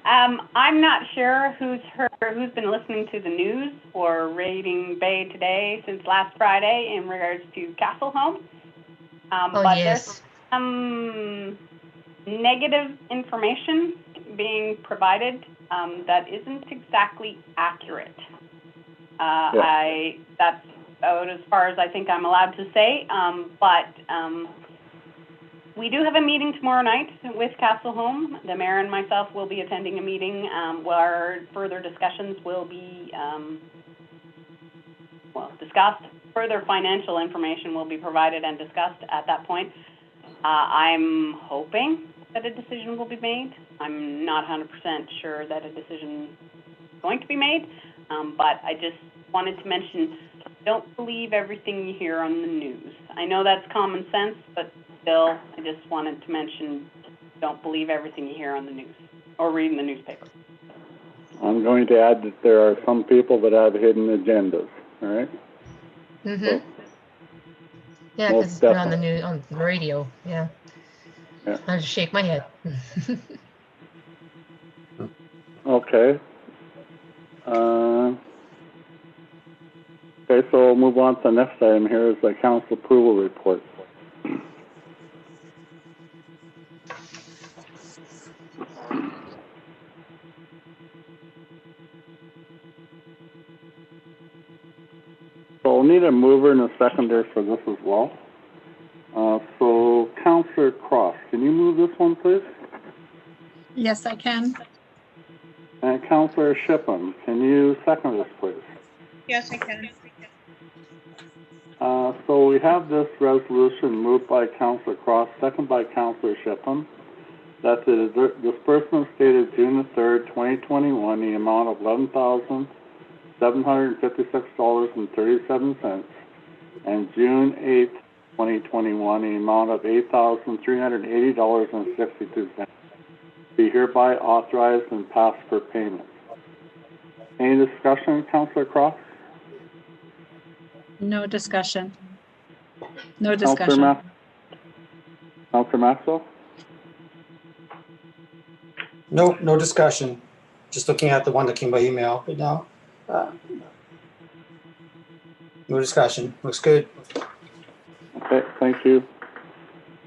I'm not sure who's been listening to the news or reading Bay Today since last Friday in regards to Castle Home. But yes. There's some negative information being provided that isn't exactly accurate. That's about as far as I think I'm allowed to say, but we do have a meeting tomorrow night with Castle Home. The mayor and myself will be attending a meeting where further discussions will be discussed. Further financial information will be provided and discussed at that point. I'm hoping that a decision will be made. I'm not 100% sure that a decision is going to be made, but I just wanted to mention, don't believe everything you hear on the news. I know that's common sense, but still, I just wanted to mention, don't believe everything you hear on the news or read in the newspaper. I'm going to add that there are some people that have hidden agendas, all right? Mm-hmm. Yeah, Most because they're on the definitely. on the radio. Yeah. Yeah. I just shake my head. Okay. Okay, so we'll move on to the next item here is the council approval report. So we'll need a mover and a seconder for this as well. So Councillor Cross, can you move this one, please? Yes, I can. And Councillor Shippen, can you second this, please? Yes, I can. So we have this resolution moved by Councillor Cross, second by Councillor Shippen, that the disbursement stated June the 3rd, 2021, the amount of $11,756.37, and June 8th, 2021, the amount of $8,380.62, be hereby authorized and passed for payment. Any discussion, Councillor Cross? No discussion. No discussion. Councillor Maxwell? No discussion. Just looking at the one that came by email right now. No discussion. Looks good. Okay, thank you.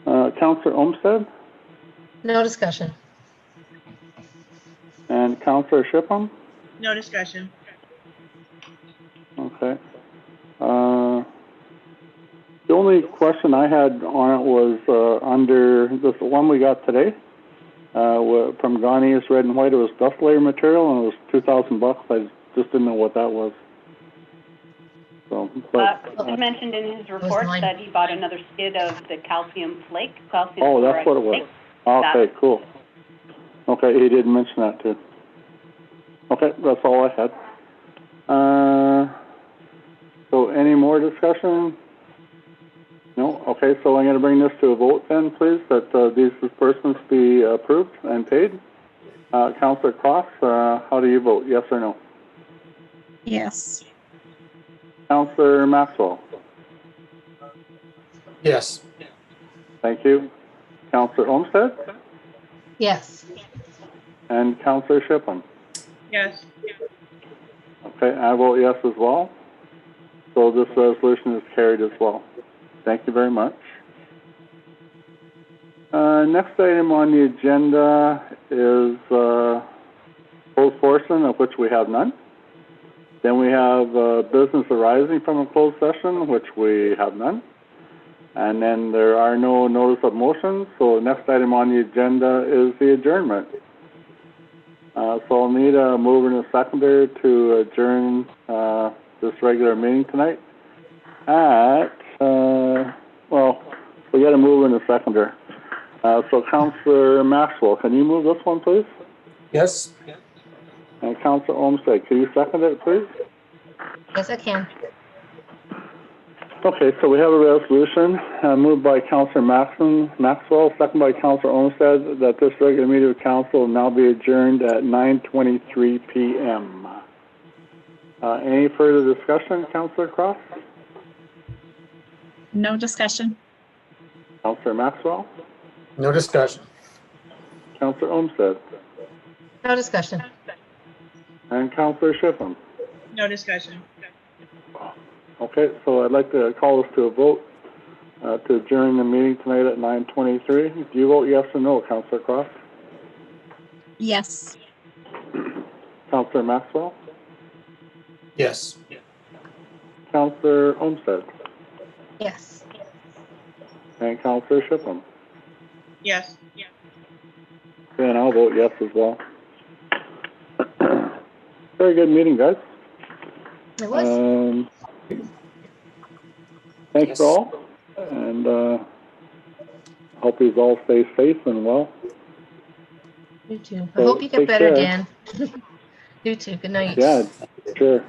Councillor Olmsted No discussion. and Councillor Shippen? No discussion. Okay. The only question I had on it was under this one we got today from Ghani's Red and White. It was dust layer material and it was $2,000. I just didn't know what that was. So, but, He mentioned in his report that he bought another skid of the calcium flake. Calcium oh, that's what it was. Okay, cool. Okay, he did mention that too. Okay, that's all I had. So any more discussion? No? Okay, so I'm going to bring this to a vote then, please, that these disbursements be approved and paid. Councillor Cross, how do you vote, yes or no? Yes. Councillor Maxwell? Yes. Thank you. Councillor Olmsted? Yes. And Councillor Shippen? Yes. Okay, I vote yes as well. So this resolution is carried as well. Thank you very much. Next item on the agenda is closed portion, of which we have none. Then we have business arising from a closed session, which we have none. And then there are no notice of motions, so the next item on the agenda is the adjournment. So I'll need a mover and a seconder to adjourn this regular meeting tonight at, well, we got a mover and a seconder. So Councillor Maxwell, can you move this one, please? Yes. And Councillor Olmsted, can you second it, please? Yes, I can. Okay, so we have a resolution moved by Councillor Maxwell, second by Councillor Olmsted, that this regular meeting of council will now be adjourned at 9:23 p.m. Any further discussion, Councillor Cross? No discussion. Councillor Maxwell? No discussion. Councillor Olmsted? No discussion. And Councillor Shippen? No discussion. Okay, so I'd like to call this to a vote to adjourn the meeting tonight at 9:23. Do you vote yes or no, Councillor Cross? Yes. Councillor Maxwell? Yes. Councillor Olmsted? Yes. And Councillor Shippen? Yes. And I'll vote yes as well. Very good meeting, guys. It was. Thanks for all, and hope you all stay safe and well. You too. I So hope you get take better, care. Dan. You too. Good night. Yeah, sure.